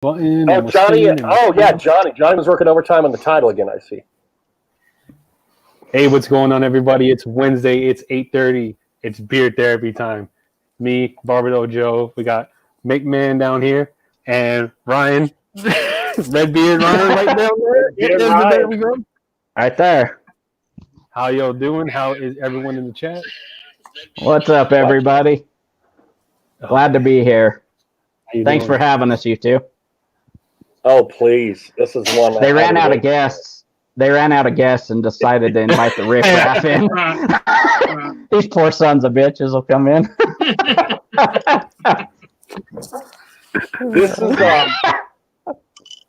button. Oh, Johnny. Oh, yeah, Johnny. Johnny was working overtime on the title again, I see. Hey, what's going on, everybody? It's Wednesday. It's 8:30. It's beer therapy time. Me, Barbado Joe. We got McMahon down here and Ryan. Redbeard Ryan right down there. Ryan. We go. Right there. How y'all doing? How is everyone in the chat? What's up, everybody? Glad to be here. Thanks for having us, you two. Oh, please. This is one. They ran out of guests. They ran out of guests and decided to invite the Rick Raff in. These poor sons of bitches will come in.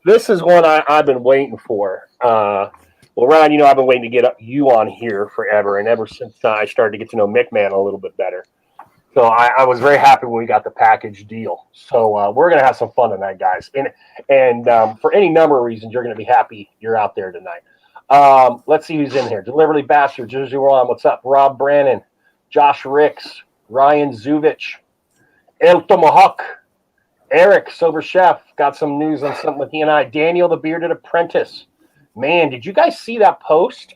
This is one I've been waiting for. Well, Ryan, I've been waiting to get you on here forever, and ever since I started to get to know McMahon a little bit better. So I was very happy when we got the package deal. So we're going to have some fun tonight, guys. And for any number of reasons, you're going to be happy you're out there tonight. Let's see who's in here. Deliberately Bastard, Jersey Ron, what's up? Rob Brannon, Josh Ricks, Ryan Zuvich, El Tomahawk, Eric, Sober Chef, got some news on something with he and I. Daniel, the Bearded Apprentice. Man, did you guys see that post?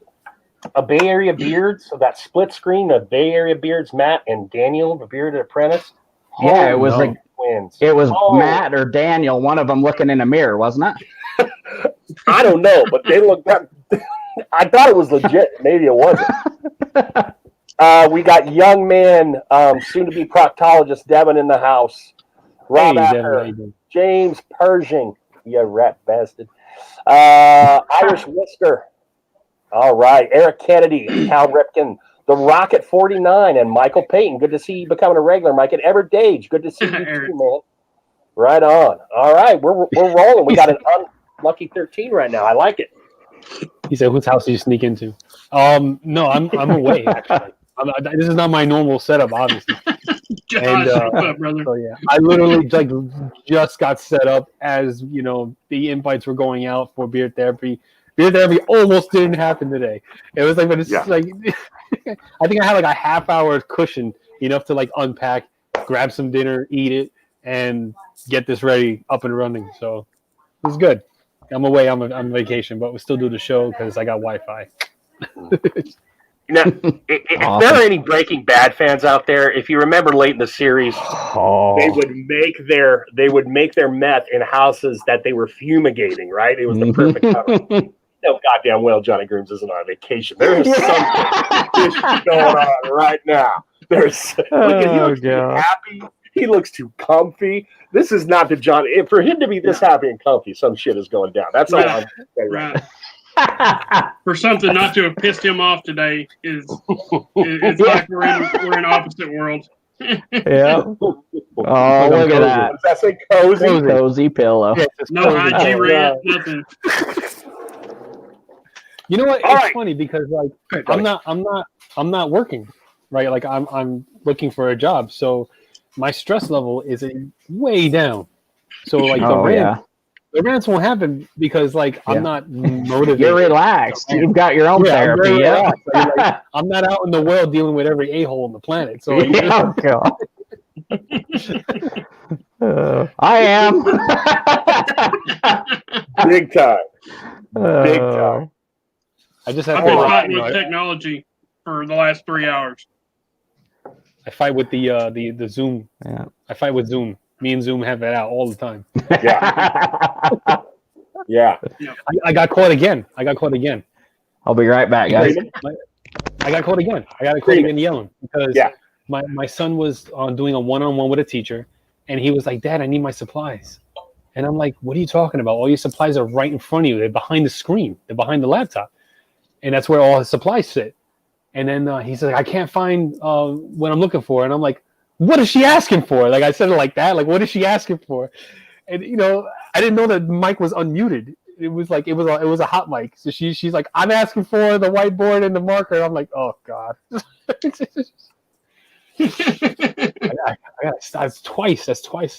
A Bay Area Beards, so that split screen of Bay Area Beards, Matt and Daniel, the Bearded Apprentice. Yeah, it was twins. It was Matt or Daniel, one of them looking in a mirror, wasn't it? I don't know, but they looked up. I thought it was legit. Maybe it wasn't. We got young man, soon to be proctologist Devin in the house. Rob Acker, James Pershing, you rat bastard. Irish Whisker. All right, Eric Kennedy, Cal Ripken, The Rocket 49, and Michael Payton. Good to see you becoming a regular, Mike. And Everett Dage, good to see you too, man. Right on. All right, we're rolling. We got an unlucky 13 right now. I like it. He said, "Whose house did you sneak into?" No, I'm away. Actually, this is not my normal setup, obviously. Gosh, what's up, brother? So yeah, I literally just got set up as the invites were going out for beer therapy. Beer therapy almost didn't happen today. It was but it's I think I had a half hour cushion, enough to unpack, grab some dinner, eat it, and get this ready, up and running. So it was good. I'm away. I'm on vacation, but we'll still do the show because I got Wi-Fi. Now, if there are any Breaking Bad fans out there, if you remember late in the series, they would make their meth in houses that they were fumigating. Right? It was the perfect cover. No goddamn well Johnny Grooms isn't on vacation. There's something going on right now. There's look at he looks too happy. He looks too comfy. This is not the Johnny. For him to be this happy and comfy, some shit is going down. That's all I'm saying. Right. For something not to have pissed him off today is like we're in opposite worlds. Yeah. Oh, look at that. Does that say cozy? Cozy pillow. Yeah, no IG rant, nothing. You know what? It's funny because I'm not working, right? I'm looking for a job, so my stress level is way down. So the rants won't happen because I'm not motivated. You're relaxed. You've got your own therapy. Yeah. I'm not out in the world dealing with every a-hole on the planet. So God. I am. Big time. Big time. I just have I've been fighting with technology for the last 3 hours. I fight with the Zoom. Yeah. I fight with Zoom. Me and Zoom have it out all the time. Yeah. I got caught again. I'll be right back, guys. I got caught again. I got caught again yelling because my son was doing a one-on-one with a teacher, and he was like, "Dad, I need my supplies." And I'm like, "What are you talking about? All your supplies are right in front of you. They're behind the screen. They're behind the laptop. And that's where all his supplies sit." And then he's like, "I can't find what I'm looking for." And I'm like, "What is she asking for?" I said it like that. What is she asking for? And I didn't know that mic was unmuted. It was a hot mic. So she's like, "I'm asking for the whiteboard and the marker." And I'm like, "Oh God." That's twice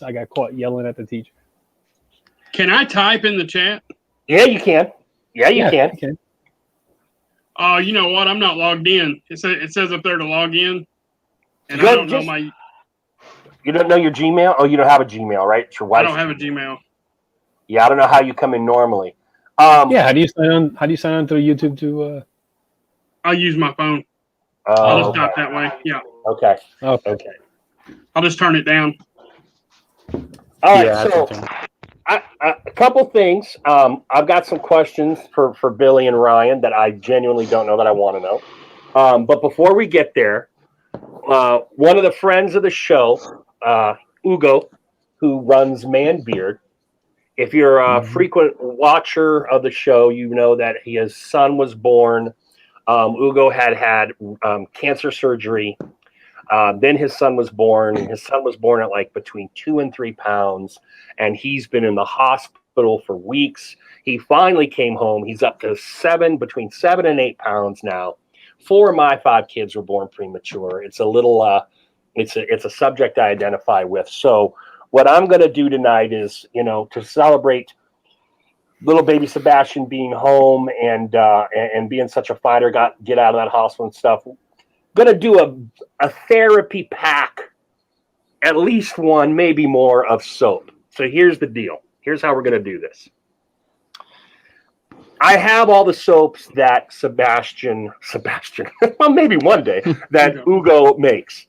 I got caught yelling at the teacher. Can I type in the chat? Yeah, you can. Yeah, you can. Oh, you know what? I'm not logged in. It says up there to log in, and I don't know my. You don't know your Gmail? Oh, you don't have a Gmail, right? It's your wife. I don't have a Gmail. Yeah, I don't know how you come in normally. Yeah, how do you sign on? How do you sign on through YouTube to? I'll use my phone. Oh, I'll just okay. type that way. Yeah. Okay. Okay. I'll just turn it down. All right. Yeah, So, a couple things. I've got some questions for Billy and Ryan that I genuinely don't know that I want to know. But before we get there, one of the friends of the show, Ugo, who runs Manbeard. If you're a frequent watcher of the show, you know that his son was born. Ugo had cancer surgery. Then his son was born. His son was born at like between 2 and 3 pounds, and he's been in the hospital for weeks. He finally came home. He's up to between 7 and 8 pounds now. 4 of my 5 kids were born premature. It's a little, it's a subject I identify with. So what I'm going to do tonight is, to celebrate little baby Sebastian being home and being such a fighter, get out of that hospital and stuff. Going to do a therapy pack, at least one, maybe more, of soap. So here's the deal. Here's how we're going to do this. I have all the soaps that Sebastian, well, maybe one day, that Ugo makes.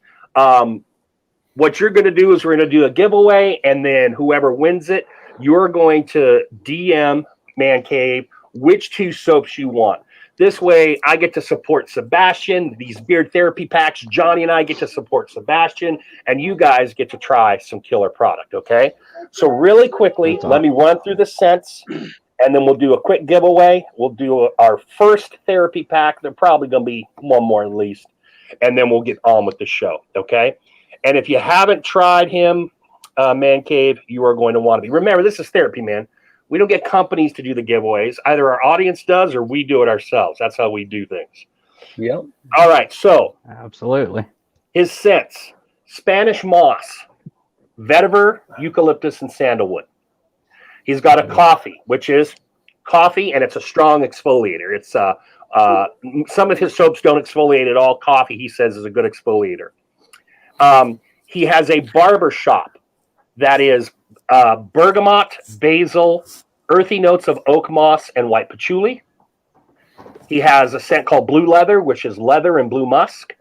What you're going to do is we're going to do a giveaway, and then whoever wins it, you're going to DM Man Cave which 2 soaps you want. This way, I get to support Sebastian, these beard therapy packs. Johnny and I get to support Sebastian, and you guys get to try some killer product, okay? So really quickly, let me run through the scents, and then we'll do a quick giveaway. We'll do our first therapy pack. There's probably going to be one more at least, and then we'll get on with the show, okay? And if you haven't tried him, Man Cave, you are going to want to be. Remember, this is therapy, man. We don't get companies to do the giveaways. Either our audience does or we do it ourselves. That's how we do things. Yep. All right. So Absolutely. his scents: Spanish moss, vetiver, eucalyptus, and sandalwood. He's got a coffee, which is coffee, and it's a strong exfoliator. It's some of his soaps don't exfoliate at all. Coffee, he says, is a good exfoliator. He has a barbershop that is bergamot, basil, earthy notes of oak moss, and white patchouli. He has a scent called Blue Leather, which is leather and blue musk.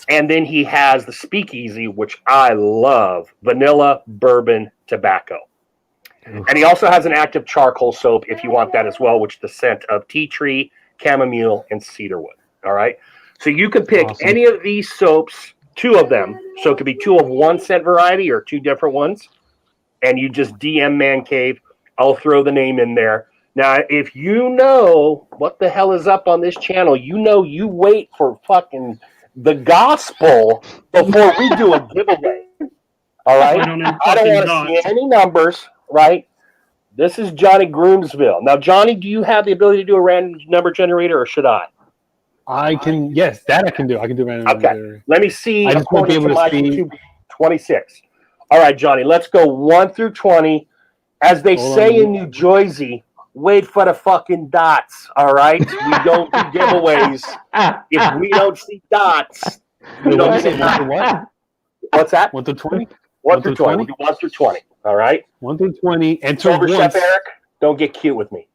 And then he has the Speakeasy, which I love, vanilla, bourbon, tobacco. And he also has an active charcoal soap if you want that as well, which is the scent of tea tree, chamomile, and cedarwood. All right. So you can pick any of these soaps, 2 of them. So it could be 2 of one scent variety or 2 different ones. And you just DM Man Cave. I'll throw the name in there. Now, if you know what the hell is up on this channel, you wait for fucking the gospel before we do a giveaway. All right? I don't want to see any numbers, right? This is Johnny Groomsville. Now, Johnny, do you have the ability to do a random number generator, or should I? I can. Yes, that I can do. I can do random number generator. Let me see. I just won't be able to see. YouTube, 26. All right, Johnny, let's go 1 through 20. As they say in New Jersey, wait for the fucking dots, all right? We don't do giveaways. If we don't see dots, we don't see what? What's that? 1 through 20? 1 through 20. We'll do 1 through 20, all right? 1 through 20. Enter Sober once. Chef Eric, don't get cute with me.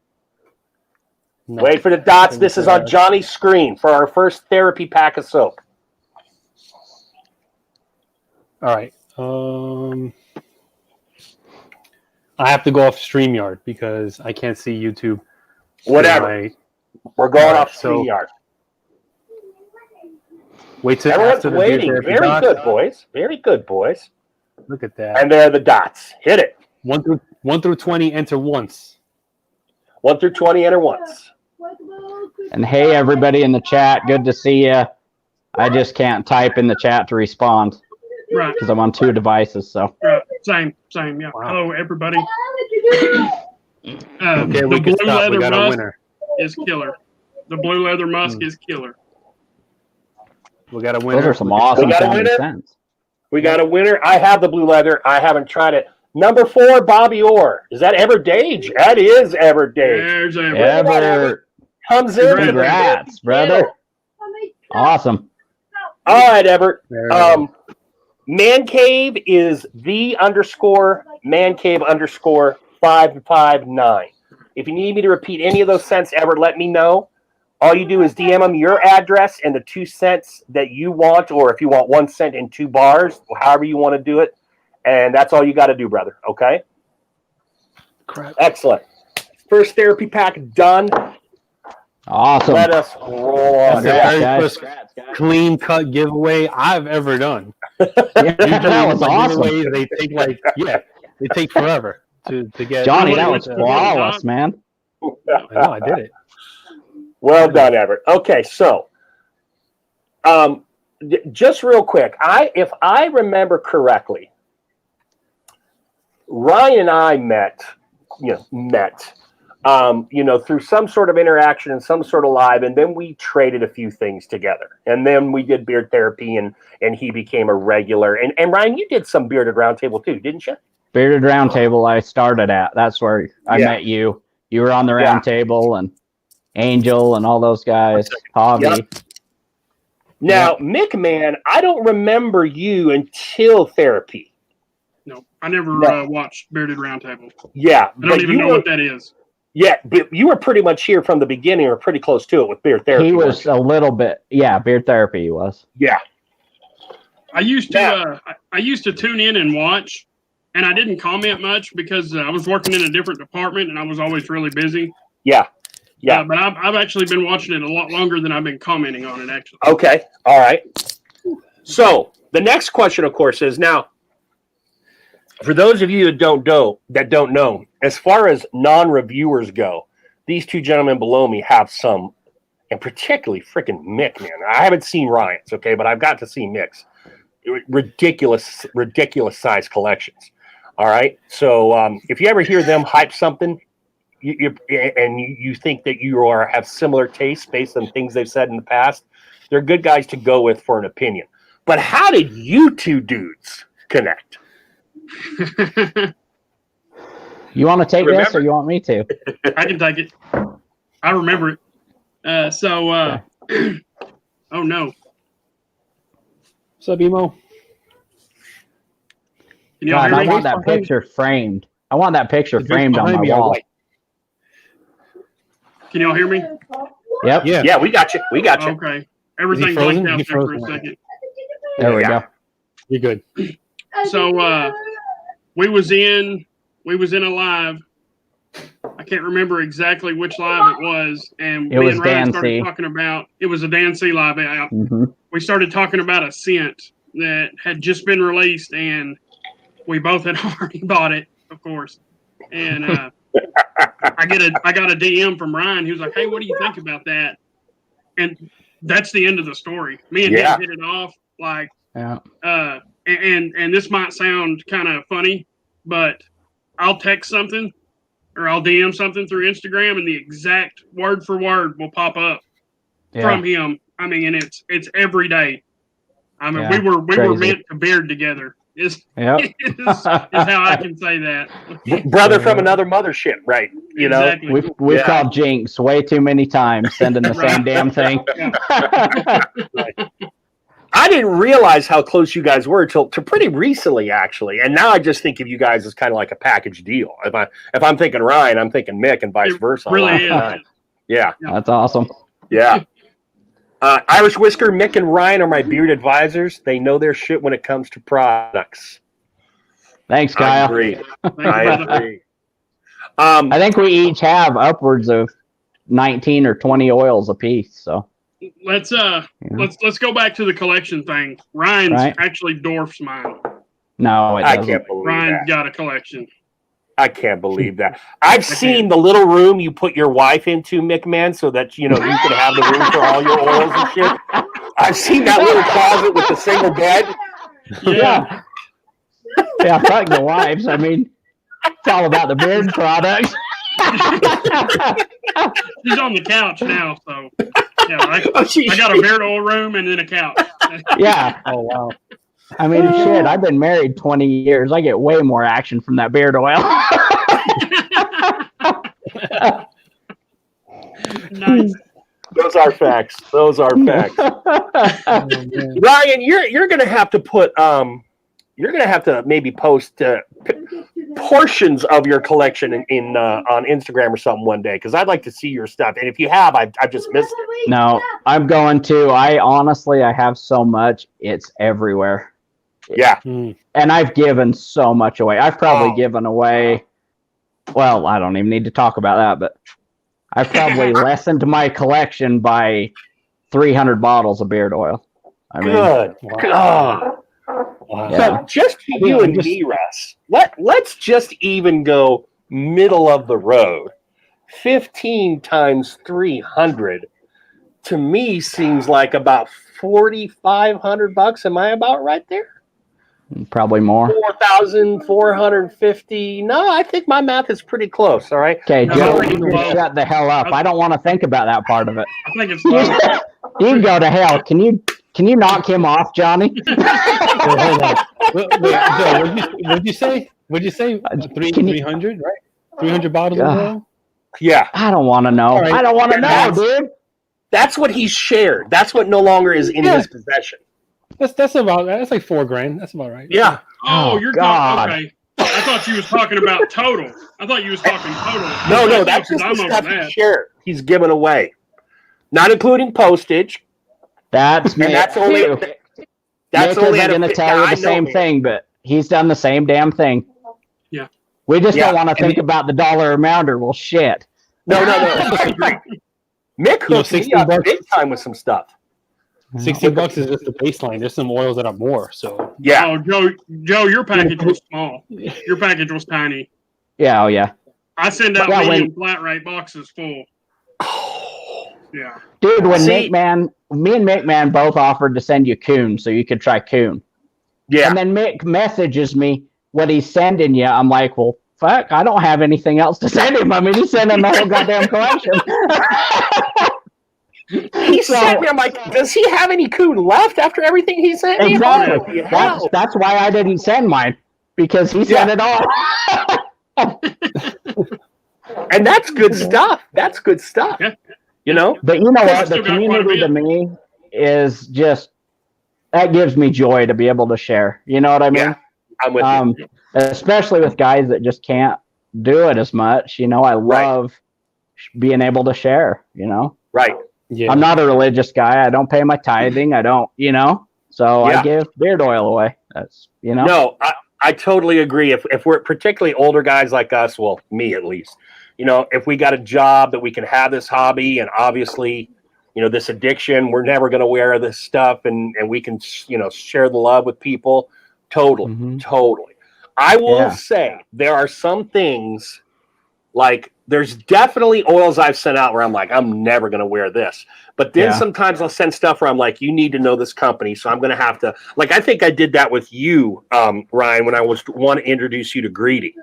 No. Wait for the dots. This is on Johnny's screen for our first therapy pack of soap. All right. I have to go off StreamYard because I can't see YouTube. Whatever. We're going off StreamYard. Wait till everyone's after the waiting. Very good, boys. Very good, boys. Look at that. And there are the dots. Hit it. 1 through 20. Enter once. 1 through 20. Enter once. And hey, everybody in the chat, good to see you. I just can't type in the chat to respond. Right. Because I'm on 2 devices, so. Right. Same, yeah. Wow. Hello, everybody. Okay, we can stop. We got a winner. Is killer. The blue leather musk is killer. We got a winner. Those are some awesome scents. We got a winner. I have the blue leather. I haven't tried it. Number 4, Bobby Orr. Is that Everdage? That is Everdage. There's Ever. Comes in. Congrats, brother. Awesome. All right, Everett. Man Cave is the _man cave_5 559. If you need me to repeat any of those cents ever, let me know. All you do is DM them your address and the 2 cents that you want, or if you want 1 cent in 2 bars, however you want to do it. And that's all you got to do, brother. Okay? Crap. Excellent. First therapy pack done. Awesome. Let us roll on. That's the Congrats, very guys. first clean cut giveaway I've ever done. Yeah, that was Like, awesome. giveaways, they take forever to get. Johnny, that What's was going on, flawless, Doc? man. I know, I did it. Well done, Everett. Okay, so just real quick, if I remember correctly, Ryan and I met through some sort of interaction and some sort of live, and then we traded a few things together. And then we did beard therapy, and he became a regular. And Ryan, you did some Bearded Roundtable too, didn't you? Bearded Roundtable I started at. That's where I met you. You were on the round table, and Angel and all those guys. Javi. Yep. Now, Mick, man, I don't remember you until therapy. No, I never watched Bearded Roundtable. Yeah. I don't even know what that is. Yeah, but you were pretty much here from the beginning, or pretty close to it with beard therapy. He was a little bit, beard therapy he was. Yeah. I used to tune in and watch, and I didn't comment much because I was working in a different department and I was always really busy. Yeah. Yeah. But I've actually been watching it a lot longer than I've been commenting on it, actually. Okay. All right. So the next question, of course, is now, for those of you that don't know, as far as non-reviewers go, these two gentlemen below me have some, and particularly freaking Mick, man. I haven't seen Ryan's, okay, but I've got to see Mick's. Ridiculous size collections. All right. So if you ever hear them hype something, you think that you have similar tastes based on things they've said in the past, they're good guys to go with for an opinion. But how did you two dudes connect? You want to take this, or you want me to? I can take it. I remember it. Oh no. What's up, Emo? Can y'all God, hear I me? want that picture framed. I want that picture framed on my Behind me, wall. Can y'all hear me? Yep. Yeah. Yeah, we got you. We got you. Okay. Everything frozen? blanked out He there for a frozen. second. There we Yeah. go. You're good. So we was in a live. I can't remember exactly which live it was, and It me was and Ryan Dan started C. talking about it was a Dan C live out. Hmm. We started talking about a scent that had just been released, and we both had already bought it, of course. And I got a DM from Ryan. He was like, "Hey, what do you think about that?" And that's the end of the story. Me and him hit it off like. Yeah. And this might sound kind of funny, but I'll text something or I'll DM something through Instagram, and the exact word for word will pop up from him. I mean, and it's every day. I mean, we were meant to beard together. Is how I can say that. Brother from another mothership, right? You Exactly. We've called Jinx way too many times, sending the same damn thing. I didn't realize how close you guys were till pretty recently, actually. And now I just think of you guys as kind of like a package deal. If I'm thinking Ryan, I'm thinking Mick, and vice versa. Really is. Yeah. That's awesome. Yeah. Irish Whisker, Mick, and Ryan are my beard advisors. They know their shit when it comes to products. Thanks, I Kyle. agree. Thank I you, brother. agree. I think we each have upwards of 19 or 20 oils apiece. So Let's go back to the collection thing. Ryan's actually dwarfs mine. no, it I doesn't. can't believe Ryan's that. got a collection. I can't believe that. I've seen the little room you put your wife into, Mick, man, so that you can have the room for all your oils and shit. I've seen that little closet with the single bed. Yeah. Yeah, fuck the wives. I mean, it's all about the beard products. She's on the couch now, so yeah, I got a beard oil room and then a couch. Yeah. Oh wow. I mean, shit, I've been married 20 years. I get way more action from that beard oil. Nice. Those are facts. Those are facts. Ryan, you're gonna have to put maybe post portions of your collection in on Instagram or something one day, because I'd like to see your stuff. And if you have, I've just missed it. No, I'm going to. I honestly have so much. It's everywhere. Yeah. Mm. And I've given so much away. I've probably given away, well, I don't even need to talk about that, but I've probably lessened my collection by 300 bottles of beard oil. I mean, Good. Wow. Wow. Yeah. So just to you and me, Russ, let's just even go middle of the road. 15 times 300 to me seems like about $4,500. Am I about right there? probably more. 4,450. No, I think my math is pretty close. All right. Okay, No, Joe, no, you no. can shut the hell up. I don't want to think about that part of it. I think it's low. You can go to hell. Can you knock him off, Johnny? Wait, hold on. Joe, what'd you say? What'd you say? Can you- 300, right? 300 bottles of oil? Yeah. I don't want to know. All right. I don't want to know, That's- dude. That's what he's shared. That's what no longer is in Yeah. his possession. That's like $4,000. That's about right. Yeah. Oh, You're God. talking. Okay. I thought you was talking about total. I thought you was talking total. No, that's just the I'm over stuff that. he's shared. He's given away, not including postage. That's me. And that's only too. that's Nick only isn't at going to a tell you I the know same him. thing, but he's done the same damn thing. Yeah. We just Yeah. don't want to think about the dollar amount or well, shit. No. Mick You know, hooked me 60 up bucks. big time with some stuff. $60 is just the baseline. There's some oils that are more. So Yeah. Oh, Joe, your package was small. Your package was tiny. Yeah, oh yeah. I send out Yeah, medium flat rate boxes full. Yeah. Dude, when See- me and McMahon both offered to send you Coon so you could try Coon. Yeah. And then Mick messages me what he's sending you. I'm like, well, fuck, I don't have anything else to send him. I mean, he's sending the whole goddamn collection. He sent me. I'm like, does he have any coon left after everything he sent me? Exactly. Holy hell. That's why I didn't send mine, because he sent it all. And that's good stuff. That's good stuff. Yeah. You know? But you know I what? The still got quite a community to bit. me is just, that gives me joy to be able to share. You know what I mean? Yeah. I'm with you. Especially with guys that just can't do it as much. You know, I love being able to share, you know? Right. yeah. I'm not a religious guy. I don't pay my tithing. I don't, you know? So Yeah. I give beard oil away. That's, you know? No, I totally agree. If we're particularly older guys like us, well, me at least, you know, if we got a job that we can have this hobby and obviously, you know, this addiction, we're never going to wear this stuff and we can, you know, share the love with people. Totally. Mhm. Totally. I will Yeah. say there are some things like there's definitely oils I've sent out where I'm like, I'm never going to wear this. But then Yeah. sometimes I'll send stuff where I'm like, you need to know this company. So I'm going to have to, like, I think I did that with you, Ryan, when I want to introduce you to Greedy.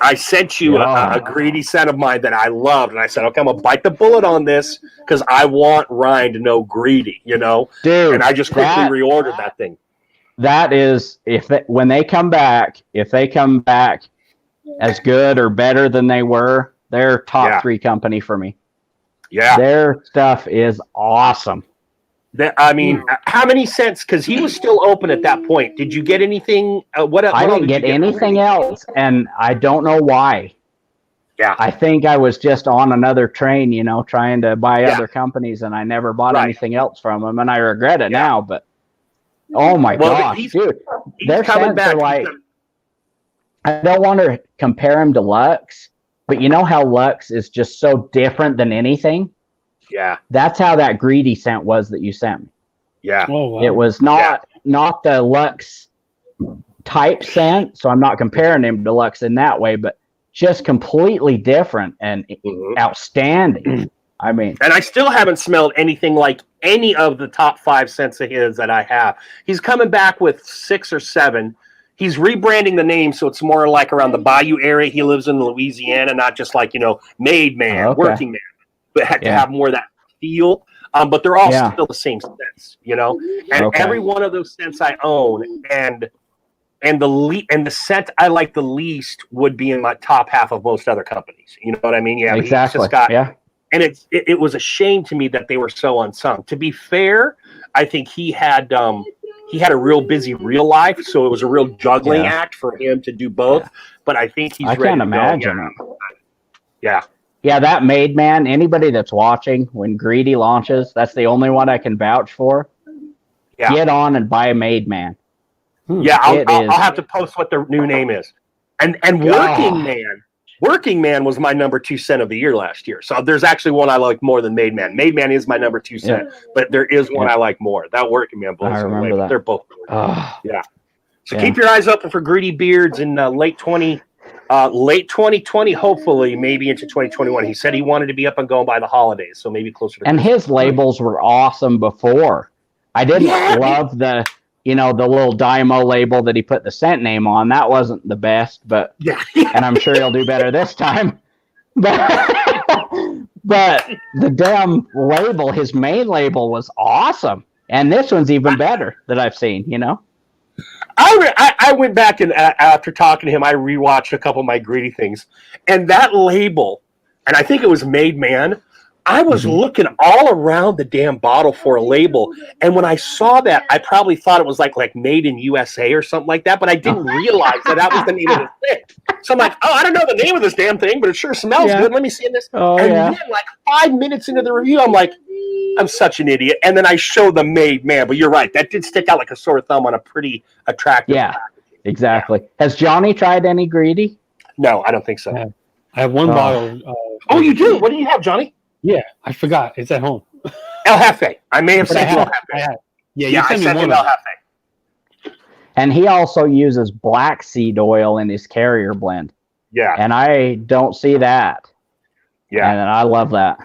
I sent you a Greedy scent of mine that I loved. And I said, okay, I'm going to bite the bullet on this because I want Ryan to know Greedy, you know? Dude, And I just quickly that- reordered that thing. that is, when they come back, if they come back as good or better than they were, they're top Yeah. 3 company for me. Yeah. Their stuff is awesome. I mean, how many cents? Because he was still open at that point. Did you get anything? What I all didn't did get you anything else, and I don't know why. Yeah. I think I was just on another train, you know, trying to buy Yeah. other companies, and I never bought Right. anything else from them, and I regret it Yeah. now. But oh my Well, gosh, he's- dude, He's their coming scents back. are like, I don't want to compare him to Lux, but you know how Lux is just so different than anything? Yeah. That's how that Greedy scent was that you sent me. Yeah. Oh, wow. It was not the Lux type scent, so I'm not comparing him to Lux in that way, but just completely different and Mhm. outstanding. I mean, And I still haven't smelled anything like any of the top 5 scents of his that I have. He's coming back with 6 or 7. He's rebranding the name so it's more like around the Bayou area. He lives in Louisiana, not just like, you know, made man, Okay. working man, but had to Yeah. have more of that feel. But they're all Yeah. still the same scents, you know. And Okay. every one of those scents I own, and the scent I like the least would be in my top half of most other companies. You know what I mean? Yeah, he's exactly. just got, Yeah. and it was a shame to me that they were so unsung. To be fair, I think he had he had a real busy real life, so it was a real juggling Yeah. act for him to do both. Yeah. But I think he's I ready can't to go. imagine it. Yeah. Yeah, that Made Man, anybody that's watching, when Greedy launches, that's the only one I can vouch for. Yeah. Get on and buy a Made Man. Yeah, It I'll is- have to post what the new name is. And Working Man was my number 2 cent of the year last year. So there's actually one I like more than Made Man. Made Man is my number 2 cent, but there is one I like more. That Working Man blows I me away. remember But that. they're both. Oh, So Yeah. keep your eyes open for Greedy Beards in late 2020, hopefully, maybe into 2021. He said he wanted to be up and going by the holidays, so maybe closer to and Christmas. his labels were awesome before. I didn't love the little Dymo label that he put the scent name on. That wasn't the best, but Yeah. and I'm sure he'll do better this time. But the damn label, his main label, was awesome, and this one's even better that I've seen. I went back and after talking to him, I rewatched a couple of my Greedy things, and that label, and I think it was Made Man. I was looking all around the damn bottle for a label, and when I saw that, I probably thought it was like Made in USA or something like that, but I didn't realize that was the name of the thing. So I'm like, oh, I don't know the name of this damn thing, but it sure smells good. Let me see this. Oh, and yeah. then 5 minutes into the review, I'm like, I'm such an idiot. And then I show the Made Man, but you're right, that did stick out like a sore thumb on a pretty attractive. Yeah, exactly. Has Johnny tried any Greedy? No, I don't think so. Yeah. I have one Oh. bottle. Oh, you do? What do you have, Johnny? Yeah, I forgot. It's at home. El Jefe. I may have But I sent you El have. Jefe. I have. Yeah, Yeah, you I sent me sent one him of El them. Jefe. And he also uses black seed oil in his carrier blend, Yeah, and I don't see that. yeah. And I love that.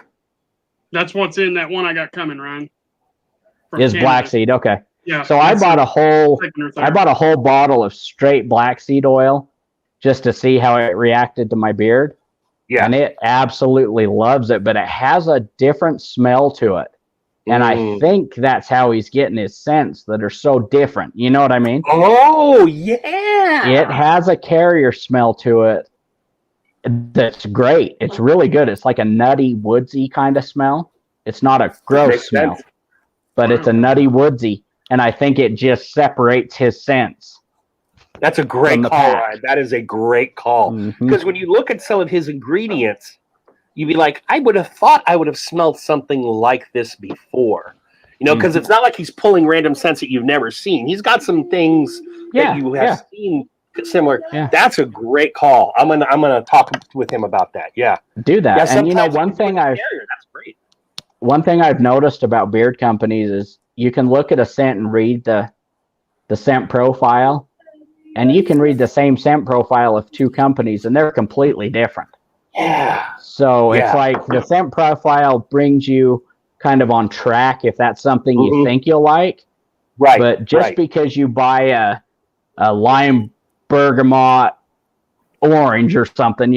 That's what's in that one I got coming, Ryan. From Is Canada. black seed okay? Yeah. So I bought a whole bottle of straight black seed oil just to see how it reacted to my beard. Yeah. And it absolutely loves it, but it has a different smell to it. And I think that's how he's getting his scents that are so different. You know what I mean? Oh, yeah. It has a carrier smell to it that's great. It's really good. It's like a nutty, woodsy kind of smell. It's not a gross Makes smell, sense. but it's a nutty, woodsy. And I think it just separates his scents. That's a great From the call, pack. Ryan. That is a great call. Mhm. Because when you look at some of his ingredients, you'd be like, I would have thought I would have smelled something like this before. Because it's not like he's pulling random scents that you've never seen. He's got some things that you have seen similar. Yeah. That's a great call. I'm gonna talk with him about that. Yeah. Do that. Yeah, And sometimes one if you thing put the I've carrier, that's great. one thing I've noticed about beard companies is you can look at a scent and read the scent profile, and you can read the same scent profile of two companies, and they're completely different. Yeah. So it's Yeah. like the scent profile brings you kind of on track if that's something you Mhm. think you'll like. Right. But just right. because you buy a lime bergamot orange or something,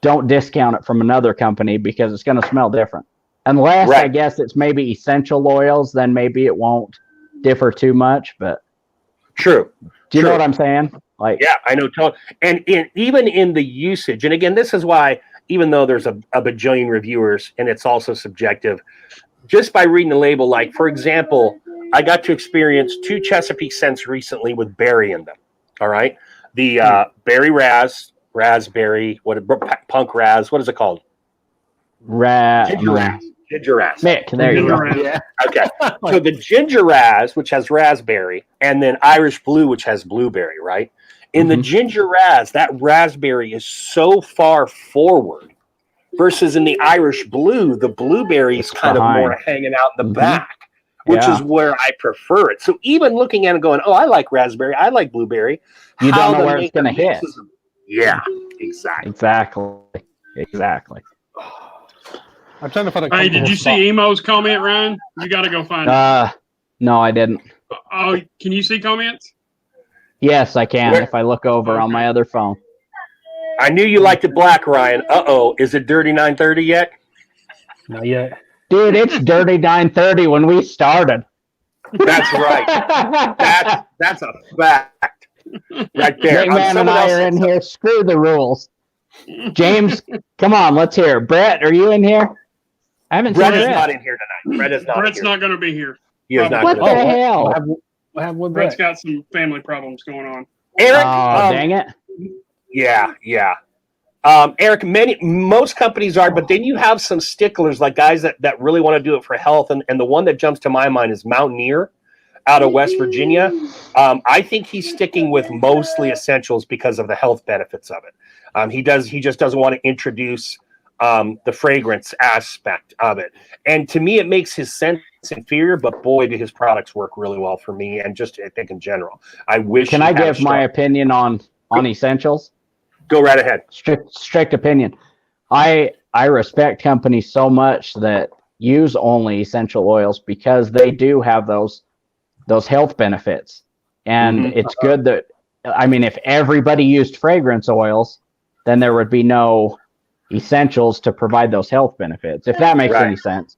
don't discount it from another company because it's going to smell different. Unless I Right. guess it's maybe essential oils, then maybe it won't differ too much. But True. do you know True. what I'm saying? Like, Yeah, I know. And even in the usage, and again, this is why, even though there's a bajillion reviewers and it's also subjective, just by reading the label, like, for example, I got to experience 2 Chesapeake scents recently with berry in them. All right. The berry raspberry, punk raz, what is it called? Ginger raz. Ginger raz. Mick, there you go. Yeah. Okay. So the ginger raz, which has raspberry, and then Irish blue, which has blueberry, right? In the ginger raz, that raspberry is so far forward versus in the Irish blue, the blueberry is kind of more hanging out in the back, which is where I prefer it. So even looking at it going, oh, I like raspberry, I like blueberry. You how don't know the where it's going to maker hit. mixes them. Yeah, exactly. Exactly. I'm trying to find a Hey, did you spot. see Emo's comment, Ryan? You got to go find it. No, I didn't. Oh, can you see comments? Yes, I can Where- if I look over on my other phone. I knew you liked it black, Ryan. Uh-oh, is it Dirty 930 yet? Not yet. Dude, it's dirty 9:30 when we started. That's right. That's a fact. Right there. Big Man and I are in here. Screw the rules. James, come on, let's hear it. Brett, are you in here? I haven't Brett seen is Brett. not in here tonight. Brett is not Brett's here. not going to be here. He is not What gonna the be here. hell? What happened with Brett's Brett? got some family problems going on. Eric, Dang it. yeah. Eric, most companies are, but then you have some sticklers, like guys that really want to do it for health. And the one that jumps to my mind is Mountaineer out of West Virginia. I think he's sticking with mostly essentials because of the health benefits of it. He just doesn't want to introduce the fragrance aspect of it. And to me, it makes his scent inferior, but boy, do his products work really well for me. And just, I think in general, I wish. Can I give my opinion on essentials? Go right ahead. Strict opinion. I respect companies so much that use only essential oils because they do have those health benefits. And it's good that, I mean, if everybody used fragrance oils, then there would be no essentials to provide those health benefits, if that makes any sense.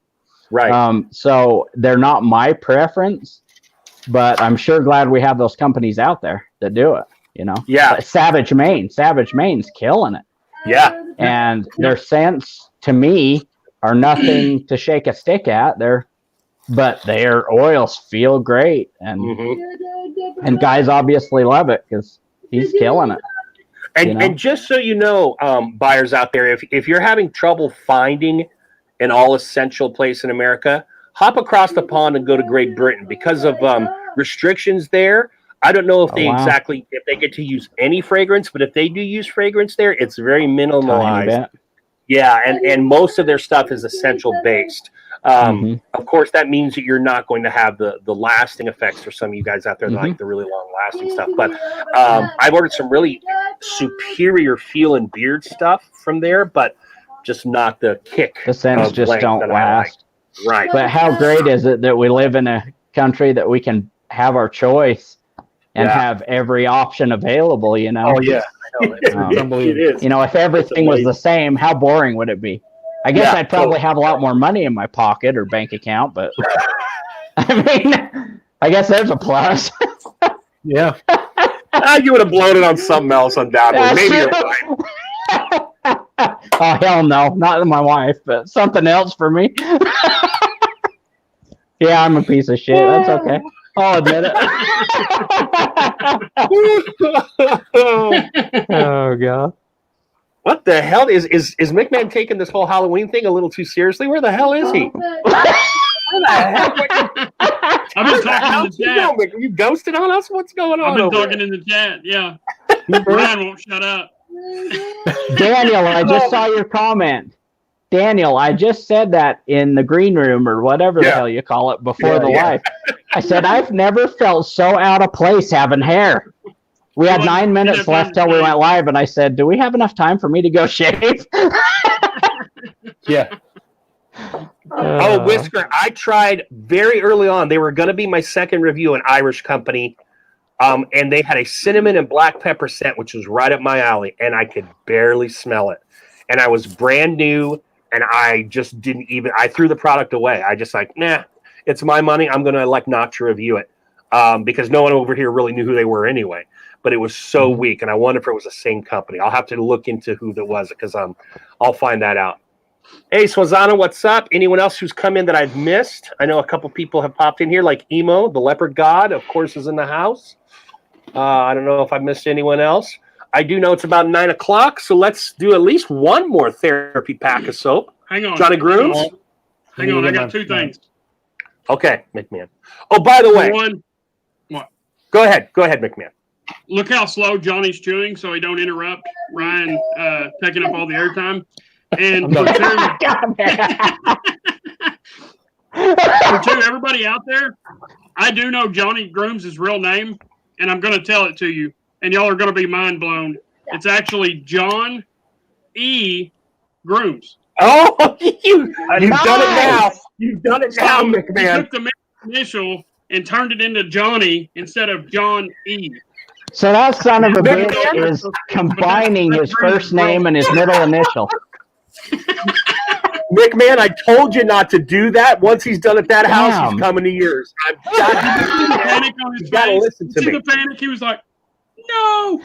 Right. So they're not my preference, but I'm sure glad we have those companies out there that do it. You know, Savage Main's killing it. Yeah, and their scents to me are nothing to shake a stick at. But their oils feel great, and guys obviously love it because he's killing it. And just so you know, buyers out there, if you're having trouble finding an all essential place in America, hop across the pond and go to Great Britain because of restrictions there. I don't know if if they get to use any fragrance, but if they do use fragrance there, it's very minimalized. Yeah, and most of their stuff is essential based. Of course, that means that you're not going to have the lasting effects for some of you guys out there that like the really long lasting stuff. But I've ordered some really superior feeling beard stuff from there, but just not the kick. The scents just don't last. Right. But how great is it that we live in a country that we can have our choice and have every option available, you know? Oh, yeah. I know. It's unbelievable. You know, if everything was the same, how boring would it be? I guess I'd probably have a lot more money in my pocket or bank account, but I mean, I guess there's a plus. Yeah. You would have blown it on something else, undoubtedly. Maybe you're right. Oh, hell no. Not my wife, but something else for me. Yeah, I'm a piece of shit. That's okay. I'll admit it. Oh, God. What the hell is McMahon taking this whole Halloween thing a little too seriously? Where the hell is he? Where the heck? I've been talking in the chat. You ghosted on us? What's going on? I've been talking in the chat. Yeah. Brian won't shut up. Daniel, I just saw your comment. Daniel, I just said that in the green room or whatever the hell you call it before the live. I said, I've never felt so out of place having hair. We had 9 minutes left till we went live, and I said, do we have enough time for me to go shave? Yeah. Whisker, I tried very early on. They were going to be my second review, an Irish company, and they had a cinnamon and black pepper scent, which was right up my alley, and I could barely smell it. And I was brand new, and I just didn't even – I threw the product away. I just like, nah, it's my money. I'm going to like not to review it because no one over here really knew who they were anyway. But it was so weak, and I wonder if it was the same company. I'll have to look into who that was because I'll find that out. Hey, Swazana, what's up? Anyone else who's come in that I've missed? I know a couple people have popped in here, like Emo, the Leopard God, of course, is in the house. I don't know if I missed anyone else. I do know it's about 9 o'clock, so let's do at least one more therapy pack of soap. Hang on. Johnny Grooms? Hang on, I got two things. Okay, McMahon. Oh, by the way. What? Go ahead, McMahon. Look how slow Johnny's chewing so he don't interrupt Ryan taking up all the airtime. And for two, everybody out there, I do know Johnny Grooms' real name, and I'm going to tell it to you, and y'all are going to be mind blown. It's actually John E. Grooms. Oh, you've done it now. You've done it now, McMahon. You took the middle initial and turned it into Johnny instead of John E. So that son of a bitch is combining his first name and his middle initial. McMahon, I told you not to do that. Once he's done at that house, he's coming to yours. I've got to listen to me. See the panic? He was like, no.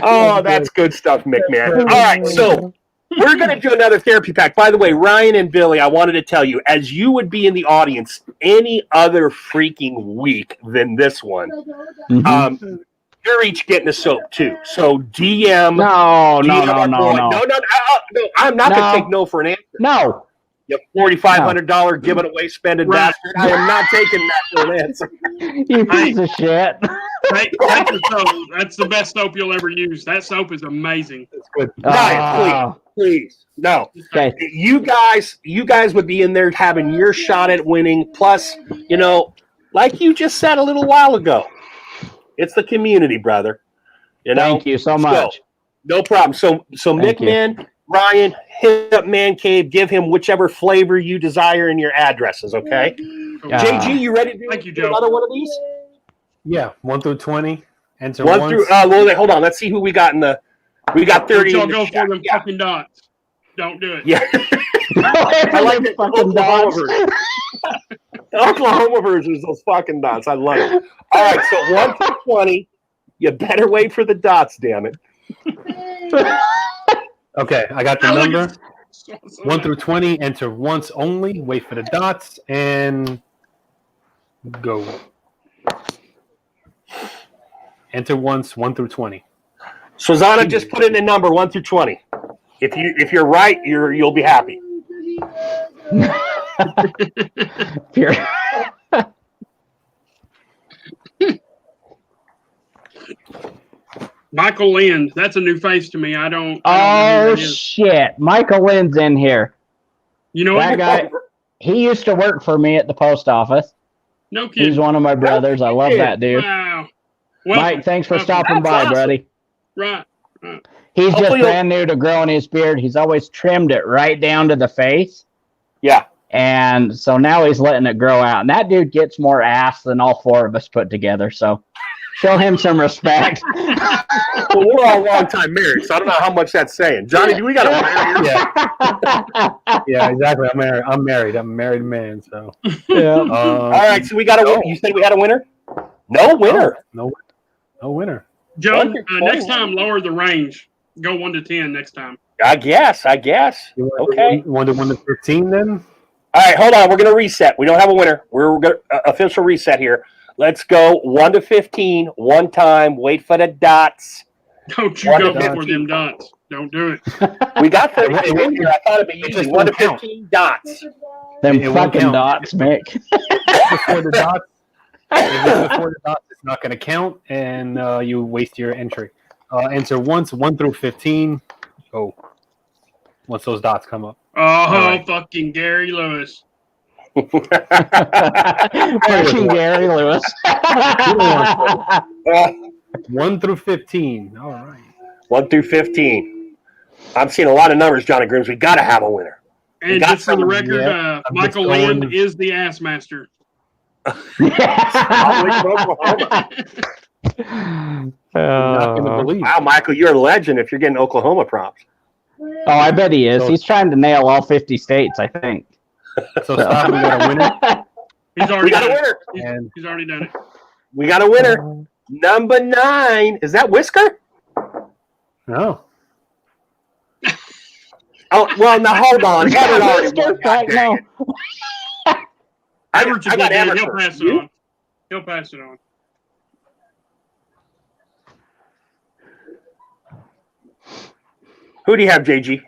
Oh, that's good stuff, McMahon. All right, so We're going to do another therapy pack. By the way, Ryan and Billy, I wanted to tell you, as you would be in the audience any other freaking week than this one, you're each getting a soap too. So DM. No. I'm not going to take no for an answer. No. You $4,500 give it away spending bastard. I am not taking that for an answer. You piece of shit. Take the soap. That's the best soap you'll ever use. That soap is amazing. It's good. Ryan, please. No. Okay. You guys would be in there having your shot at winning. Plus, like you just said a little while ago, it's the community, brother. Thank you so much. No problem. So McMahon, Ryan, hit up Man Cave. Give him whichever flavor you desire in your addresses. Okay. JG, you ready to do another one of these? Yeah, 1 through 20. Enter One once. through. Hold on. Let's see who we got in the. We got 30. Don't go for them fucking dots. Don't do it. Yeah. I like the fucking Oklahoma dots. version. The Oklahoma version is those fucking dots. I love it. All right, so 1 through 20. You better wait for the dots, damn it. Okay, I got the number. 1 through 20. Enter once only. Wait for the dots and go. Enter once. 1 through 20. So Zana, just put in a number 1 through 20. If you're right, you'll be happy. Michael Lind. That's a new face to me. I don't know Oh who that is. shit! Michael Lynn's in here. You know That what? guy. He used to work for me at the post office. No kidding. He's one of my brothers. I love that dude. Wow. Well, Mike, thanks for okay. stopping That's by, awesome. buddy. Right. He's just Hopefully brand new to growing his beard. He's always trimmed it right down to the face. Yeah. And so now he's letting it grow out. And that dude gets more ass than all four of us put together. So show him some respect. Well, we're all long time married, so I don't know how much that's saying. Johnny, do we got a winner here? Yeah, exactly. I'm married. I'm a married man. So. Yeah. All right, so we got a winner. You said we had a winner? No winner. No winner. Joe, 1 through 20. next time lower the range. Go 1 to 10 next time. I guess. You want Okay. 1 to 15 then? All right, hold on. We're going to reset. We don't have a winner. We're going to official reset here. Let's go 1 to 15 one time. Wait for the dots. Don't you 1 go to for 15. them dots. Don't do it. We got the win here. I thought it'd be It easy. just 1 to won't count. 15 dots. Them It won't fucking count. dots, Mick. Before the dots. If it's before the dots, it's not going to count, and you waste your entry. Enter once, 1 through 15. Go. Once those dots come up. Oh, right. fucking Gary Lewis. Fucking Gary Lewis. 1 through 15. All right. 1 through 15. I'm seeing a lot of numbers, Johnny Grooms. We got to have a winner. And got just for the some- record, yeah. I'm Michael just going- Land is the ass master. All the way from Oklahoma. You're not going to believe. Wow, Michael, you're a legend if you're getting Oklahoma props. Oh, I bet he is. He's trying to nail all 50 states, I think. So stop. We got a winner. He's We already got a done it. winner. And He's already done it. We got a winner. Number 9. Is that Whisker? no. Oh, well, now hold on. Everett already Mr. won. Fuck, no. Everett's a I good got man. Everett He'll first. pass it You? on. He'll pass it on. Who do you have, JG?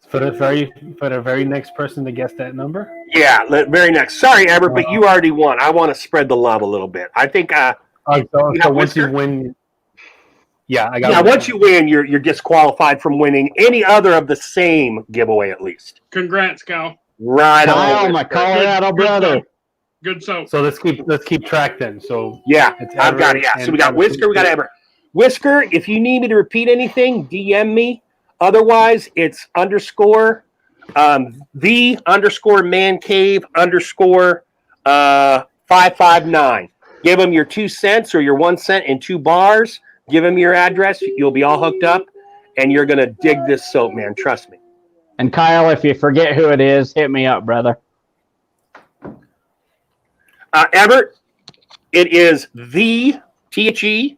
For the very next person to guess that number. Yeah, very next. Sorry, Everett, but you already won. I want to spread the love a little bit. I think, So You got once you Whisker? win, yeah, I got. yeah, one. once you win, you're disqualified from winning any other of the same giveaway, at least. Congrats, Kyle. Right Kyle, on. my Colorado brother. Soap. Good soap. So let's keep track then. So Yeah, It's I've got it. Everett Yeah, so and we got Everett. Whisker, we got Everett. Whisker, if you need me to repeat anything, DM me. Otherwise, it's _ the _ man cave _ 559. Give them your 2 cents or your 1 cent in 2 bars. Give them your address. You'll be all hooked up, and you're gonna dig this soap, man. Trust me. And Kyle, if you forget who it is, hit me up, brother. Everett, it is the THE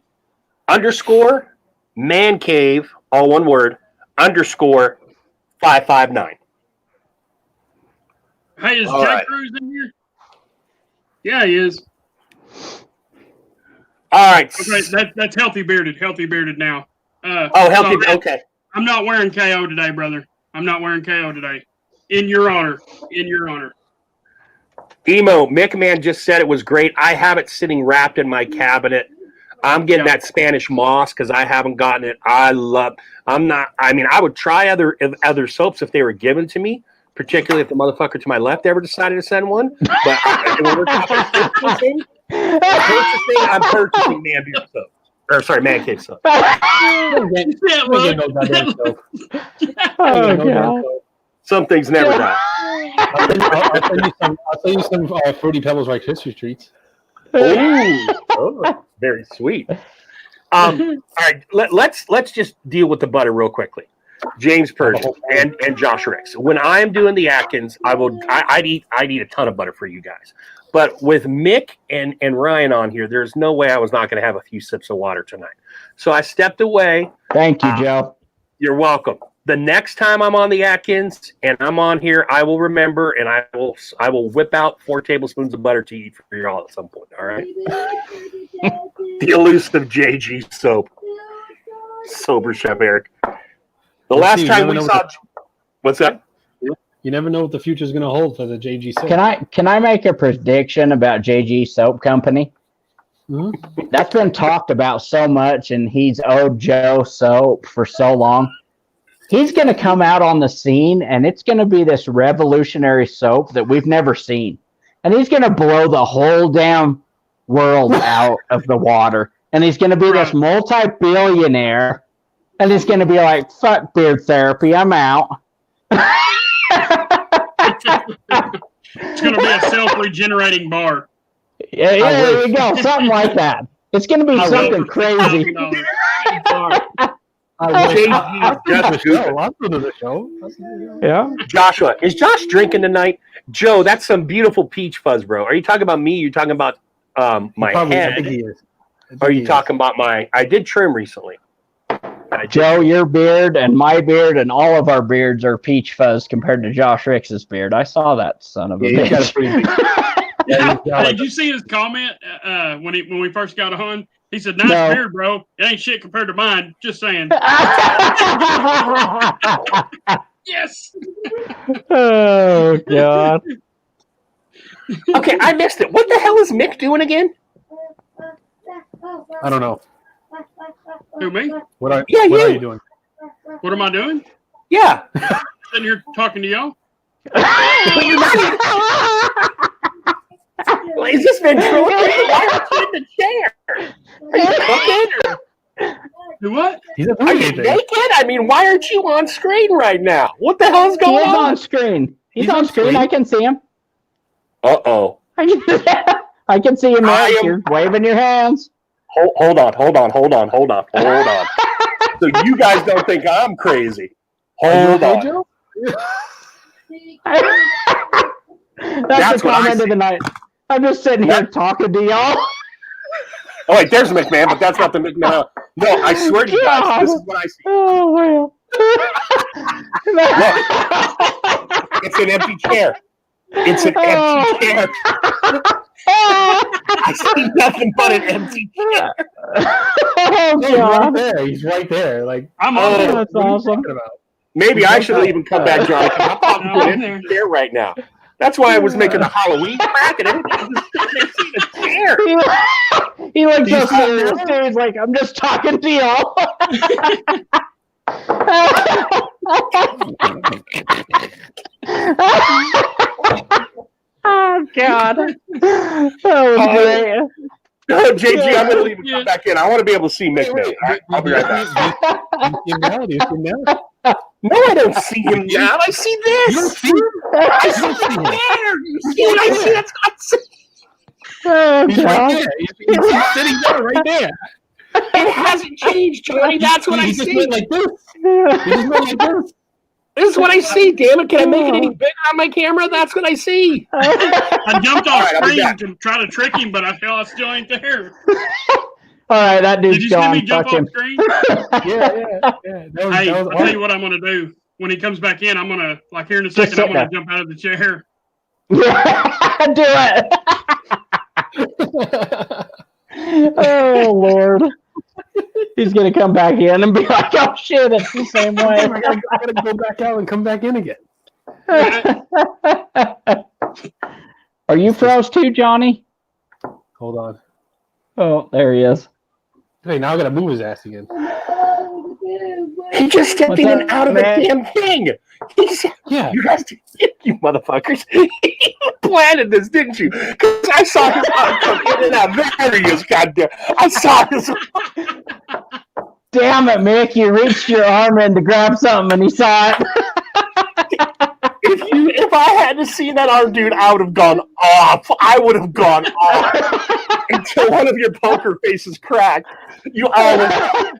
_ man cave, all one word _559. Hey, is All Jay right. Cruz in here? Yeah, he is. All right. Okay, that's healthy bearded now. Healthy. So Okay. I'm not wearing KO today, brother. I'm not wearing KO today. In your honor. Emo, McMahon just said it was great. I have it sitting wrapped in my cabinet. I'm getting that Spanish moss because I haven't gotten it. I would try other soaps if they were given to me, particularly if the motherfucker to my left ever decided to send one. But when we're talking purchasing, I'm purchasing Man Beard soap. Or sorry, Man Cave soap. Some things never die. I'll send you some Fruity Pebbles Rice Krispies treats. Oh, very sweet. All right, let's just deal with the butter real quickly. James Purdy and Josh Ricks. When I'm doing the Atkins, I'd eat a ton of butter for you guys. But with Mick and Ryan on here, there's no way I was not going to have a few sips of water tonight. So I stepped away. Thank you, Joe. You're welcome. The next time I'm on the Atkins and I'm on here, I will remember and I will whip out 4 tablespoons of butter to eat for y'all at some point. All right. The elusive JG soap. Sober Chef Eric. The last time we saw. What's that? You never know what the future is going to hold for the JG soap. Can I make a prediction about JG Soap Company? Mm-hmm. That's been talked about so much, and he's owed Joe soap for so long. He's going to come out on the scene, and it's going to be this revolutionary soap that we've never seen. And he's going to blow the whole damn world out of the water. And he's going to be this multi-billionaire, and he's going to be like, fuck beard therapy, I'm out. It's going to be a self-regenerating bar. Yeah, there you go. Something like that. It's going to be something crazy. Yeah. Joshua, is Josh drinking tonight? Joe, that's some beautiful peach fuzz, bro. Are you talking about me? You're talking about my head? I think he is. Are you talking about my? I did trim recently. Joe, your beard and my beard and all of our beards are peach fuzz compared to Josh Ricks's beard. I saw that son of a bitch. He's got a pretty big. Did you see his comment when we first got on? He said, "Nice beard, bro. It ain't shit compared to mine." Just saying. Yes. Oh God. Okay, I missed it. What the hell is Mick doing again? I don't know. Who, me? What are you doing? What am I doing? Yeah. Sitting here talking to y'all. Is this ventriloquism? Why are you in the chair? Are you naked? Do what? Are you naked? I mean, why aren't you on screen right now? What the hell is going on? He's on screen. He's on screen. I can see him. Uh-oh. I can see him. You're waving your hands. Hold on. So you guys don't think I'm crazy. Hold on. That's the comment of the night. I'm just sitting here talking to y'all. Oh, wait, there's McMahon, but that's not the McMahon. No, I swear to you guys, this is what I see. Oh, well. Look, it's an empty chair. It's an empty chair. I see nothing but an empty chair. Oh, God. He's right there. Like, that's awesome. Maybe I should even come back, John. I'm talking to an empty chair right now. That's why I was making the Halloween crack and everything. I was just sitting there seeing a chair. He looks so serious, too. He's like, I'm just talking to y'all. Oh, God. That was great. No, JG, I'm going to leave and come back in. I want to be able to see Mick now. I'll be right back. No, I don't see him now. I see this. You don't see him? I see him there. You see what I see? That's not Oh, He's God. right there. He's sitting there right there. It hasn't changed, Johnny. That's what I He just see. went like this. He just went like this. This is what I see, damn it. Can I make it any bigger on my camera? That's what I see. I jumped off All right, I'll be screen back. to try to trick him, but I feel I still ain't there. right, that Did dude's you see gone. me jump Fuck him. off screen? Yeah. Hey, That I'll was tell you what I'm gonna do. When he comes back in, I'm gonna here in a second. sit I'm gonna there. jump out of the chair. Yeah, do it. Oh Lord. He's gonna come back in and be like, "Oh shit, it's the same way." I gotta go back out and come back in again. Are you froze too, Johnny? Hold on. Oh, there he is. Hey, now I gotta move his ass again. He just stepped in and out of the damn thing. Yeah. You guys, you motherfuckers. You planted this, didn't you? Because I saw his arm come in and out. There he is, goddamn. I saw his. Damn it, Mick! You reached your arm in to grab something, and he saw it. If I hadn't seen that arm, dude, I would have gone off. I would have gone off until one of your poker faces cracked. You always. I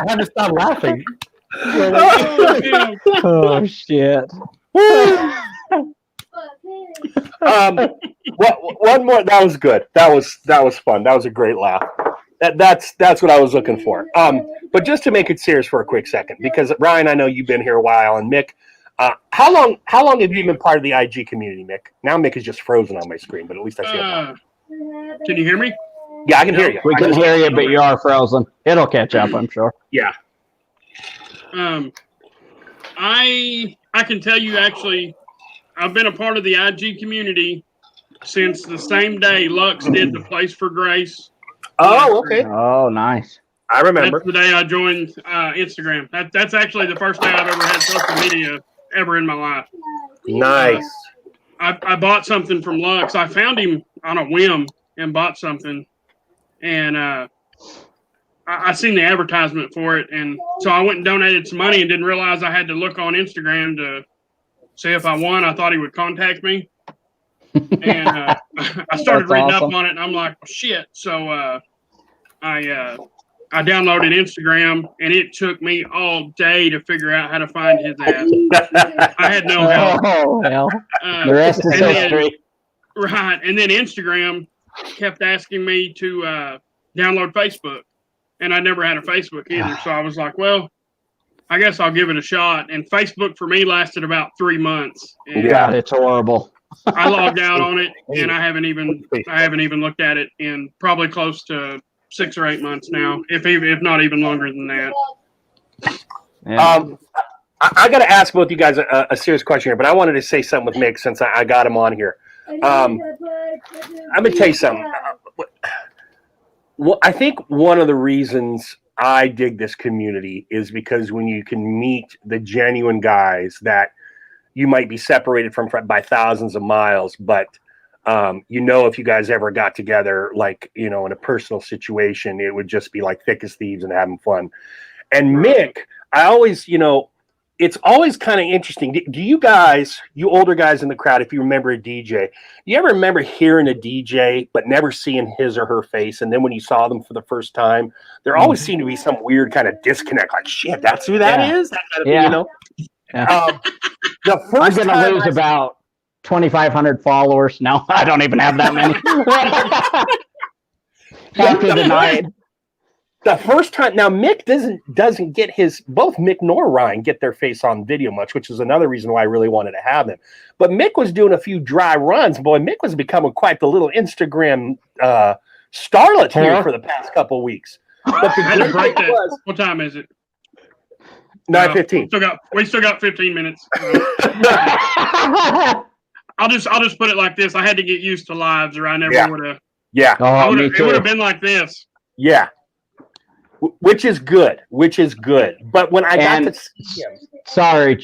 had to stop laughing. Oh shit! One more. That was good. That was fun. That was a great laugh. That's what I was looking for. But just to make it serious for a quick second, because Ryan, I know you've been here a while, and Mick, how long have you been part of the IG community, Mick? Now Mick is just frozen on my screen, but at least I see him. Can you hear me? Yeah, I can hear you. We can hear you, but you are frozen. It'll catch up, I'm sure. Yeah. I can tell you actually, I've been a part of the IG community since the same day Lux did the Place for Grace. Oh, okay. Oh, nice. I remember. That's the day I joined Instagram. That's actually the first day I've ever had social media ever in my life. Nice. I bought something from Lux. I found him on a whim and bought something. And I seen the advertisement for it. And so I went and donated some money and didn't realize I had to look on Instagram to see if I won. I thought he would contact me. And I started reading up on it, and I'm like, well, shit. So I downloaded Instagram, and it took me all day to figure out how to find his ass. I had no help. Oh, hell. The rest is history. Right. And then Instagram kept asking me to download Facebook, and I never had a Facebook either. So I was like, well, I guess I'll give it a shot. And Facebook for me lasted about 3 months. And God, it's horrible. I logged out on it, and I haven't even looked at it in probably close to 6 or 8 months now, if not even longer than that. Yeah. I got to ask both you guys a serious question here, but I wanted to say something with Mick since I got him on here. I'm gonna tell you something. Well, I think one of the reasons I dig this community is because when you can meet the genuine guys that you might be separated from by thousands of miles, but if you guys ever got together, like, in a personal situation, it would just be like thick as thieves and having fun. And Mick, I always, it's always kind of interesting. Do you guys, you older guys in the crowd, if you remember a DJ, you ever remember hearing a DJ but never seeing his or her face? And then when you saw them for the first time, there always seemed to be some weird kind of disconnect. Like, shit, that's who that is? That kind of thing, Yeah. The first I'm going to lose about 2,500 followers. No, I don't even have that many. After the night. The first time, now Mick doesn't get both Mick nor Ryan get their face on video much, which is another reason why I really wanted to have him. But Mick was doing a few dry runs. Boy, Mick was becoming quite the little Instagram starlet here for the past couple of weeks. But the great thing was, what time is it? 9:15. We still got 15 minutes. I'll just put it like this: I had to get used to lives, or I never would have. Yeah. It would have been like this. Yeah. Which is good. But when I got to see him, sorry,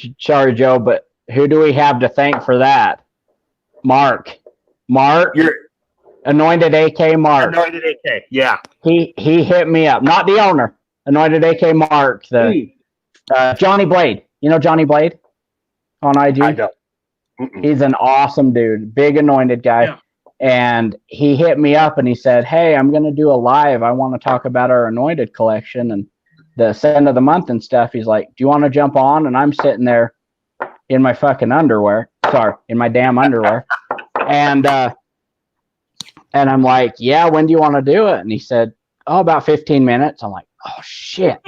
Joe, but who do we have to thank for that? Mark, you're Anointed AK Mark. Anointed AK. Yeah. He hit me up. Not the owner. Anointed AK Mark. The Johnny Blade. You know Johnny Blade on IG? I don't. He's an awesome dude. Big anointed guy. Yeah. And he hit me up and he said, hey, I'm going to do a live. I want to talk about our anointed collection and the end of the month and stuff. He's like, do you want to jump on? And I'm sitting there in my fucking underwear. Sorry, in my damn underwear. And And I'm like, yeah, when do you want to do it? And he said, oh, about 15 minutes. I'm like, oh, shit.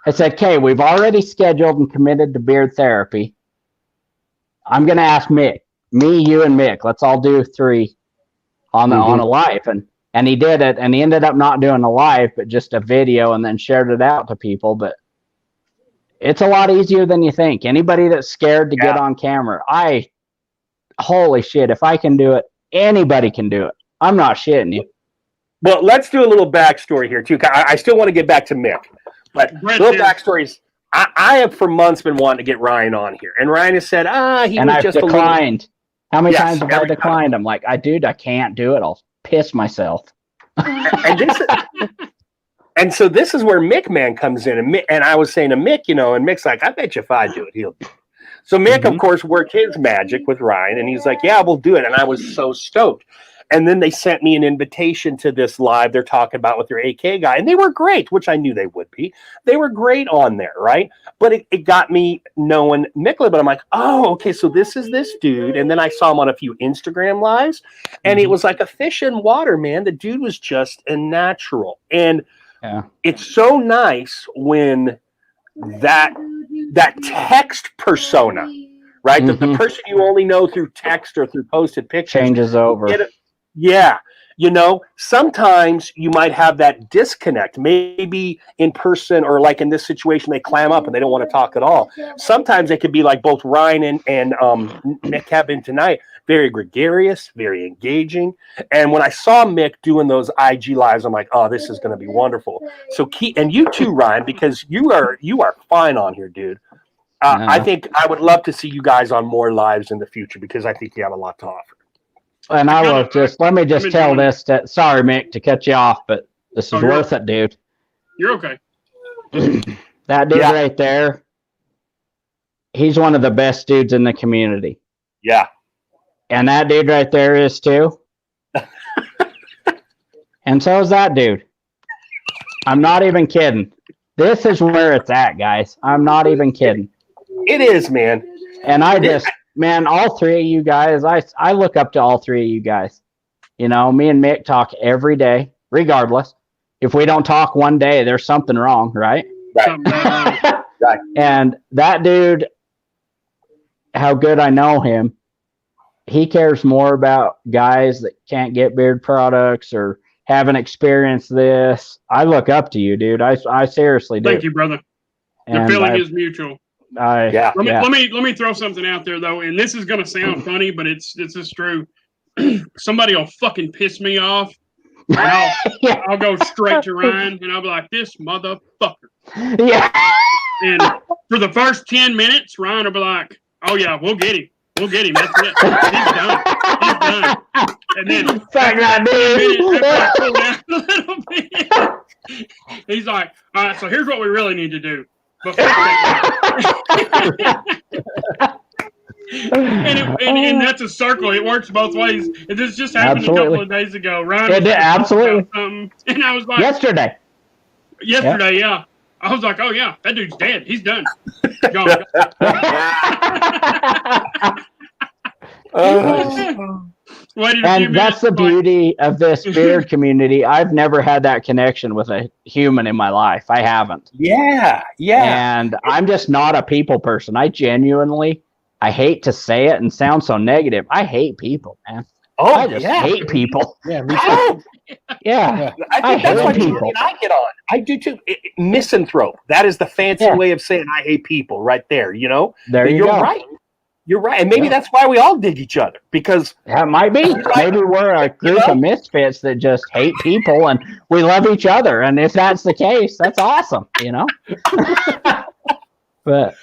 I said, okay, we've already scheduled and committed to beard therapy. I'm going to ask Mick, me, you, and Mick. Let's all do 3 on a live. And he did it, and he ended up not doing a live, but just a video, and then shared it out to people. But it's a lot easier than you think. Anybody that's scared to get on camera, holy shit, if I can do it, anybody can do it. I'm not shitting you. Well, let's do a little backstory here, too. I still want to get back to Mick. But little backstory is, I have for months been wanting to get Ryan on here. And Ryan has said, I've declined. How many times have I declined? I'm like, dude, I can't do it. I'll piss myself. And so this is where Mick Man comes in. And I was saying to Mick, and Mick's like, I bet you if I do it, he'll do it. So Mick, of course, worked his magic with Ryan, and he's like, yeah, we'll do it. And I was so stoked. And then they sent me an invitation to this live they're talking about with their AK guy. And they were great, which I knew they would be. They were great on there, right? But it got me knowing Mick, but I'm like, oh, okay, so this is this dude. And then I saw him on a few Instagram lives, and it was like a fish in water, man. The dude was just a natural. And it's so nice when that text persona, right? The person you only know through text or through posted pictures changes over. Yeah. Sometimes you might have that disconnect. Maybe in person, or like in this situation, they clam up and they don't want to talk at all. Sometimes it could be like both Ryan and Mick have been tonight. Very gregarious, very engaging. And when I saw Mick doing those IG lives, I'm like, oh, this is going to be wonderful. So and you too, Ryan, because you are fine on here, dude. I think I would love to see you guys on more lives in the future, because I think you have a lot to offer. And I will let me tell this. Sorry, Mick, to cut you off, but this is worth it, dude. You're okay. That dude right there, he's one of the best dudes in the community. Yeah. And that dude right there is too. And so is that dude. I'm not even kidding. This is where it's at, guys. I'm not even kidding. It is, man. And man, all 3 of you guys, I look up to all 3 of you guys. Me and Mick talk every day, regardless. If we don't talk one day, there's something wrong, right? Right. And that dude, how good I know him, he cares more about guys that can't get beard products or haven't experienced this. I look up to you, dude. I seriously do. Thank you, brother. The feeling is mutual. Let me throw something out there though, and this is gonna sound funny, but it's just true. Somebody will fucking piss me off, and I'll go straight to Ryan, and I'll be like, "This motherfucker." Yeah. And for the first 10 minutes, Ryan will be like, "Oh yeah, we'll get him. We'll get him. That's it. He's done. He's done." And then after I cool down a little bit, he's like, "All right, so here's what we really need to do." But and that's a circle. It works both ways. And this just happened a couple of days ago. Ryan was absolutely. And I was like, yesterday, yeah. I was like, oh yeah, that dude's dead. He's done. Gone. And that's the beauty of this beard community. I've never had that connection with a human in my life. I haven't. Yeah. And I'm just not a people person. I hate to say it and sound so negative. I hate people, man. I just hate people. Yeah, me too. Yeah. I think that's why people and I get on. I do too. Misanthrope. That is the fancy way of saying I hate people right there, There you go. Right. You're right. And maybe that's why we all dig each other, because that might be. Maybe we're a group of misfits that just hate people and we love each other. And if that's the case, that's awesome, But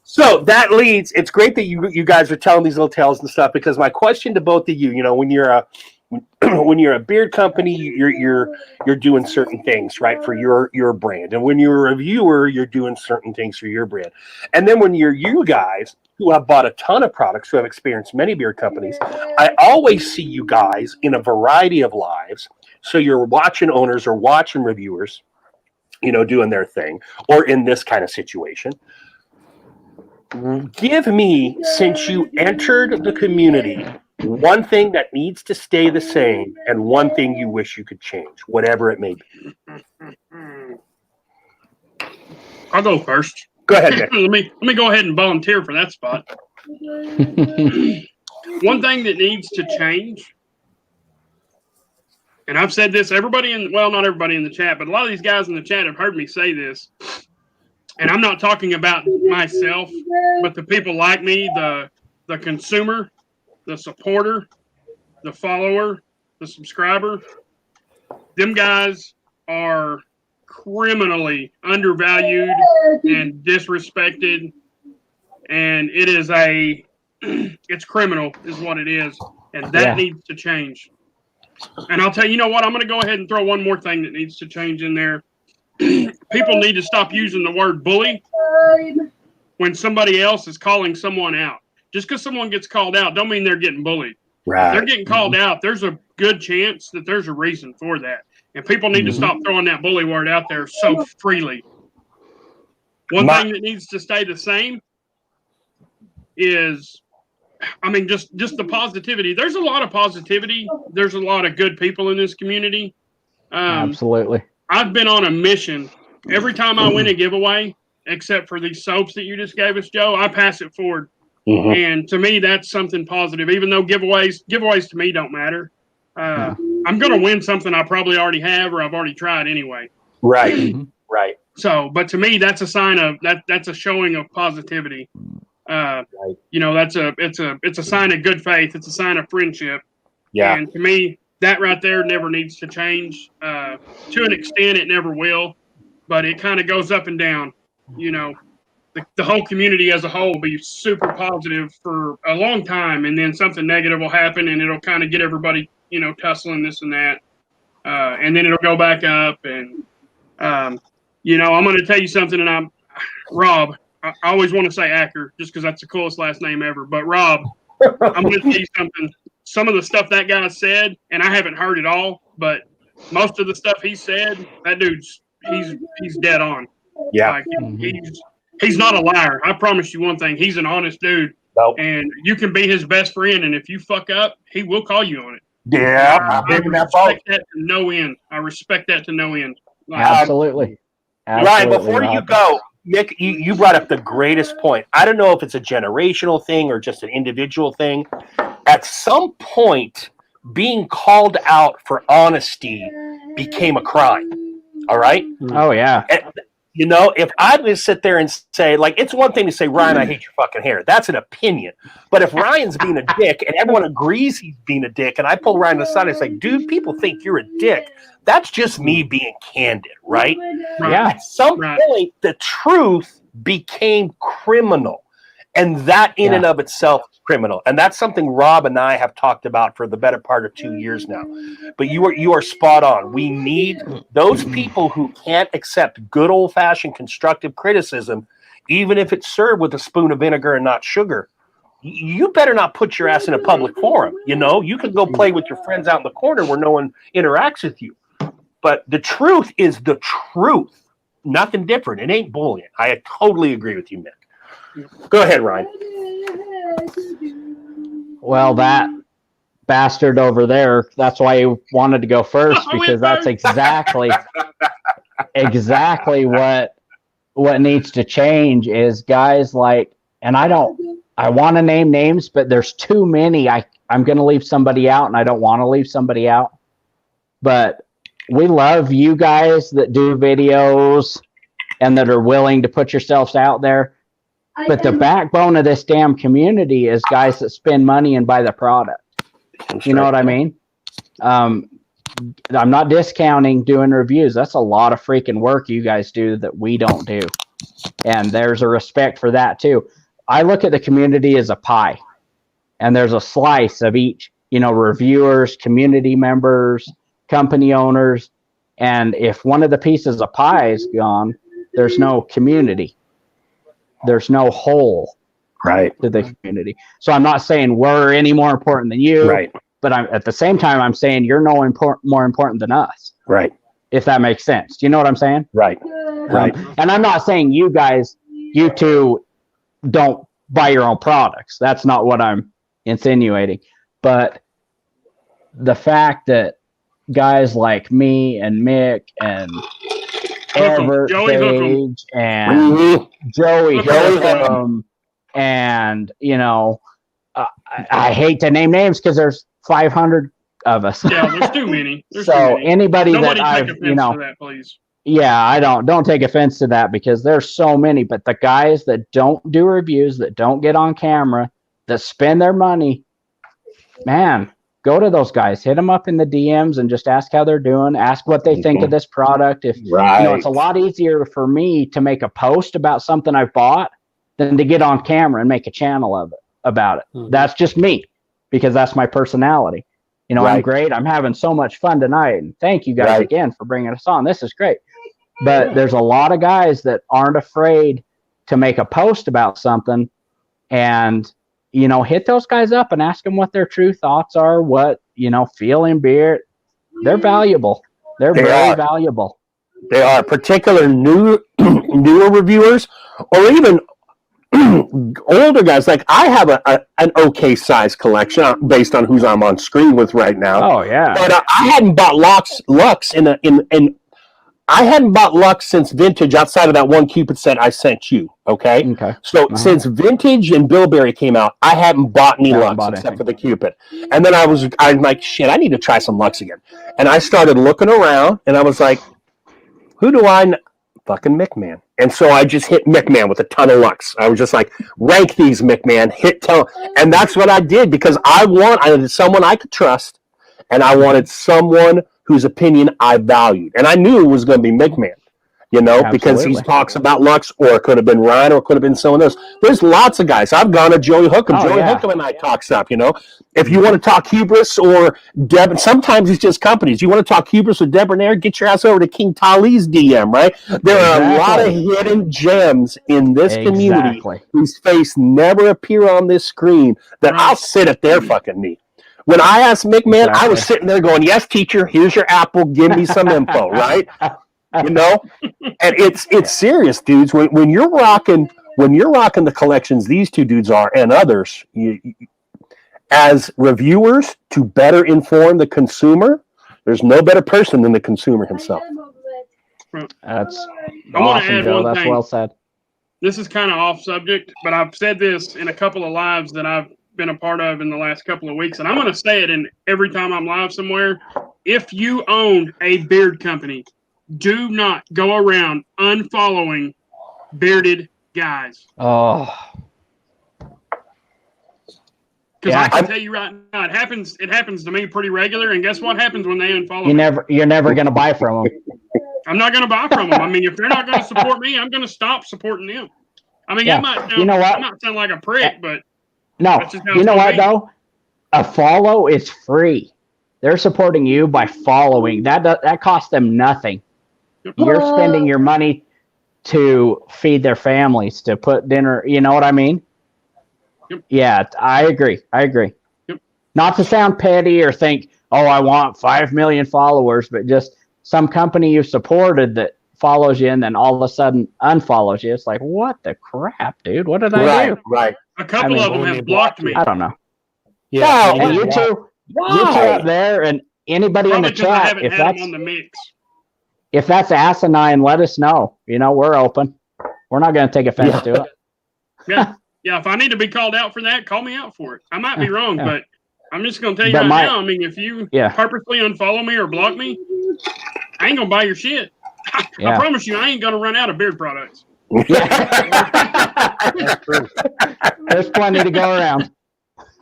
so that leads, it's great that you guys are telling these little tales and stuff, because my question to both of you, when you're a beard company, you're doing certain things, right, for your brand. And when you're a reviewer, you're doing certain things for your brand. And then when you're you guys who have bought a ton of products, who have experienced many beard companies, I always see you guys in a variety of lives. So you're watching owners or watching reviewers, doing their thing, or in this kind of situation. Give me, since you entered the community One thing that needs to stay the same, and one thing you wish you could change, whatever it may be. I'll go first. Go ahead, Nick. let me go ahead and volunteer for that spot. One thing that needs to change, and I've said this, not everybody in the chat, but a lot of these guys in the chat have heard me say this, and I'm not talking about myself, but the people like me, the consumer, the supporter, the follower, the subscriber. Them guys are criminally undervalued and disrespected, and it's criminal is what it is, and that needs to change. And I'll tell you, what, I'm going to go ahead and throw one more thing that needs to change in there. People need to stop using the word bully when somebody else is calling someone out. Just because someone gets called out don't mean they're getting bullied. Right. They're getting called out. There's a good chance that there's a reason for that. And people need to stop throwing that bully word out there so freely. One thing that needs to stay the same is, just the positivity. There's a lot of positivity. There's a lot of good people in this community. Absolutely. I've been on a mission. Every time I win a giveaway, except for these soaps that you just gave us, Joe, I pass it forward. And to me, that's something positive. Even though giveaways to me don't matter. I'm going to win something I probably already have or I've already tried anyway. Right. Right. So, but to me, that's a sign of that's a showing of positivity. It's a sign of good faith. It's a sign of friendship. Yeah. And to me, that right there never needs to change. To an extent, it never will, but it kind of goes up and down. The whole community as a whole will be super positive for a long time, and then something negative will happen, and it'll kind of get everybody, tussling this and that, and then it'll go back up. And I'm going to tell you something, and Rob. I always want to say Acker just because that's the coolest last name ever. But Rob, I'm going to tell you something. Some of the stuff that guy said, and I haven't heard it all, but most of the stuff he said, that dude's he's dead on. Yeah. He's not a liar. I promise you one thing. He's an honest dude. Nope. And you can be his best friend, and if you fuck up, he will call you on it. Yeah. I respect that to no end. I respect that to no end. Absolutely. Ryan, before you go, Nick, you brought up the greatest point. I don't know if it's a generational thing or just an individual thing. At some point, being called out for honesty became a crime. All right? Oh, yeah. And, if I just sit there and say, it's one thing to say, Ryan, I hate your fucking hair. That's an opinion. But if Ryan's being a dick and everyone agrees he's being a dick, and I pull Ryan aside and say, dude, people think you're a dick. That's just me being candid, right? Yeah. At some point, the truth became criminal. And that in and of itself is criminal. And that's something Rob and I have talked about for the better part of 2 years now. But you are spot on. We need those people who can't accept good old-fashioned constructive criticism, even if it's served with a spoon of vinegar and not sugar. You better not put your ass in a public forum. You can go play with your friends out in the corner where no one interacts with you. But the truth is the truth. Nothing different. It ain't bullying. I totally agree with you, Nick. Go ahead, Ryan. Well, that bastard over there, that's why he wanted to go first, because that's exactly what needs to change is guys like, and I want to name names, but there's too many. I'm going to leave somebody out, and I don't want to leave somebody out. But we love you guys that do videos and that are willing to put yourselves out there. But the backbone of this damn community is guys that spend money and buy the product. You know what I mean? I'm not discounting doing reviews. That's a lot of freaking work you guys do that we don't do. And there's a respect for that too. I look at the community as a pie. And there's a slice of each, reviewers, community members, company owners. And if one of the pieces of pie is gone, there's no community. There's no whole to the community. So I'm not saying we're any more important than you, but at the same time, I'm saying you're more important than us. Right. If that makes sense. Do you know what I'm saying? Right. And I'm not saying you two don't buy your own products. That's not what I'm insinuating. But the fact that guys like me and Mick and Everett Joey Hookham. Sage and Joey Hookham, and I hate to name names because there's 500 of us. Yeah, there's too many. Anybody Nobody that I've take offense to that, please. Yeah, I don't take offense to that because there's so many. But the guys that don't do reviews, that don't get on camera, that spend their money, man, go to those guys, hit them up in the DMs and just ask how they're doing. Ask what they think of this product. If it's a lot easier for me to make a post about something I've bought than to get on camera and make a channel of it about it. Mm-hmm. That's just me because that's my personality. I'm great. I'm having so much fun tonight, and thank you guys again for bringing us on. This is great. But there's a lot of guys that aren't afraid to make a post about something and hit those guys up and ask them what their true thoughts are, what, feeling beer. They're valuable. They're very valuable. They are, particular newer reviewers or even older guys. Like I have an okay size collection based on who's I'm on screen with right now. Oh yeah. But I hadn't bought Lux I hadn't bought Lux since Vintage outside of that one Cupid set I sent you. Okay. So since Vintage and Bilberry came out, I haven't bought any Lux except for the Cupid. And then I'm like, shit, I need to try some Lux again. And I started looking around and I was like, who do I know? Fucking McMahon. And so I just hit McMahon with a ton of Lux. I was just like, rank these, McMahon, and that's what I did because I wanted someone I could trust and I wanted someone whose opinion I valued. And I knew it was going to be McMahon, because he talks about Lux, or it could have been Ryan, or it could have been someone else. There's lots of guys. I've gone to Joey Hookham. Hookham and I talk stuff, If you want to talk hubris or Deb, sometimes it's just companies. You want to talk hubris or debonair, get your ass over to King Tali's DM, right? There are a lot of hidden gems in this community whose face never appear on this screen that I'll sit at their fucking knee. When I asked McMahon, I was sitting there going, yes, teacher, here's your apple. Give me some info, right? And it's serious, dudes. When you're rocking the collections these two dudes are and others, as reviewers to better inform the consumer, there's no better person than the consumer himself. That's I want to add Joe. one That's thing. well said. This is kind of off subject, but I've said this in a couple of lives that I've been a part of in the last couple of weeks, and I'm going to say it in every time I'm live somewhere. If you own a beard company, do not go around unfollowing bearded guys. Oh, because I can tell you right now, it happens to me pretty regular. And guess what happens when they unfollow me? You're never going to buy from them. I'm not going to buy from them. I mean, if they're not going to support me, I'm going to stop supporting them. I mean, that might sound, I might sound like a prick, but no, you know what though? A follow is free. They're supporting you by following. That costs them nothing. You're spending your money to feed their families, to put dinner. You know what I mean? Yep. Yeah, I agree. Yep. Not to sound petty or think, oh, I want 5 million followers, but just some company you supported that follows you and then all of a sudden unfollows you. It's like, what the crap, dude? What did I do? Right. A couple of them have blocked me. I don't know. Yeah. And you two up there and anybody Probably in the chat, if that's on the mix. If that's asinine, let us know. We're open. We're not going to take offense to it. Yeah. If I need to be called out for that, call me out for it. I might be wrong, but I'm just going to tell you now. I mean, if you purposely unfollow me or block me, I ain't going to buy your shit. I promise you, I ain't going to run out of beard products. There's plenty to go around.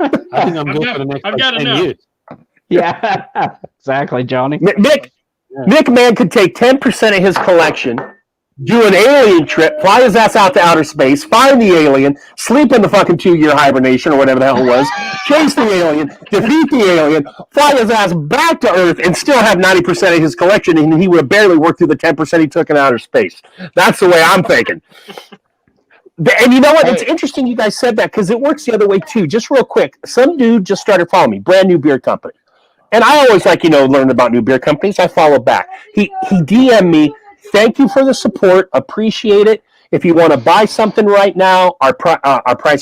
I think I'm good for the next 10 years. Yeah, exactly, Johnny. McMahon could take 10% of his collection, do an alien trip, fly his ass out to outer space, find the alien, sleep in the fucking 2-year hibernation or whatever the hell it was, chase the alien, defeat the alien, fly his ass back to Earth, and still have 90% of his collection, and he would have barely worked through the 10% he took in outer space. That's the way I'm thinking. And you know what? It's interesting you guys said that because it works the other way too. Just real quick, some dude just started following me, brand new beer company. And I always like, learn about new beer companies. I follow back. He DM'd me, thank you for the support, appreciate it. If you want to buy something right now, our price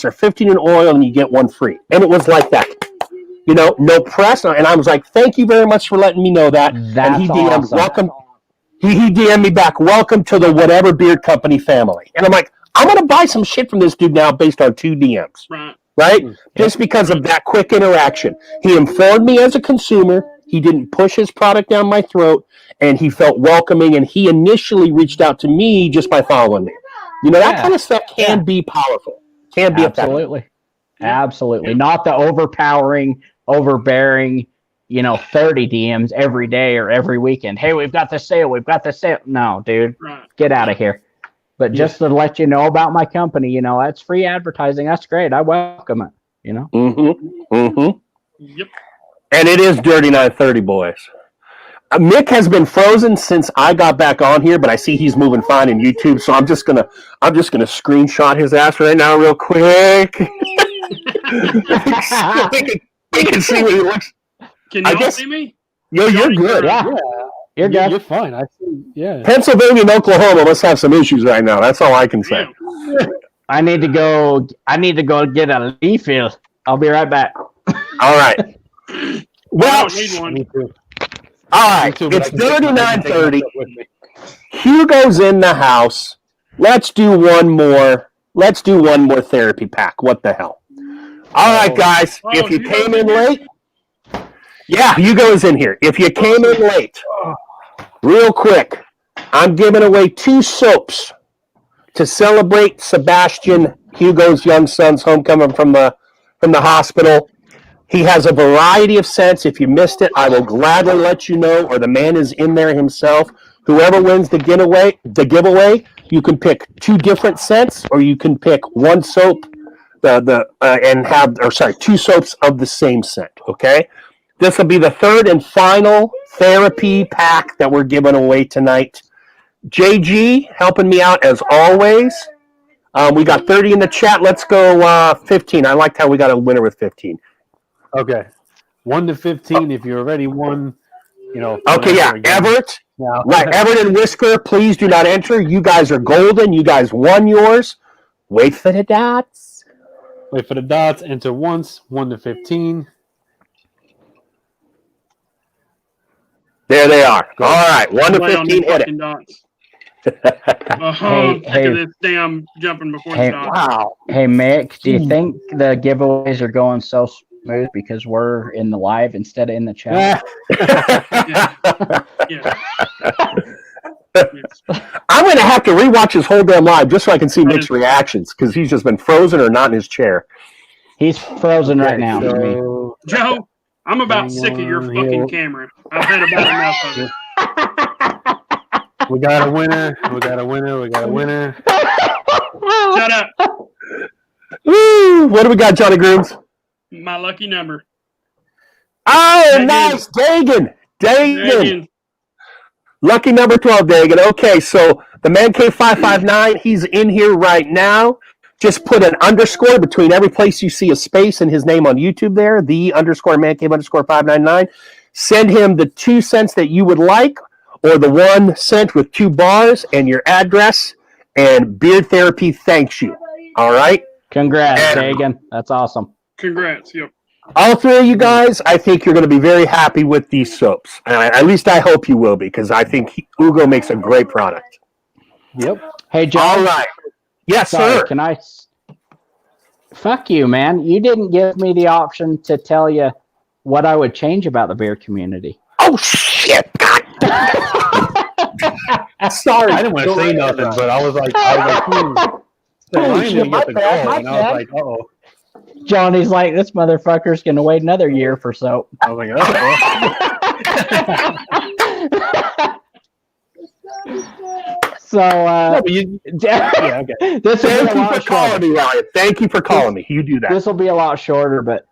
are $15 in oil and you get one free. And it was like that. no press. And I was like, thank you very much for letting me know that. That's and he DM'd, awesome. welcome. He DM'd me back, welcome to the whatever beard company family. And I'm like, I'm going to buy some shit from this dude now based on 2 DMs. Right? Just because of that quick interaction. He informed me as a consumer. He didn't push his product down my throat, and he felt welcoming, and he initially reached out to me just by following me. That kind of stuff can be powerful. Can be Absolutely. Absolutely. Not the overpowering, overbearing, 30 DMs every day or every weekend. Hey, we've got this sale. No, dude, get out of here. But just to let you know about my company, that's free advertising. That's great. I welcome it, Yep. And it is Dirty 930, boys. Mick has been frozen since I got back on here, but I see he's moving fine in YouTube, so I'm just gonna screenshot his ass right now real quick. we can see what he looks. Can you see me? You're good. Yeah. You're good. You're fine. I see. Yeah. Pennsylvania and Oklahoma must have some issues right now. That's all I can say. I need to go get a refill. I'll be right back. All right. Well, I don't need one. Me too. All right. It's 39:30. Hugo's in the house. Let's do one more therapy pack. What the hell? All right, guys. If you came in late, Hugo's in here. If you came in late, real quick, I'm giving away 2 soaps to celebrate Sebastian, Hugo's young son's homecoming from the hospital. He has a variety of scents. If you missed it, I will gladly let you know, or the man is in there himself. Whoever wins the giveaway, you can pick 2 different scents, or you can pick 1 soap, 2 soaps of the same scent. Okay, this will be the 3rd and final therapy pack that we're giving away tonight. JG helping me out as always. We got 30 in the chat. Let's go 15. I liked how we got a winner with 15. Okay. 1 to 15. If you already won, Okay, yeah. Everett. No. Right. Everett and Whisker, please do not enter. You guys are golden. You guys won yours. Wait for the dots. Wait for the dots. Enter once. 1 to 15. There they are. All right. 1 to Play on 15. these Hit it. fucking dots. I'm sick of this damn jumping before the dots. Wow. Hey, Mick, do you think the giveaways are going so smooth because we're in the live instead of in the chat? Yeah. I'm going to have to rewatch his whole damn live just so I can see Nick's reactions because he's just been frozen or not in his chair. He's frozen right now. So, Joe, I'm about sick of your fucking camera. I've had about enough of it. we got a winner. Shut up. Woo! What do we got, Johnny Grooms? My lucky number. Oh, Dagan. nice. Dagan. Dagan. Lucky number 12, Dagan. Okay, so the Man Cave 559, he's in here right now. Just put an underscore between every place you see a space and his name on YouTube there, the underscore Man Cave underscore 599. Send him the 2 cents that you would like, or the 1 cent with 2 bars and your address, and Beard Therapy thanks you. All right? Congrats, Dagan. That's awesome. Congrats. Yep. All 3 of you guys, I think you're going to be very happy with these soaps. At least I hope you will be, because I think Ugo makes a great product. Yep. Hey, John. All right. Yes, sir. Can I? Fuck you, man. You didn't give me the option to tell you what I would change about the beard community. Oh, shit. God. Sorry. I didn't want to say nothing, but I was like, Holy shit, my bad, and I was like, uh-oh. Johnny's like, this motherfucker's going to wait another year for soap. I was like, So, no, but yeah, okay. This will be Thank a you lot for calling shorter. me, Ryan. Thank you for calling me. You do that. This will be a lot shorter, but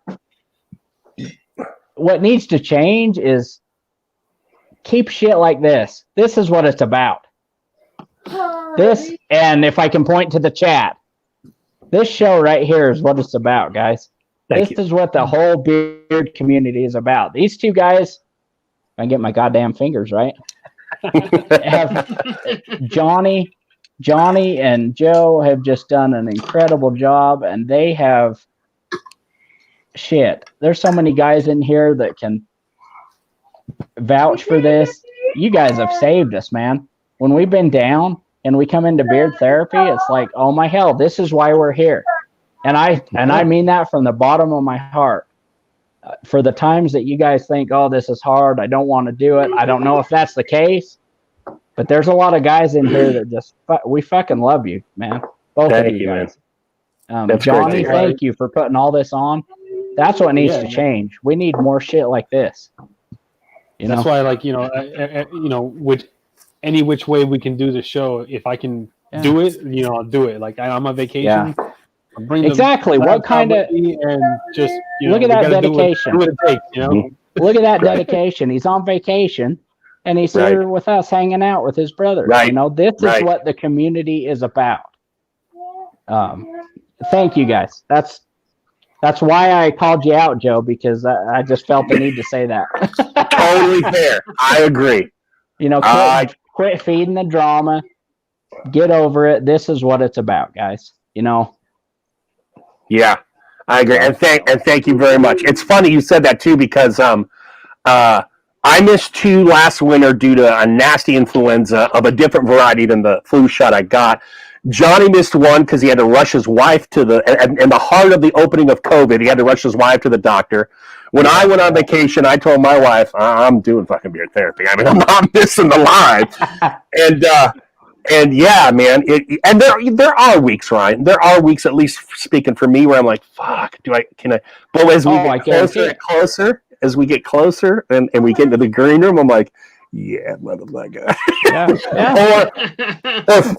what needs to change is keep shit like this. This is what it's about. This, and if I can point to the chat, this show right here is what it's about, guys. Thank This you. is what the whole beard community is about. These 2 guys, if I can get my goddamn fingers right, Johnny and Joe have just done an incredible job, and they have shit, there's so many guys in here that can vouch for this. You guys have saved us, man. When we've been down and we come into beard therapy, it's like, oh my hell, this is why we're here. And I mean that from the bottom of my heart. For the times that you guys think, oh, this is hard, I don't want to do it. I don't know if that's the case, but there's a lot of guys in here that just, we fucking love you, man. Both of you guys. Johnny, thank you for putting all this on. That's what needs to change. We need more shit like this. That's why, like, with any which way we can do the show, if I can do it, I'll do it. Like, I'm on vacation. I'll bring exactly. What kind of, and just, look at that dedication. Do what it takes, Look at that dedication. He's on vacation and he's here with us hanging out with his brothers. Right. This is what the community is about. Thank you guys. That's why I called you out, Joe, because I just felt the need to say that. Totally fair. I agree. Quit feeding the drama. Get over it. This is what it's about, guys. Yeah, I agree. And thank you very much. It's funny you said that too, because I missed 2 last winter due to a nasty influenza of a different variety than the flu shot I got. Johnny missed 1 because he had to rush his wife in the heart of the opening of COVID. He had to rush his wife to the doctor. When I went on vacation, I told my wife, I'm doing fucking beard therapy. I mean, I'm not missing the line. And yeah, man. And there are weeks, Ryan. There are weeks, at least speaking for me, where I'm like, fuck, can I? But as we get closer, as we get closer and we get into the green room, I'm like, yeah, motherfucker.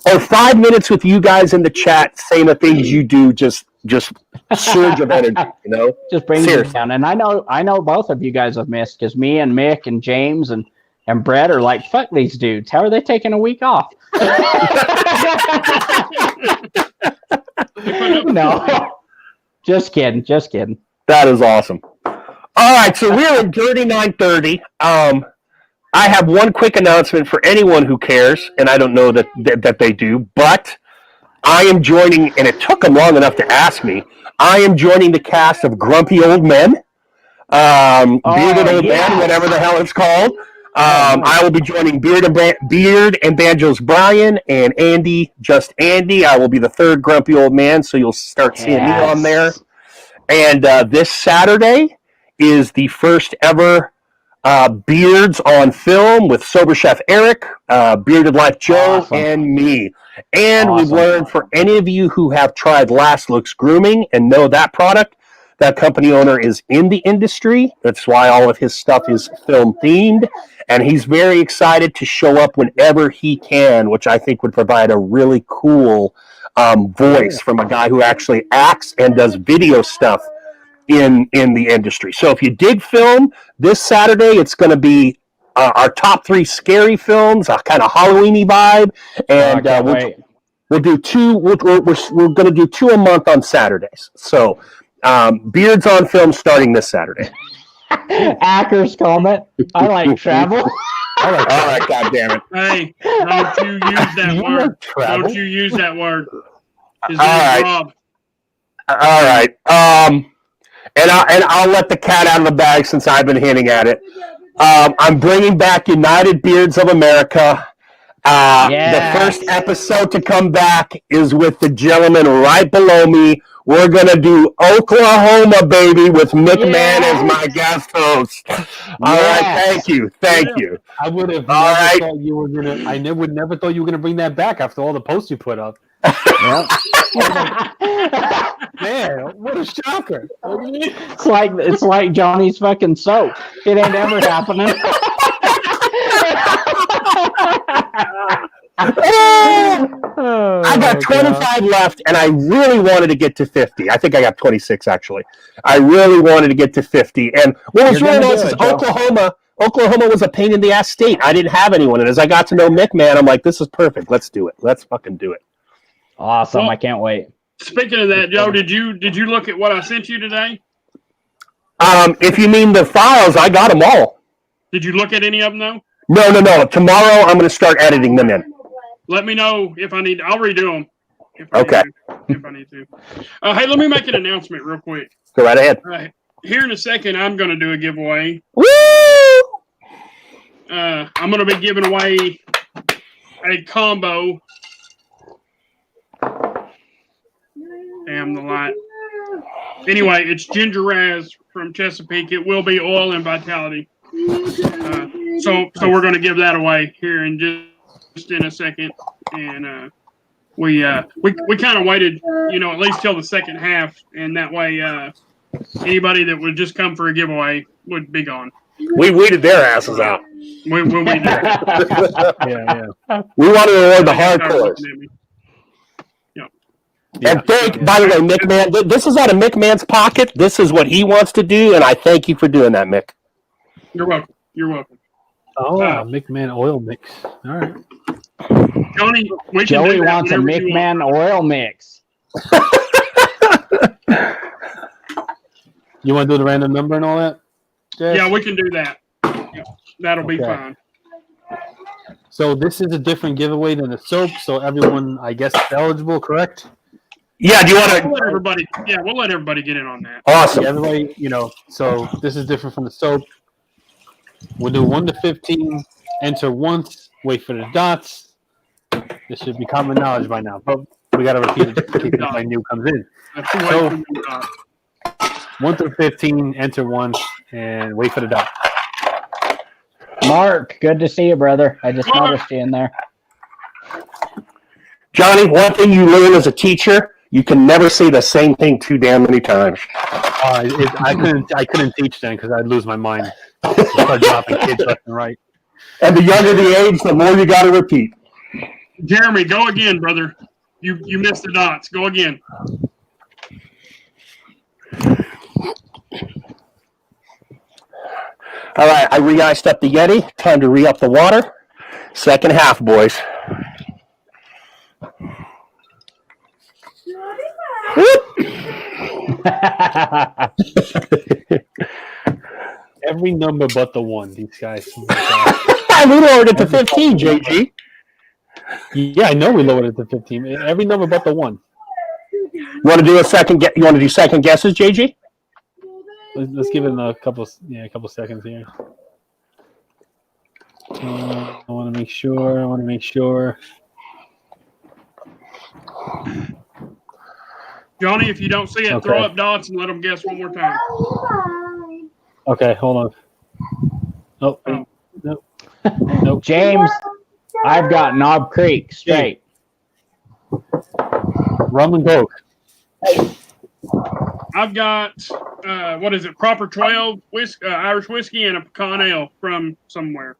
Or 5 minutes with you guys in the chat saying the things you do, just surge of energy, Just brings it down. And I know both of you guys have missed, because me and Mick and James and Brett are like, fuck these dudes. How are they taking a week off? No. Just kidding. That is awesome. All right, so we're at Dirty 930. I have one quick announcement for anyone who cares, and I don't know that they do, but I am joining, and it took them long enough to ask me, I am joining the cast of Grumpy Old Men, Bearded Old Men, whatever the hell it's called. I will be joining Beard and Banjos Brian and Andy, just Andy. I will be the 3rd Grumpy Old Man, so you'll start seeing me on there. And this Saturday is the first ever Beards on Film with Sober Chef Eric, Bearded Life Joe, and me. And we've learned, for any of you who have tried Last Looks Grooming and know that product, that company owner is in the industry. That's why all of his stuff is film themed. And he's very excited to show up whenever he can, which I think would provide a really cool voice from a guy who actually acts and does video stuff in the industry. So if you dig film, this Saturday it's going to be our top 3 scary films, a kind of Halloween-y vibe, and we'll do 2. We're going to do 2 a month on Saturdays. So Beards on Film starting this Saturday. Acker's comment. I like travel. All right, God damn it! Hey, don't you use that word? Don't you use that word? All right. And I'll let the cat out of the bag since I've been hinting at it. I'm bringing back United Beards of America. The first episode to come back is with the gentleman right below me. We're going to do Oklahoma, baby, with McMahon as my guest host. All right, thank you. I would have never thought you were going to. I would never thought you were going to bring that back after all the posts you put up. Man, what a shocker! It's like Johnny's fucking soap. It ain't ever happening. I got 25 left, and I really wanted to get to 50. I think I got 26, actually. I really wanted to get to 50. And what was really nice is Oklahoma was a pain in the ass state. I didn't have anyone. And as I got to know McMahon, I'm like, this is perfect. Let's do it. Let's fucking do it. Awesome. I can't wait. Speaking of that, Joe, did you look at what I sent you today? If you mean the files, I got them all. Did you look at any of them, though? No. Tomorrow, I'm going to start editing them in. Let me know if I need. I'll redo them. If I need to. Hey, let me make an announcement real quick. Go right ahead. All right. here in a second, I'm going to do a giveaway. Woo! I'm going to be giving away a combo. Damn the light. Anyway, it's Ginger Raz from Chesapeake. It will be oil and vitality. So we're going to give that away here in just in a second. And we kind of waited, at least till the second half, and that way anybody that would just come for a giveaway would be gone. We weeded their asses out. We did. Yeah. We wanted to avoid the hardcores. And by the way, Mick Man, this is out of Mick Man's pocket. This is what he wants to do, and I thank you for doing that, Mick. You're welcome. Oh, McMahon oil mix. All right. Joey wants a McMahon oil mix. You want to do the random number and all that? Jess? Yeah, we can do that. Yeah, that'll be fine. So this is a different giveaway than the soap, so everyone, I guess, is eligible, correct? Yeah, do you want to? We'll let everybody get in on that. Awesome. Everybody, so this is different from the soap. We'll do 1 to 15, enter once, wait for the dots. This should be common knowledge by now, but we got to repeat it just in case anybody new comes in. So 1 through 15, enter once, and wait for the dot. Mark, good to see you, brother. I just noticed you in there. Johnny, one thing you learn as a teacher, you can never say the same thing too damn many times. I couldn't teach then because I'd lose my mind. Start dropping kids left and right. And the younger the age, the more you got to repeat. Jeremy, go again, brother. You missed the dots. Go again. All right, I re-iced up the Yeti. Time to re-up the water. Second half, boys. Every number but the one, these guys. We lowered it to 15, JG. Yeah, I know we lowered it to 15. Every number but the one. You want to do second guesses, JG? Let's give it a couple seconds here. I want to make sure. Johnny, if you don't see it, throw up dots and let them guess one more time. Okay, hold on. Nope. James, I've got Knob Creek straight. Rum and Coke. I've got Proper 12 Irish whiskey and a pecan ale from somewhere.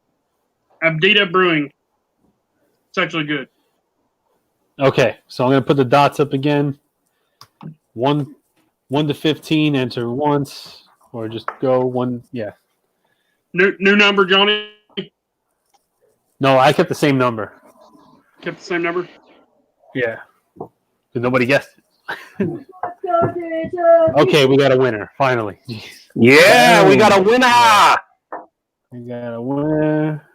Abdita Brewing. It's actually good. Okay, so I'm gonna put the dots up again. 1 to 15, enter once, or just go one. Yeah. New number, Johnny. No, I kept the same number. Kept the same number. Yeah. Because nobody guessed it. Okay, we got a winner finally. Yeah, we got a winner. We got a winner.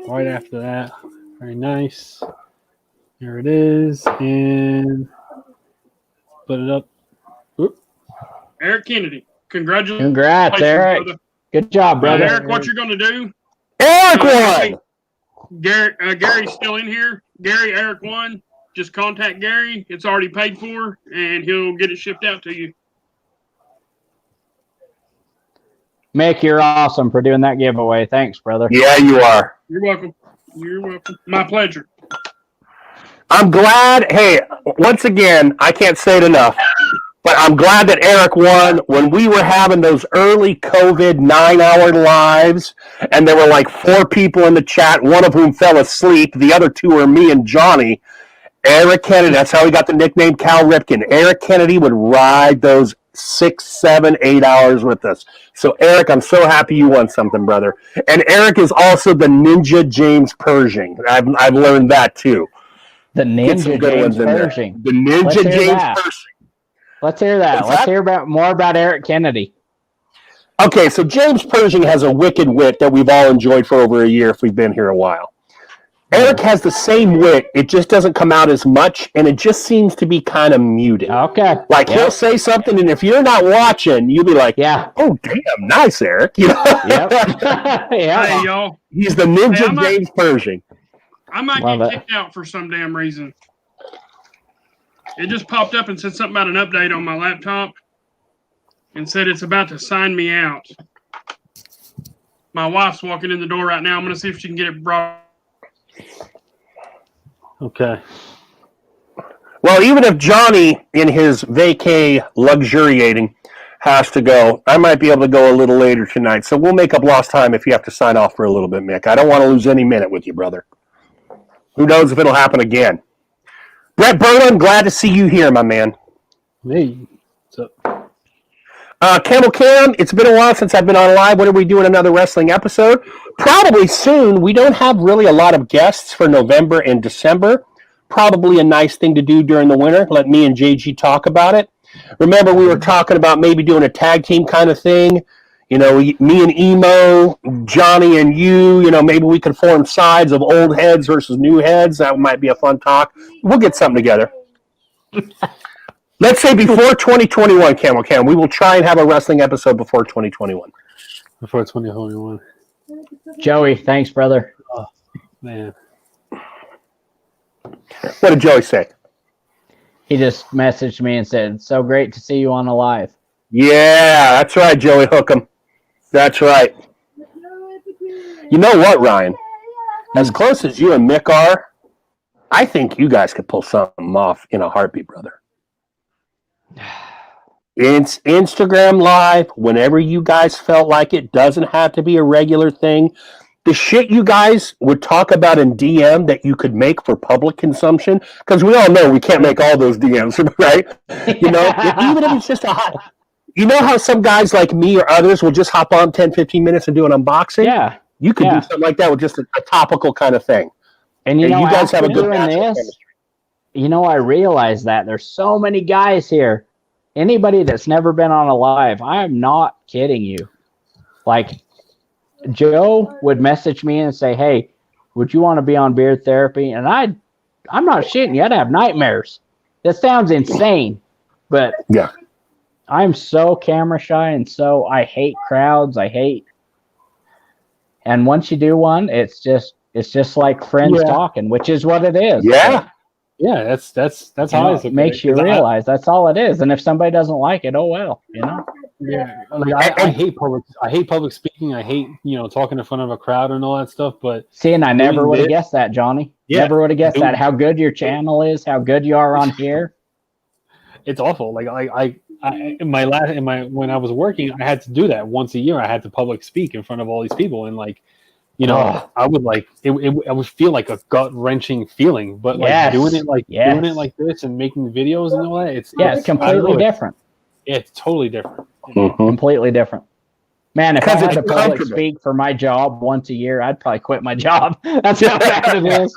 Right after that, very nice. Here it is, and put it up. Oop. Eric Kennedy. Congratulations. Congrats, Eric. Brother. Good job, brother. Eric, what you're going to do? Eric won. Gary's still in here. Eric won. Just contact Gary. It's already paid for, and he'll get it shipped out to you. Mick, you're awesome for doing that giveaway. Thanks, brother. Yeah, you are. You're welcome. My pleasure. I'm glad. Hey, once again, I can't say it enough, but I'm glad that Eric won. When we were having those early COVID 9-hour lives, and there were like 4 people in the chat, one of whom fell asleep. The other 2 were me and Johnny. Eric Kennedy, that's how he got the nickname Cal Ripken. Eric Kennedy would ride those 6, 7, 8 hours with us. So, Eric, I'm so happy you won something, brother. And Eric is also the Ninja James Pershing. I've learned that, too. The Ninja James Pershing. The Ninja James Pershing. Let's hear that. Let's hear more about Eric Kennedy. Okay, so James Pershing has a wicked wit that we've all enjoyed for over a year if we've been here a while. Eric has the same wit. It just doesn't come out as much, and it just seems to be kind of muted. Okay. Like he'll say something, and if you're not watching, you'll be like, Yeah. "Oh, damn, nice, Eric." You know? Yep. Yeah. Hey, y'all. He's the Ninja Hey, I'm not- James Pershing. I might Love get it. kicked out for some damn reason. It just popped up and said something about an update on my laptop and said it's about to sign me out. My wife's walking in the door right now. I'm going to see if she can get it brought. Okay. Well, even if Johnny, in his vacay luxuriating, has to go, I might be able to go a little later tonight. So we'll make up lost time if you have to sign off for a little bit, Mick. I don't want to lose any minute with you, brother. Who knows if it'll happen again. Brett Burnham, glad to see you here, my man. Hey. So Camel Cam, it's been a while since I've been on live. When are we doing another wrestling episode? Probably soon. We don't have really a lot of guests for November and December. Probably a nice thing to do during the winter. Let me and JG talk about it. Remember, we were talking about maybe doing a tag team kind of thing. You know, me and Emo, Johnny and you, maybe we could form sides of old heads versus new heads. That might be a fun talk. We'll get something together. Let's say before 2021, Camel Cam. We will try and have a wrestling episode before 2021. before 2021. Joey, thanks, brother. Man. What did Joey say? He just messaged me and said, "So great to see you on the live." Yeah, that's right, Joey Hookham. That's right. You know what, Ryan? As close as you and Mick are, I think you guys could pull something off in a heartbeat, brother. It's Instagram Live whenever you guys felt like it. Doesn't have to be a regular thing. The shit you guys would talk about in DM that you could make for public consumption, because we all know we can't make all those DMs, right? Even if it's just a hot... You know how some guys like me or others will just hop on 10, 15 minutes and do an unboxing? Yeah. You could Yeah. do something like that with just a topical kind of thing. And You guys have a good doing match of this, I realize that there's so many guys here. Anybody that's never been on a live, I am not kidding you. Like, Joe would message me and say, "Hey, would you want to be on Beard Therapy?" And I'm not shitting you. I'd have nightmares. That sounds insane, but Yeah. I'm so camera shy and I hate crowds. And once you do one, it's just like friends talking, which is what it is. Yeah. Yeah, that's how It makes you realize that's all it is. And if somebody doesn't like it, oh well, Yeah, like I hate public speaking. I hate talking in front of a crowd and all that stuff. But See, and I never doing would have this- guessed that, Johnny. Yeah. Never would have guessed Doing- that. How good your channel is, how good you are on here. it's awful. Like when I was working, I had to do that once a year. I had to public speak in front of all these people, and I would I would feel like a gut wrenching feeling. But doing it like this and making videos and all that, it's completely different. It's totally different. Completely different. Man, if I Because had it's to public comfortable. speak for my job once a year, I'd probably quit my job. That's how bad it is.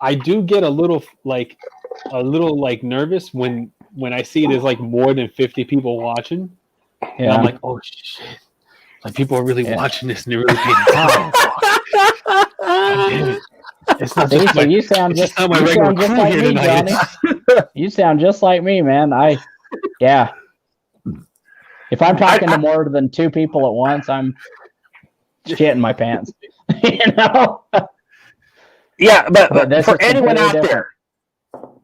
I do get a little nervous when I see there's like more than 50 people watching. And I'm like, oh shit. Like people are really watching this and they're really paying attention. God damn it. It's not just you sound just not my regular just crew like here me, tonight. Johnny. You sound just like me, man. If I'm talking to more than two people at once, I'm shitting my pants. Yeah, but this for is anyone completely out different.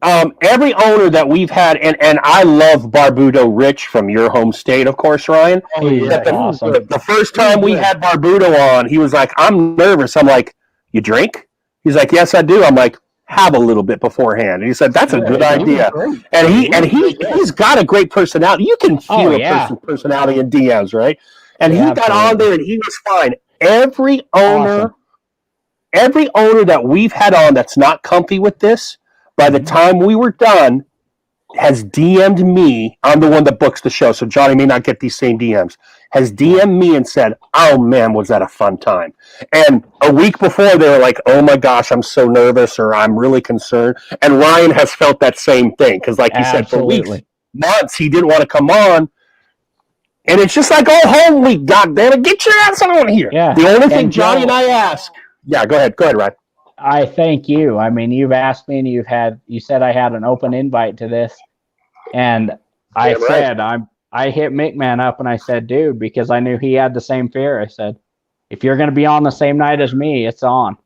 there, every owner that we've had, and I love Barbudo Rich from your home state, of course, Ryan. Oh, yeah. That's awesome. The first time we had Barbudo on, he was like, "I'm nervous." I'm like, "You drink?" He's like, "Yes, I do." I'm like, "Have a little bit beforehand." And he said, "That's a good idea." And he's got a great personality. You can feel a person's personality in DMs, right? And he got on there and he was fine. Every owner that we've had on that's not comfy with this, by the time we were done, has DM'd me. I'm the one that books the show, so Johnny may not get these same DMs. Has DM'd me and said, "Oh man, was that a fun time?" And a week before, they were like, "Oh my gosh, I'm so nervous," or "I'm really concerned." And Ryan has felt that same thing because, like you said, for weeks, months, he didn't want to come on. And it's just like, oh, home week, goddammit, get your ass on here. Yeah. The only thing And Johnny Joe- and I ask. Yeah, go ahead, Ryan. I thank you. I mean, you've asked me, and you said I had an open invite to this, and I Damn right. said I hit McMahon up and I said, dude, because I knew he had the same fear. I said, if you're going to be on the same night as me, it's on.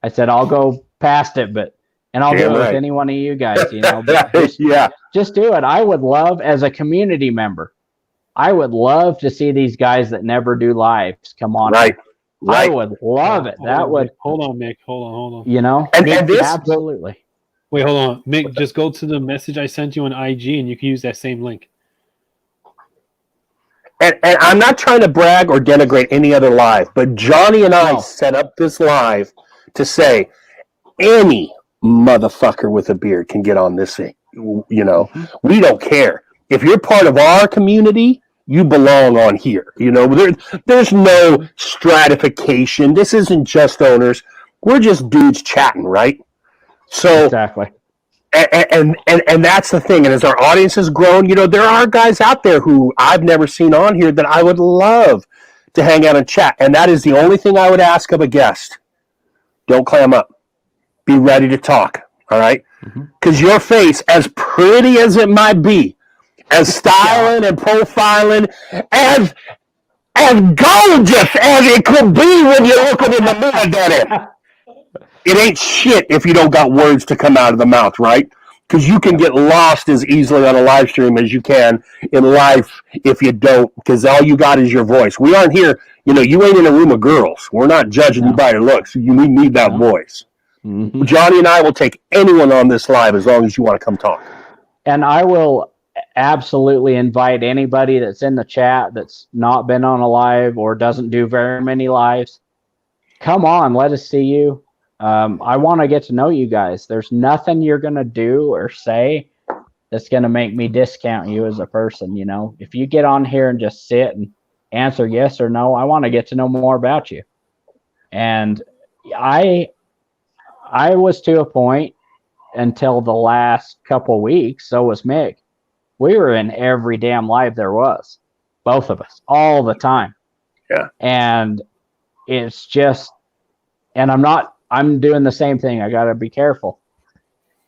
I said, I'll go past it, and I'll do it with any one of you guys, but just do it. I would love, as a community member, I would love to see these guys that never do lives come on. Right. I would love it. That would. Hold on, Mick. Hold on. And this, Absolutely. Wait, hold on. Mick, just go to the message I sent you on IG and you can use that same link. and I'm not trying to brag or denigrate any other live, but Johnny and I set up this live to say any motherfucker with a beard can get on this thing. We don't care. If you're part of our community, you belong on here. There's no stratification. This isn't just owners. We're just dudes chatting, right? So Exactly. And that's the thing. And as our audience has grown, there are guys out there who I've never seen on here that I would love to hang out and chat. And that is the only thing I would ask of a guest. Don't clam up. Be ready to talk. All right? Because your face, as pretty as it might be, as styling and profiling, as gorgeous as it could be when you look in the mirror, Daddy. It ain't shit if you don't got words to come out of the mouth, right? Because you can get lost as easily on a live stream as you can in life if you don't, because all you got is your voice. We aren't here, you ain't in a room of girls. We're not judging you by your looks. You need that voice. Mm-hmm. Johnny and I will take anyone on this live as long as you want to come talk. And I will absolutely invite anybody that's in the chat that's not been on a live or doesn't do very many lives. Come on, let us see you. I want to get to know you guys. There's nothing you're going to do or say that's going to make me discount you as a person. If you get on here and just sit and answer yes or no, I want to get to know more about you. And I was to a point until the last couple of weeks, so was Mick. We were in every damn live there was, both of us, all the time. Yeah. And it's just, and I'm doing the same thing. I got to be careful.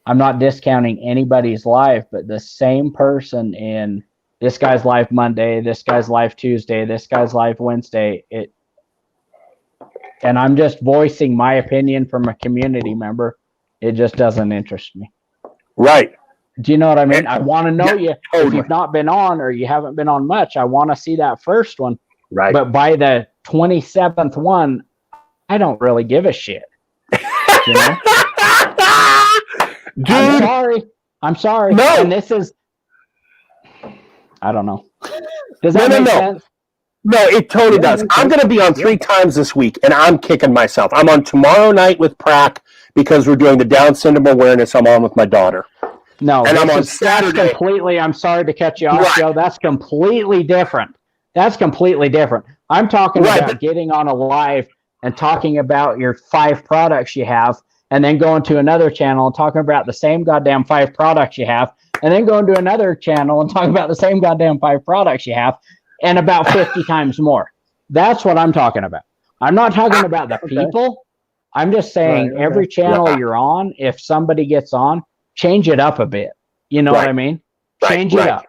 I'm not discounting anybody's live, but the same person in this guy's live Monday, this guy's live Tuesday, this guy's live Wednesday, and I'm just voicing my opinion from a community member. It just doesn't interest me. Right. Do you know what I mean? I want to know you. Totally. If you've not been on or you haven't been on much, I want to see that first one. Right. But by the 27th one, I don't really give a shit. Dude. I'm sorry. No. And this is, I don't know. Does that make sense? No, it totally does. I'm going to be on 3 times this week, and I'm kicking myself. I'm on tomorrow night with Prac because we're doing the Down syndrome awareness. I'm on with my daughter. No, and I'm on Saturday. That's completely, I'm sorry to cut you off, Right. Joe. That's completely different. I'm talking about getting on a live and talking about your 5 products you have, and then going to another channel and talking about the same goddamn 5 products you have, and then going to another channel and talking about the same goddamn 5 products you have, and about 50 times more. That's what I'm talking about. I'm not talking about the people. I'm just saying every channel you're on, if somebody gets on, change it up a bit. You know what I mean? Change it up.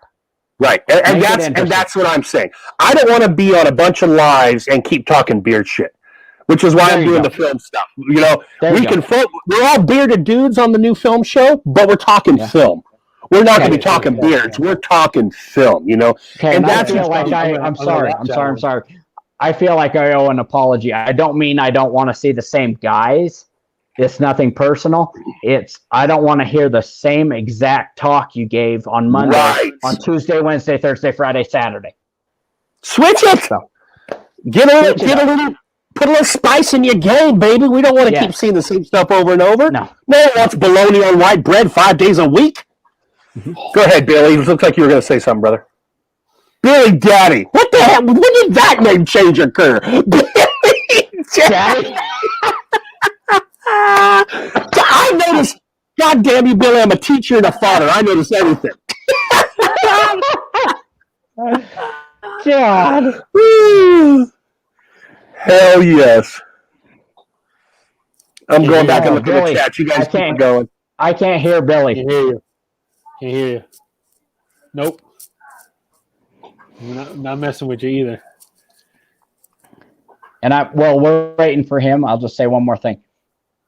Right. And that's what I'm saying. I don't want to be on a bunch of lives and keep talking beard shit, which is why I'm doing the film stuff. We're all bearded dudes on the new film show, but we're talking film. We're not going to be talking beards. We're talking film, Okay, and that's I'm sorry. I feel like I owe an apology. I don't mean I don't want to see the same guys. It's nothing personal. I don't want to hear the same exact talk you gave on Monday, on Tuesday, Wednesday, Thursday, Friday, Saturday. Switch it. So, put a little spice in your game, baby. We don't want to keep seeing the same stuff over and over. No one wants bologna on white bread 5 days a week. Go ahead, Billy. It looks like you were going to say something, brother. Billy Daddy. What the hell? When did that name change occur? Billy Daddy. I noticed, God damn you, Billy, I'm a teacher and a father. I notice everything. God. Woo! Hell yes. I'm going back and looking at the Billy, chat. You guys I keep can't- going. I can't hear Billy. Can't hear you. Can't hear you. Nope. Not messing with you either. And we're waiting for him. I'll just say one more thing.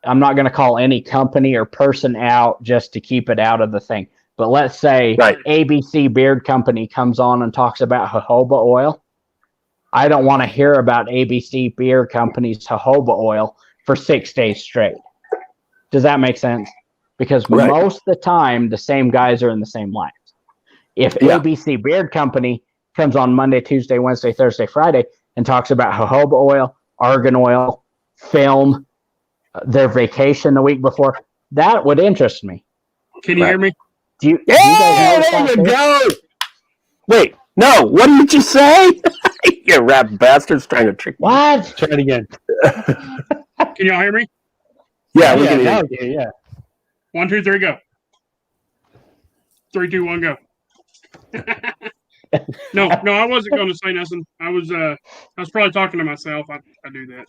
I'm not going to call any company or person out just to keep it out of the thing. But let's say Right. ABC Beard Company comes on and talks about jojoba oil. I don't want to hear about ABC Beard Company's jojoba oil for 6 days straight. Does that make sense? Because Right. most of the time, the same guys are in the same lines. If Yeah. ABC Beard Company comes on Monday, Tuesday, Wednesday, Thursday, Friday, and talks about jojoba oil, argan oil, film, their vacation the week before, that would interest me. Can you hear me? Do you, Yeah, do you guys know there what you that is? go. Wait, no, what did you say? You rat bastards trying to trick me. What? Try it again. Can y'all hear me? Yeah, we can hear now, you. yeah. 1, 2, 3, go. 3, 2, 1, go. No, I wasn't going to say nothing. I was probably talking to myself. I do that.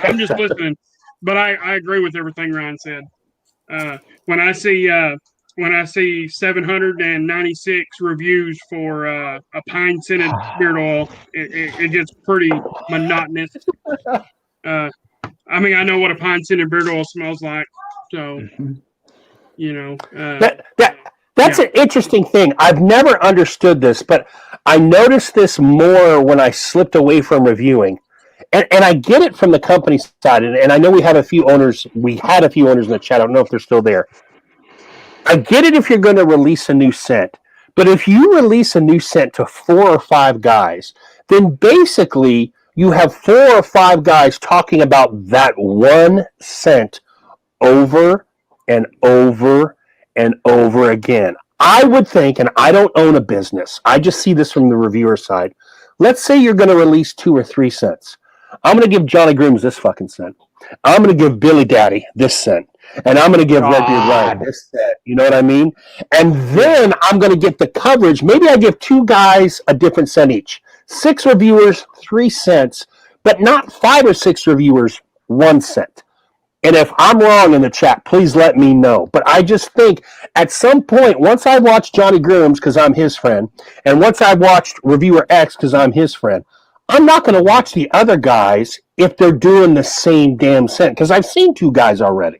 I'm just listening, but I agree with everything Ryan said. When I see 796 reviews for a pine scented beard oil, it gets pretty monotonous. I mean, I know what a pine scented beard oil smells like, so you know. That's an interesting thing. I've never understood this, but I noticed this more when I slipped away from reviewing. And I get it from the company side, and I know we had a few owners in the chat. I don't know if they're still there. I get it if you're going to release a new scent, but if you release a new scent to 4 or 5 guys, then basically you have 4 or 5 guys talking about that one scent over and over and over again. I would think, and I don't own a business, I just see this from the reviewer side. Let's say you're going to release 2 or 3 scents. I'm going to give Johnny Grooms this fucking scent. I'm going to give Billy Daddy this scent. And I'm going to give Redbeard Ryan this scent. You know what I mean? And then I'm going to get the coverage. Maybe I give 2 guys a different scent each. 6 reviewers, 3 scents, but not 5 or 6 reviewers, 1 scent. And if I'm wrong in the chat, please let me know. But I just think at some point, once I watch Johnny Grooms because I'm his friend, and once I watched Reviewer X because I'm his friend, I'm not going to watch the other guys if they're doing the same damn scent because I've seen 2 guys already.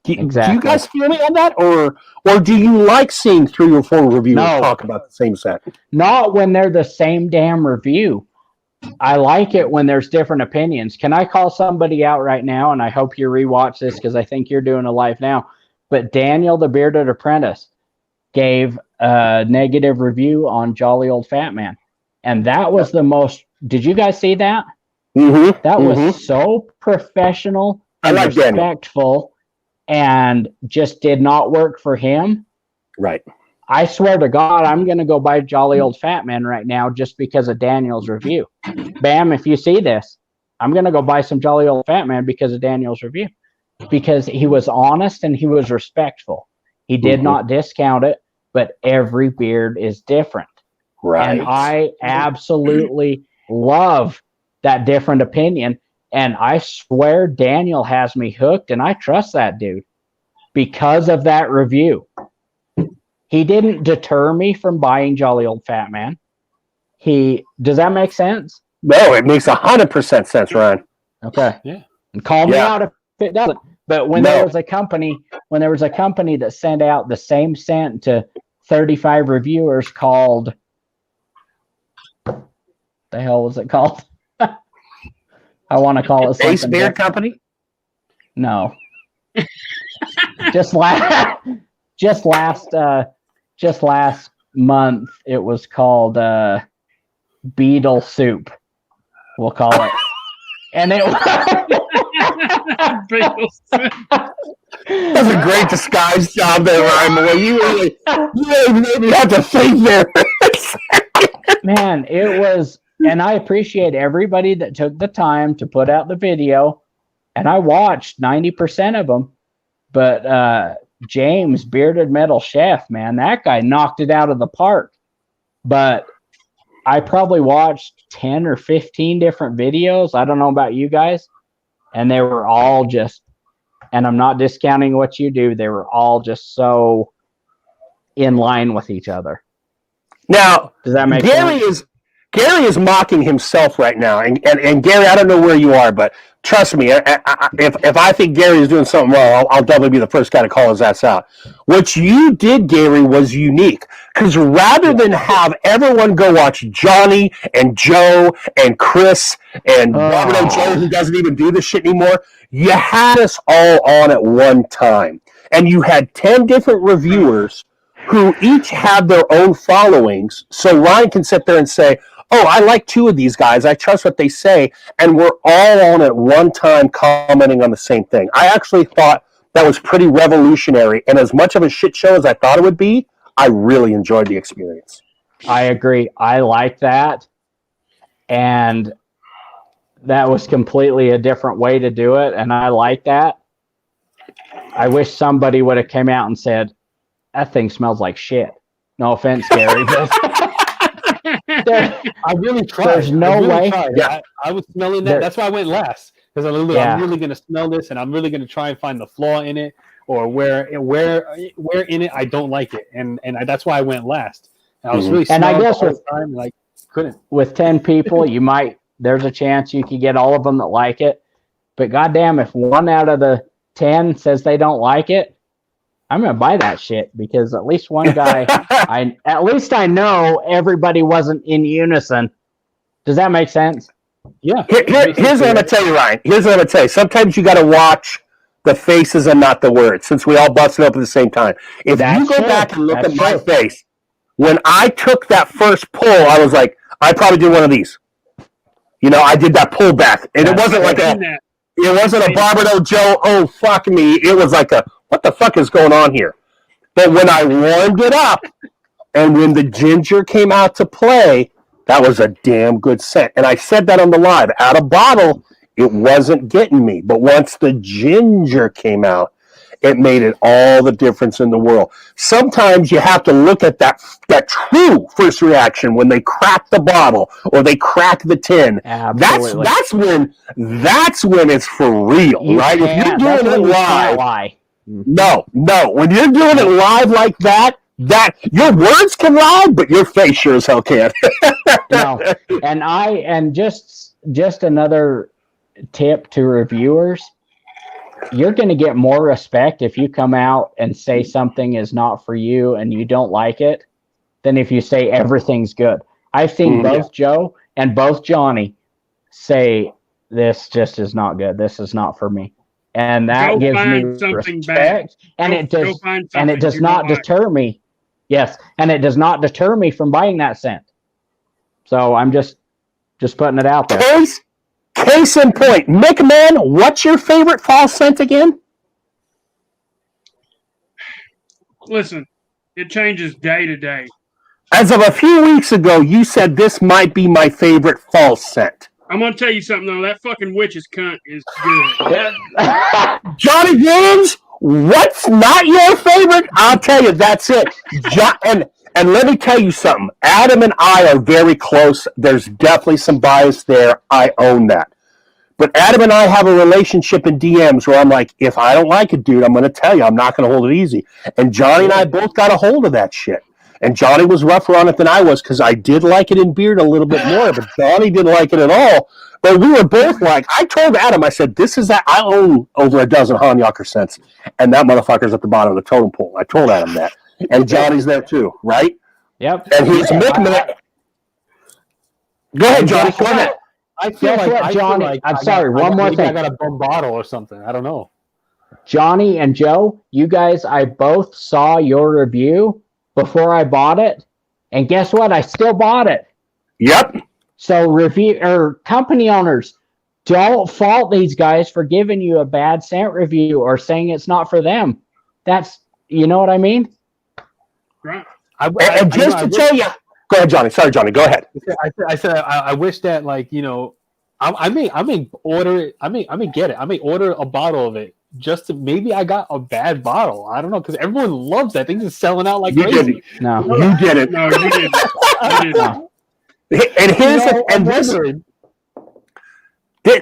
Do you guys feel me on that, or do you like seeing 3 or 4 reviewers talk about the same scent? Not when they're the same damn review. I like it when there's different opinions. Can I call somebody out right now? And I hope you rewatch this because I think you're doing a live now. But Daniel the Bearded Apprentice gave a negative review on Jolly Old Fat Man. And that was the most... Did you guys see that? Mm-hmm. That was so professional and respectful and just did not work for him. Right. I swear to God, I'm going to go buy Jolly Old Fat Man right now just because of Daniel's review. Bam, if you see this, I'm going to go buy some Jolly Old Fat Man because of Daniel's review. Because he was honest and he was respectful. He did not discount it, but every beard is different. Right. And I absolutely love that different opinion. And I swear Daniel has me hooked, and I trust that dude because of that review. He didn't deter me from buying Jolly Old Fat Man. Does that make sense? No, it makes 100% sense, Ryan. Okay. Yeah. And call me out if it doesn't. But when there was a company that sent out the same scent to 35 reviewers called, the hell was it called? I want to call it something. Ace Beard Company? No. Just last month, it was called Beetle Soup. We'll call it, and it. That's a great disguise job there, Ryan. Boy. You really made me have to think there. Man, it was, and I appreciate everybody that took the time to put out the video, and I watched 90% of them, but James, Bearded Metal Chef, man, that guy knocked it out of the park. But I probably watched 10 or 15 different videos. I don't know about you guys. And they were all just, and I'm not discounting what you do, they were all just so in line with each other. Now, Does that make Gary sense? Gary is mocking himself right now, and Gary, I don't know where you are, but trust me, if I think Gary is doing something wrong, I'll definitely be the first guy to call his ass out. What you did, Gary, was unique, because rather than have everyone go watch Johnny and Joe and Chris and Robert O. Joe, who doesn't even do this shit anymore, you had us all on at one time, and you had 10 different reviewers who each have their own followings, so Ryan can sit there and say, oh, I like 2 of these guys, I trust what they say, and we're all on at one time commenting on the same thing. I actually thought that was pretty revolutionary, and as much of a shit show as I thought it would be, I really enjoyed the experience. I agree. I like that. And that was completely a different way to do it, and I like that. I wish somebody would have came out and said, that thing smells like shit. No offense, Gary, but I really tried. There's no way. Yeah, I was smelling that. That's why I went last, because I'm really going to smell this, and I'm really going to try and find the flaw in it, or where in it I don't like it, and that's why I went last. And I was really and I guess the whole time, like couldn't. With 10 people, there's a chance you could get all of them that like it, but goddamn, if 1 out of the 10 says they don't like it, I'm gonna buy that shit, because at least one guy, I know everybody wasn't in unison. Does that make sense? Yeah. Here's what I'm gonna tell you, Ryan. Here's what I'm gonna tell you. Sometimes you got to watch the faces and not the words, since we all busted up at the same time. If you go back and look at my face, when I took that first pull, I was like, I probably did one of these. You know, I did that pull back, and it wasn't like it wasn't a Robert O. Joe, oh fuck me. It was like what the fuck is going on here? But when I warmed it up, and when the ginger came out to play, that was a damn good scent. And I said that on the live. Out of bottle, it wasn't getting me. But once the ginger came out, it made it all the difference in the world. Sometimes you have to look at that true first reaction when they crack the bottle or they crack the tin. Absolutely. That's when it's for real, right? If you're doing it live, no. When you're doing it live like that your words can lie, but your face sure as hell can't. No, and just another tip to reviewers. You're going to get more respect if you come out and say something is not for you and you don't like it than if you say everything's good. I've seen both Joe and both Johnny say, this just is not good. This is not for me. And that gives me respect. And it does not deter me. Yes. And it does not deter me from buying that scent. So I'm just putting it out there. Case in point, McMahon, what's your favorite fall scent again? Listen, it changes day to day. As of a few weeks ago, you said this might be my favorite fall scent. I'm going to tell you something, though. That fucking witch's cunt is good. Johnny James, what's not your favorite? I'll tell you, that's it. And let me tell you something. Adam and I are very close. There's definitely some bias there. I own that. But Adam and I have a relationship in DMs where I'm like, if I don't like it, dude, I'm going to tell you. I'm not going to hold it easy. And Johnny and I both got a hold of that shit. And Johnny was rougher on it than I was, because I did like it in beard a little bit more, but Johnny didn't like it at all. But we were both like, I told Adam, I said, this is that. I own over a dozen Hanyaker scents, and that motherfucker's at the bottom of the totem pole. I told Adam that. And Johnny's there too, right? Yep. And he's McMahon. Go ahead, Johnny. Go ahead. I feel like Johnny. I'm sorry. One more thing. I got a bum bottle or something. I don't know. Johnny and Joe, you guys, I both saw your review before I bought it, and guess what? I still bought it. Yep. So company owners, don't fault these guys for giving you a bad scent review or saying it's not for them. That's, you know what I mean? Right. And just to tell you, go ahead, Johnny. Sorry, Johnny. Go ahead. I said I wish that, like, you know, I may order it. I may get it. I may order a bottle of it just to, maybe I got a bad bottle. I don't know, because everyone loves that thing. It's selling out like crazy. No, you did it. No, you didn't. You didn't. And here's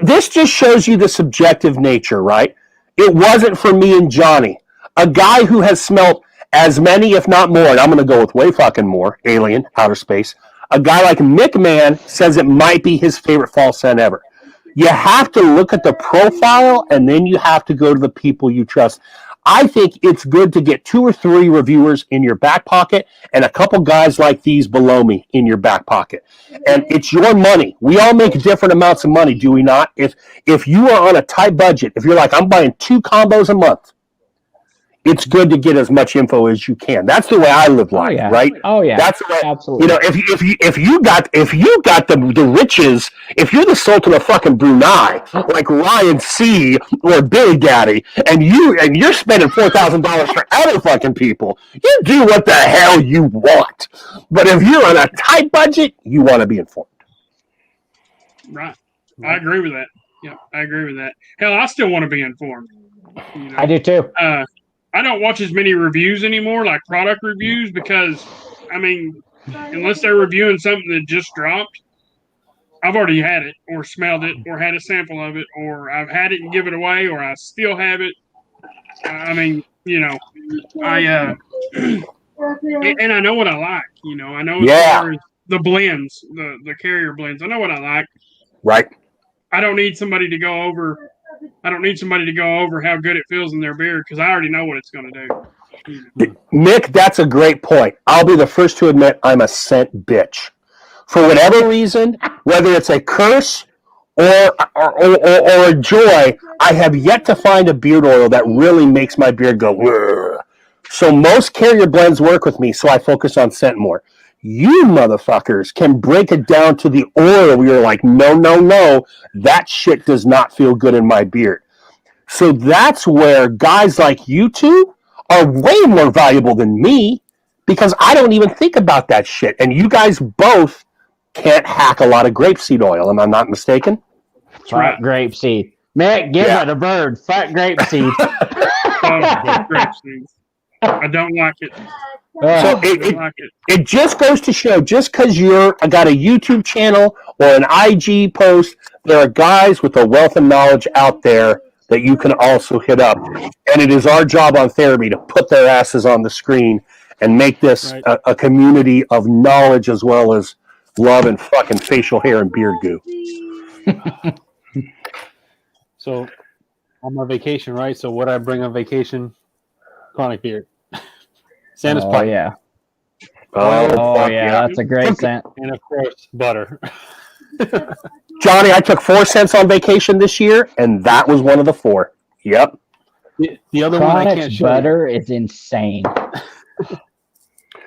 this just shows you the subjective nature, right? It wasn't for me and Johnny, a guy who has smelt as many, if not more, and I'm going to go with way fucking more, Alien, Outer Space. A guy like Mick Mann says it might be his favorite fall scent ever. You have to look at the profile, and then you have to go to the people you trust. I think it's good to get 2 or 3 reviewers in your back pocket and a couple guys like these below me in your back pocket. And it's your money. We all make different amounts of money, do we not? If you are on a tight budget, if you're like, I'm buying 2 combos a month, it's good to get as much info as you can. That's the way I live life, right? Oh yeah, that's the way. Absolutely. You know, if you got the riches, if you're the Sultan of fucking Brunei, like Ryan C or Billy Daddy, and you're spending $4,000 for other fucking people, you do what the hell you want. But if you're on a tight budget, you want to be informed. Right. I agree with that. Yeah, I agree with that. Hell, I still want to be informed. You know? I do too. I don't watch as many reviews anymore, like product reviews, because, I mean, unless they're reviewing something that just dropped, I've already had it or smelled it or had a sample of it, or I've had it and give it away, or I still have it. I mean, you know, and I know what I like. You know, I know the blends, the carrier blends. I know what I like. Right. I don't need somebody to go over how good it feels in their beer, because I already know what it's going to do. Mick, that's a great point. I'll be the first to admit I'm a scent bitch. For whatever reason, whether it's a curse or a joy, I have yet to find a beard oil that really makes my beard go, "Whoa." So most carrier blends work with me, so I focus on scent more. You motherfuckers can break it down to the oil where you're like, no, that shit does not feel good in my beard. So that's where guys like you two are way more valuable than me, because I don't even think about that shit. And you guys both can't hack a lot of grapeseed oil. Am I not mistaken? Fuck grapeseed. Mick, give it a bird. Fuck grapeseed. Grapeseed. I don't like it. So it just goes to show, just because you're got a YouTube channel or an IG post, there are guys with a wealth of knowledge out there that you can also hit up. And it is our job on Therapy to put their asses on the screen and make this a community of knowledge as well as love and fucking facial hair and beard goo. So on my vacation, right? So what I bring on vacation? Chronic beard. Santa's pipe. Yeah. Oh yeah, that's a great scent. And of course, butter. Johnny, I took 4 cents on vacation this year, and that was one of the 4. Yep. The other one I can't show butter is insane.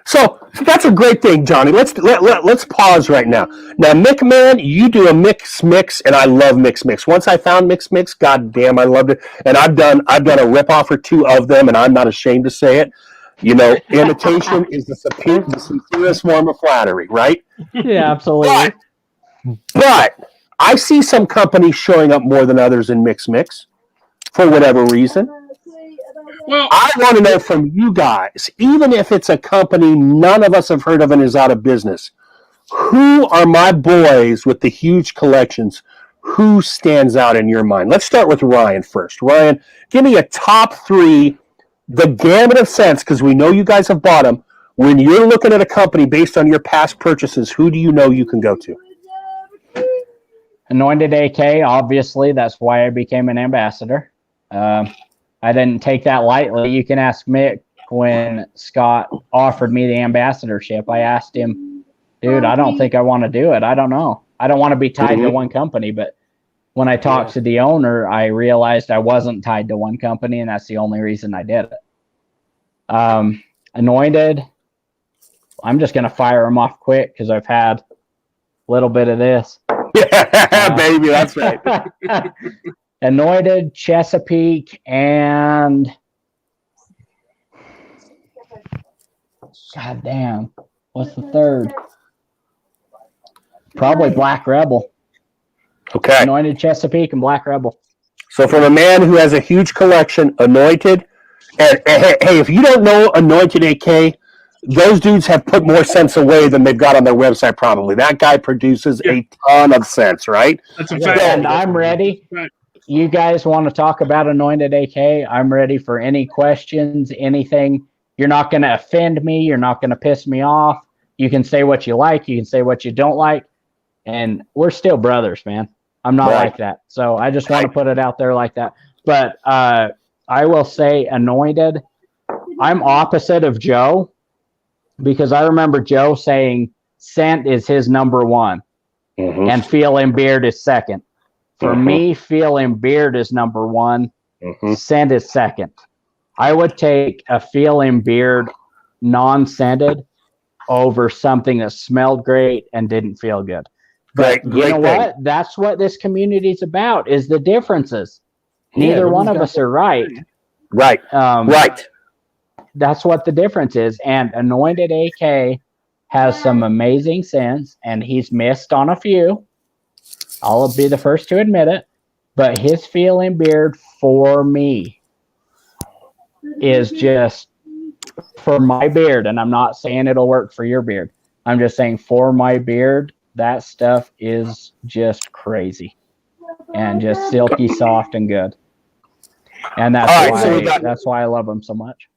So that's a great thing, Johnny. Let's pause right now. Now, Mick Man, you do a mix, and I love mix. Once I found mix, goddamn, I loved it. And I've done a ripoff or 2 of them, and I'm not ashamed to say it. You know, imitation is the sincerest form of flattery, right? Yeah, absolutely. But I see some companies showing up more than others in mix for whatever reason. Well, I want to know from you guys, even if it's a company none of us have heard of and is out of business, who are my boys with the huge collections? Who stands out in your mind? Let's start with Ryan first. Ryan, give me a top 3, the gamut of scents, because we know you guys have bought them. When you're looking at a company based on your past purchases, who do you know you can go to? Anointed AK, obviously. That's why I became an ambassador. I didn't take that lightly. You can ask Mick when Scott offered me the ambassadorship. I asked him, dude, I don't think I want to do it. I don't know. I don't want to be tied to one company. But when I talked to the owner, I realized I wasn't tied to one company, and that's the only reason I did it. Anointed, I'm just going to fire them off quick because I've had a little bit of this. Yeah, baby, that's right. Anointed, Chesapeake, and God damn, what's the third? Probably Black Rebel. Okay. Anointed, Chesapeake, and Black Rebel. So from a man who has a huge collection, Anointed, and hey, if you don't know Anointed AK, those dudes have put more scents away than they've got on their website. Probably that guy produces a ton of scents, right? That's a fact. And I'm ready. Right. You guys want to talk about Anointed AK? I'm ready for any questions, anything. You're not going to offend me. You're not going to piss me off. You can say what you like. You can say what you don't like. And we're still brothers, man. I'm not Right. like that. So I just want to put it out there like that. But I will say Anointed, I'm opposite of Joe because I remember Joe saying scent is his number one Mm-hmm. and Feel and Beard is second. For Mhm. me, Feel and Beard is number one. Mm-hmm. Scent is second. I would take a Feel and Beard non-scented over something that smelled great and didn't feel good. But you know what? That's what this community is about, is the differences. Neither one of us are right. Right. Right. That's what the difference is. And Anointed AK has some amazing scents, and he's missed on a few. I'll be the first to admit it. But his Feel and Beard for me is just for my beard. And I'm not saying it'll work for your beard. I'm just saying for my beard, that stuff is just crazy and just silky soft and good. And that's All right, why so that's why I love them so much.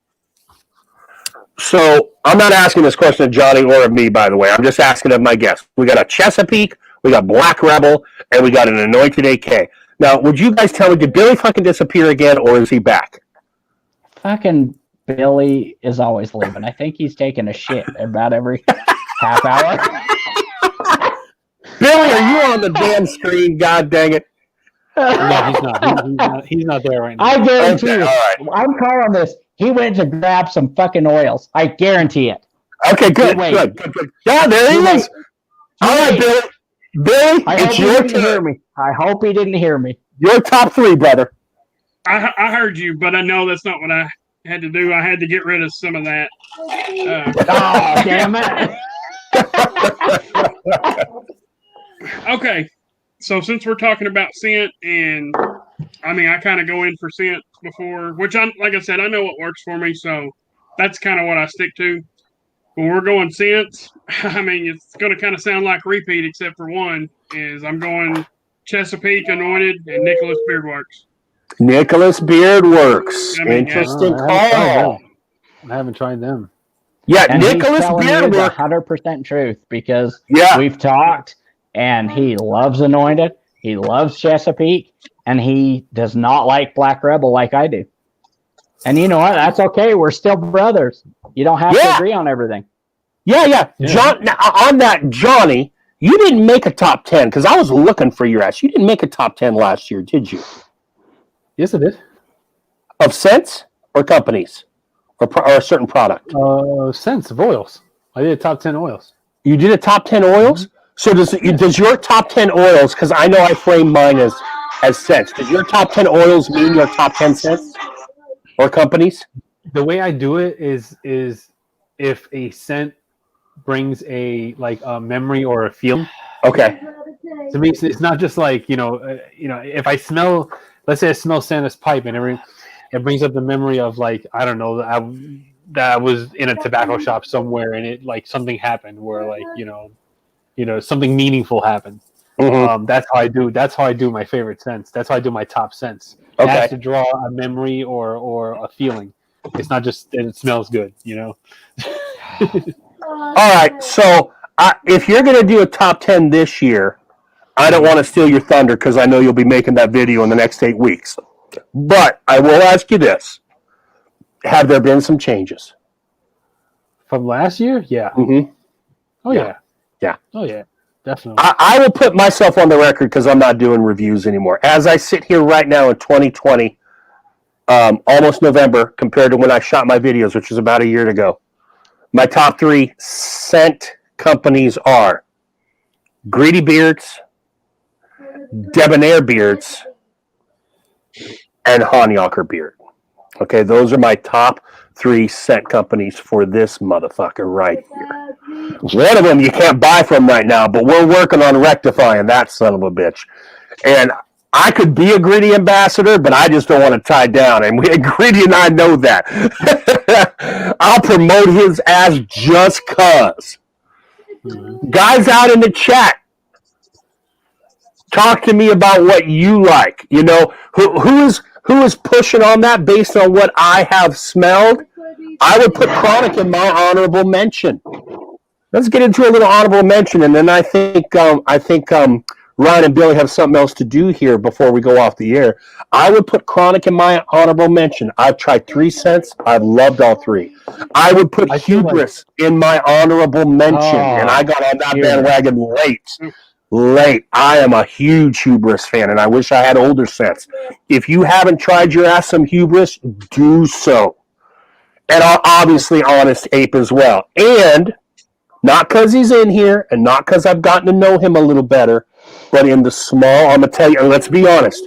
So I'm not asking this question of Johnny or of me, by the way. I'm just asking of my guests. We got a Chesapeake, we got Black Rebel, and we got an Anointed AK. Now, would you guys tell me, did Billy fucking disappear again, or is he back? Fucking Billy is always leaving. I think he's taking a shit about every half hour. Billy, are you on the damn screen? God dang it. No, he's not. He's not there right now. I guarantee Okay, you. all right. I'm calling this. He went to grab some fucking oils. I guarantee it. Okay, good, Wait. good. Yeah, there he is. All right, Billy. Billy, I it's hope he your didn't hear turn. me. I hope he didn't hear me. Your top three, brother. I heard you, but I know that's not what I had to do. I had to get rid of some of that. Oh, damn it. Okay, so since we're talking about scent, and I mean, I kind of go in for scent before, which like I said, I know what works for me, so that's kind of what I stick to. When we're going scents, I mean, it's going to kind of sound like repeat, except for one is I'm going Chesapeake, Anointed, and Nicholas Beardworks. Nicholas Beardworks. I mean, Interesting I call. haven't tried them. Yeah, And Nicholas he's telling you the Beardworks. 100% truth because Yeah. we've talked and he loves Anointed. He loves Chesapeake and he does not like Black Rebel like I do. And you know what? That's okay. We're still brothers. You don't have to agree on everything. Yeah. John, now, on that, Johnny, you didn't make a top 10 because I was looking for your ass. You didn't make a top 10 last year, did you? Yes, I did. Of scents or companies or a certain product? Scents of oils. I did top 10 oils. You did a top 10 oils? So does your top 10 oils, because I know I frame mine as scents, does your top 10 oils mean your top 10 scents or companies? The way I do it is if a scent brings a memory or a feeling. Okay. To me, it's not just like if I smell, let's say I smell Santa's pipe and it brings up the memory of like I don't know that I was in a tobacco shop somewhere and it like something happened where like something meaningful happened. Mm-hmm. That's how I do my favorite scents. That's how I do my top scents. Okay. It has to draw a memory or a feeling. It's not just that it smells good, All right. So if you're going to do a top 10 this year, I don't want to steal your thunder because I know you'll be making that video in the next 8 weeks. But I will ask you this. Have there been some changes? From last year? Yeah. Mm-hmm. Oh, yeah. Yeah. Oh, yeah. Definitely. I will put myself on the record because I'm not doing reviews anymore. As I sit here right now in 2020, almost November, compared to when I shot my videos, which was about a year ago, my top 3 scent companies are Greedy Beards, Debonair Beards, and Hanyaker Beard. Okay, those are my top 3 scent companies for this motherfucker right here. One of them you can't buy from right now, but we're working on rectifying that son of a bitch. And I could be a Gritty ambassador, but I just don't want to tie down. And Gritty and I know that. I'll promote his ass just cause. Guys out in the chat, talk to me about what you like. You know, who is pushing on that based on what I have smelled? I would put Chronic in my honorable mention. Let's get into a little honorable mention, and then I think Ryan and Billy have something else to do here before we go off the air. I would put Chronic in my honorable mention. I've tried 3 scents. I've loved all 3. I would put Hubris in my honorable mention, and I got on that bandwagon late. I am a huge Hubris fan, and I wish I had older scents. If you haven't tried your ass some Hubris, do so. And obviously Honest Ape as well. And not because he's in here, and not because I've gotten to know him a little better, but in the small, I'm going to tell you, let's be honest.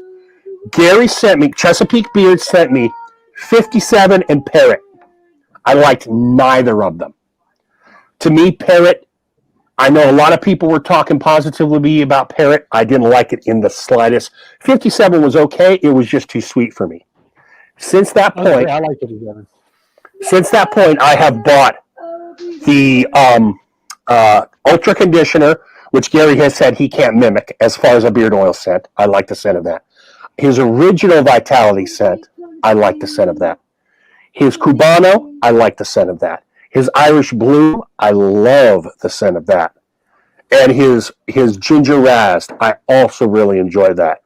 Gary sent me, Chesapeake Beard sent me 57 and Parrot. I liked neither of them. To me, Parrot, I know a lot of people were talking positively about Parrot. I didn't like it in the slightest. 57 was okay. It was just too sweet for me. Since that point, I like 57. Since that point, I have bought the Ultra Conditioner, which Gary has said he can't mimic as far as a beard oil scent. I like the scent of that. His original Vitality scent, I like the scent of that. His Cubano, I like the scent of that. His Irish Blue, I love the scent of that. And his Ginger Raz, I also really enjoy that.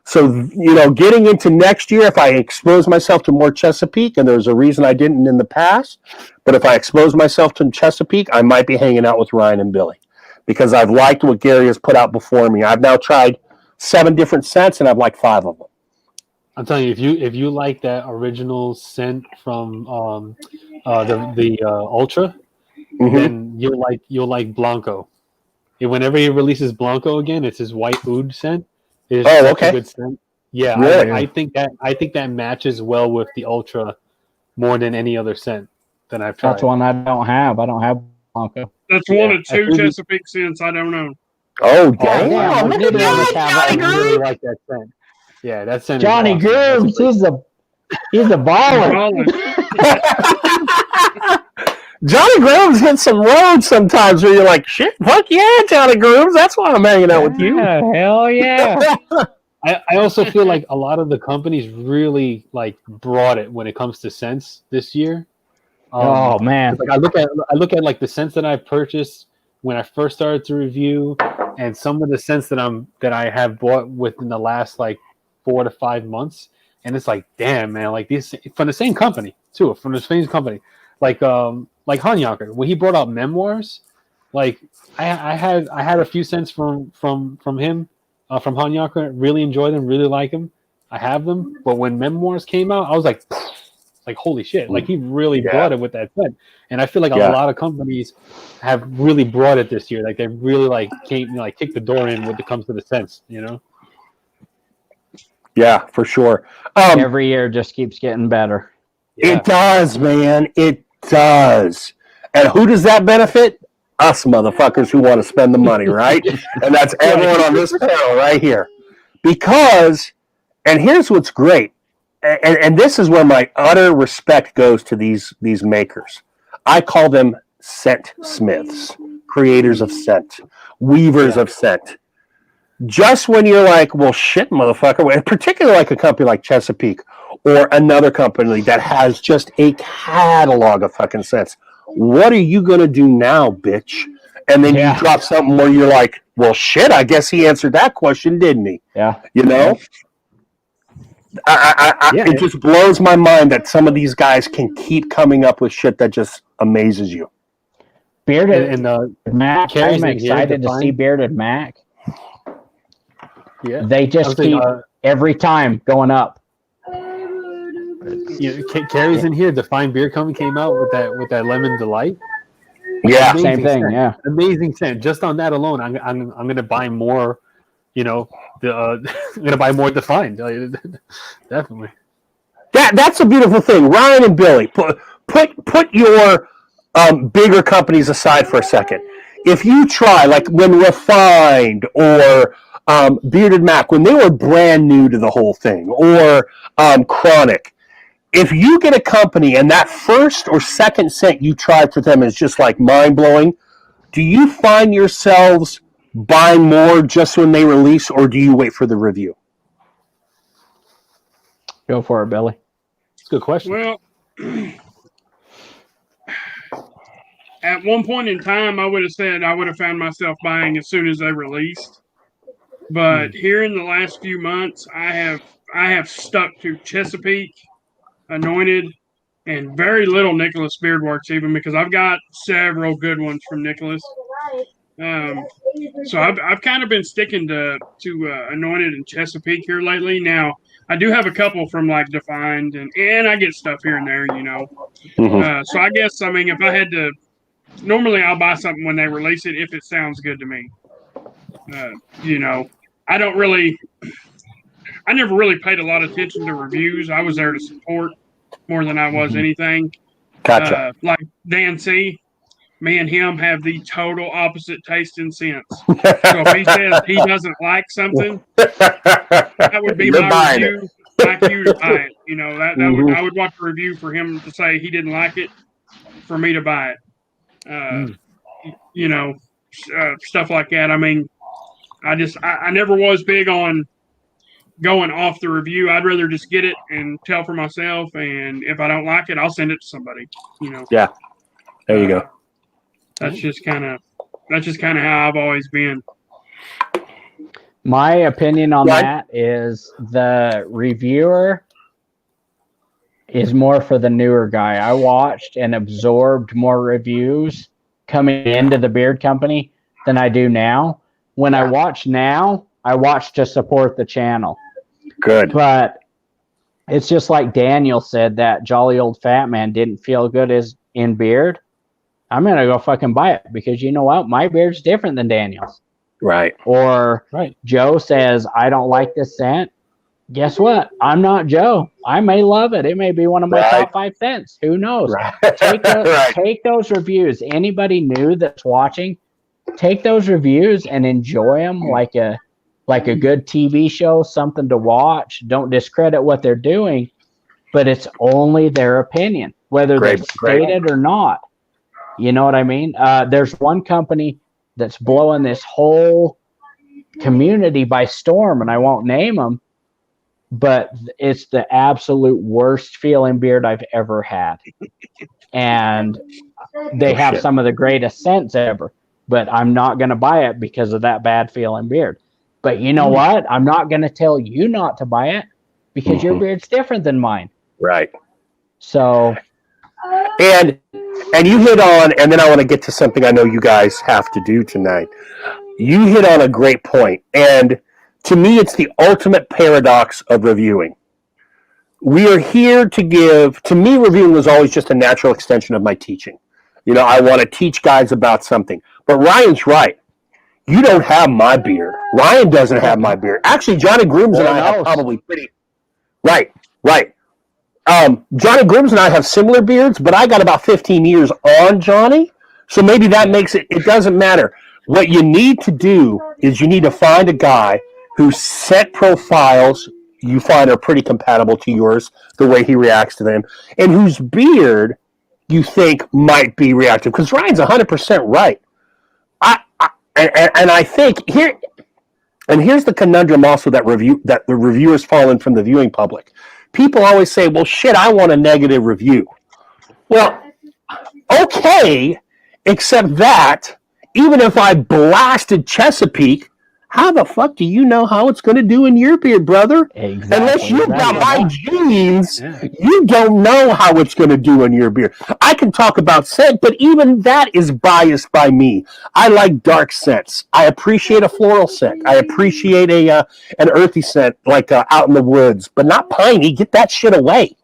So, you know, getting into next year, if I expose myself to more Chesapeake, and there's a reason I didn't in the past, but if I expose myself to Chesapeake, I might be hanging out with Ryan and Billy because I've liked what Gary has put out before me. I've now tried 7 different scents, and I've liked 5 of them. I'm telling you, if you like that original scent from the Ultra, then you'll like Blanco. And whenever he releases Blanco again, it's his white oud scent. It's okay. A good scent. Yeah, really? I think that matches well with the Ultra more than any other scent that I've tried. That's one I don't have. I don't have Blanco. That's one of 2 Chesapeake scents I don't know. Oh, damn. Yeah, Look at that, I really like that scent. Yeah, that scent. Johnny Grooms, he's a baller. Johnny Grooms hits some roads sometimes where you're like, shit, fuck yeah, Johnny Grooms. That's why I'm hanging out with you. Hell yeah. I also feel like a lot of the companies really like brought it when it comes to scents this year. Oh man! Like I look at like the scents that I purchased when I first started to review, and some of the scents that I have bought within the last like 4 to 5 months, and it's like, damn man, like these from the same company too, from the same company, like Hanyaker when he brought out Memoirs, like I had a few scents from him. From Hanyaker, really enjoy them, really like them. I have them, but when Memoirs came out, I was like holy shit! Like he really brought it with that scent, and I feel like a lot of companies have really brought it this year. Like they really like kicked the door in when it comes to the scents, you know. Yeah, for sure. Every year just keeps getting better. Yeah. It does, man. It does. And who does that benefit? Us motherfuckers who want to spend the money, right? And that's everyone on this panel right here. Because, and here's what's great, and this is where my utter respect goes to these makers. I call them scent smiths, creators of scent, weavers of scent. Just when you're like, well, shit, motherfucker, particularly like a company like Chesapeake or another company that has just a catalog of fucking scents. What are you going to do now, bitch? And then you drop something where you're like, well, shit, I guess he answered that question, didn't he? Yeah. You know? It just blows my mind that some of these guys can keep coming up with shit that just amazes you. Bearded Mac, I'm excited to see Bearded Mac. Yeah. They just keep every time going up. Carrie's in here. Define Beer Company came out with that Lemon Delight. Yeah, same thing. Scent. Yeah, amazing scent. Just on that alone, I'm gonna buy more. You know, I'm gonna buy more Defined. Definitely. That's a beautiful thing. Ryan and Billy, put your bigger companies aside for a second. If you try, like when Refined or Bearded Mac, when they were brand new to the whole thing, or Chronic, if you get a company and that first or second scent you try for them is just like mind-blowing, do you find yourselves buying more just when they release, or do you wait for the review? Go for it, Billy. Good question. Well, at one point in time, I would have said I would have found myself buying as soon as they released. But here in the last few months, I have stuck to Chesapeake, Anointed, and very little Nicholas Beardworks, even because I've got several good ones from Nicholas. So I've kind of been sticking to Anointed and Chesapeake here lately. Now I do have a couple from like Defined, and I get stuff here and there, you know. So I guess if I had to, normally I'll buy something when they release it if it sounds good to me. You know, I never really paid a lot of attention to reviews. I was there to support more than I was anything. Gotcha. Like Dan C, me and him have the total opposite taste in sense. So if he says he doesn't like something, that would be my review. Like you to buy it. You know, I would watch a review for him to say he didn't like it, for me to buy it. You know, stuff like that. I mean, I never was big on going off the review. I'd rather just get it and tell for myself, and if I don't like it, I'll send it to somebody. You know. Yeah. There you go. That's just kind of how I've always been. My opinion on that is the reviewer is more for the newer guy. I watched and absorbed more reviews coming into the beard company than I do now. When I watch now, I watch to support the channel. Good. But it's just like Daniel said, that jolly old fat man didn't feel good as in beard. I'm going to go fucking buy it because you know what? My beard's different than Daniel's. Right. Or Joe says, I don't like this scent. Guess what? I'm not Joe. I may love it. It may be one of my top 5 scents. Who knows? Right. Take those reviews. Anybody new that's watching, take those reviews and enjoy them like a good TV show, something to watch. Don't discredit what they're doing, but it's only their opinion, whether they state it or not. You know what I mean? There's one company that's blowing this whole community by storm, and I won't name them, but it's the absolute worst feeling beard I've ever had. And they have some of the greatest scents ever, but I'm not going to buy it because of that bad feeling beard. But you know what? I'm not going to tell you not to buy it because your beard's different than mine. Right. So. And you hit on, and then I want to get to something I know you guys have to do tonight. You hit on a great point, and to me, it's the ultimate paradox of reviewing. We are here to give, to me, reviewing was always just a natural extension of my teaching. You know, I want to teach guys about something. But Ryan's right. You don't have my beard. Ryan doesn't have my beard. Actually, Johnny Grooms and I have probably pretty... Right. Johnny Grooms and I have similar beards, but I got about 15 years on Johnny, so maybe that makes it doesn't matter. What you need to do is you need to find a guy whose scent profiles you find are pretty compatible to yours, the way he reacts to them, and whose beard you think might be reactive. Because Ryan's 100% right. I think here, and here's the conundrum also that the reviewers fall in from the viewing public. People always say, well, shit, I want a negative review. Well, okay, except that even if I blasted Chesapeake, how the fuck do you know how it's going to do in your beard, brother? Exactly. Unless you've got my genes, you don't know how it's going to do in your beard. I can talk about scent, but even that is biased by me. I like dark scents. I appreciate a floral scent. I appreciate an earthy scent, like out in the woods, but not piney. Get that shit away.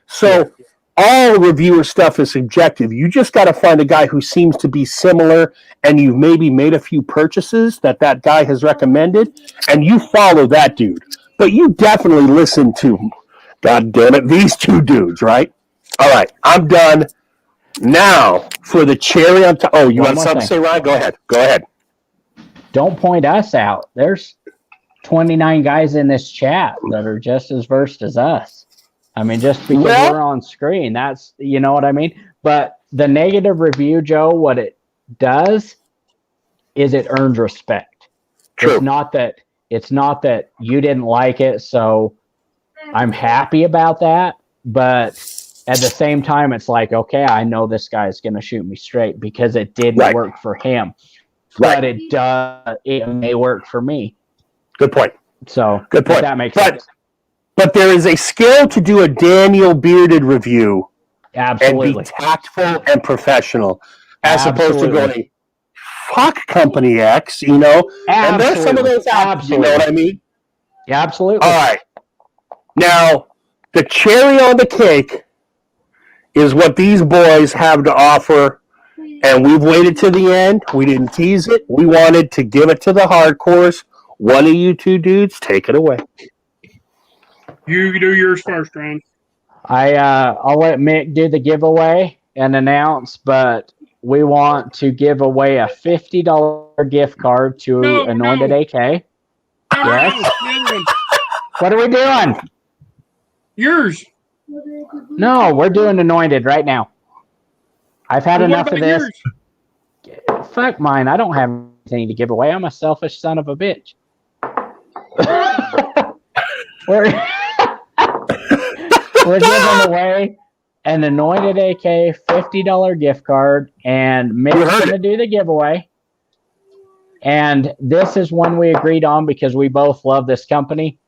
So all reviewer stuff is subjective. You just got to find a guy who seems to be similar, and you've maybe made a few purchases that guy has recommended, and you follow that dude. But you definitely listen to, God damn it, these two dudes, right? All right, I'm done. Now, for the cherry on top. Oh, you want something to say, Ryan? Go ahead. Don't point us out. There's 29 guys in this chat that are just as versed as us. I mean, just because we're on screen, that's, you know what I mean? But the negative review, Joe, what it does is it earns respect. True. It's not that you didn't like it, so I'm happy about that. But at the same time, it's like, okay, I know this guy's going to shoot me straight because it didn't work for him. But it may work for me. Good point. So good point. That makes sense. But there is a skill to do a Daniel Bearded review. Absolutely. And be tactful and professional, as opposed to going, fuck Company X, you know? And there's some of those out, you know what I mean? Yeah, absolutely. All right. Now, the cherry on the cake is what these boys have to offer, and we've waited to the end. We didn't tease it. We wanted to give it to the hardcores. One of you two dudes, take it away. You do yours first, Ryan. I'll let Mick do the giveaway and announce, but we want to give away a $50 gift card to Anointed AK. Yes. What are we doing? Yours. No, we're doing Anointed right now. I've had enough of this. Yours? Fuck mine. I don't have anything to give away. I'm a selfish son of a bitch. We're giving away an Anointed AK $50 gift card, and Mick's going to do the giveaway. And this is one we agreed on because we both love this company.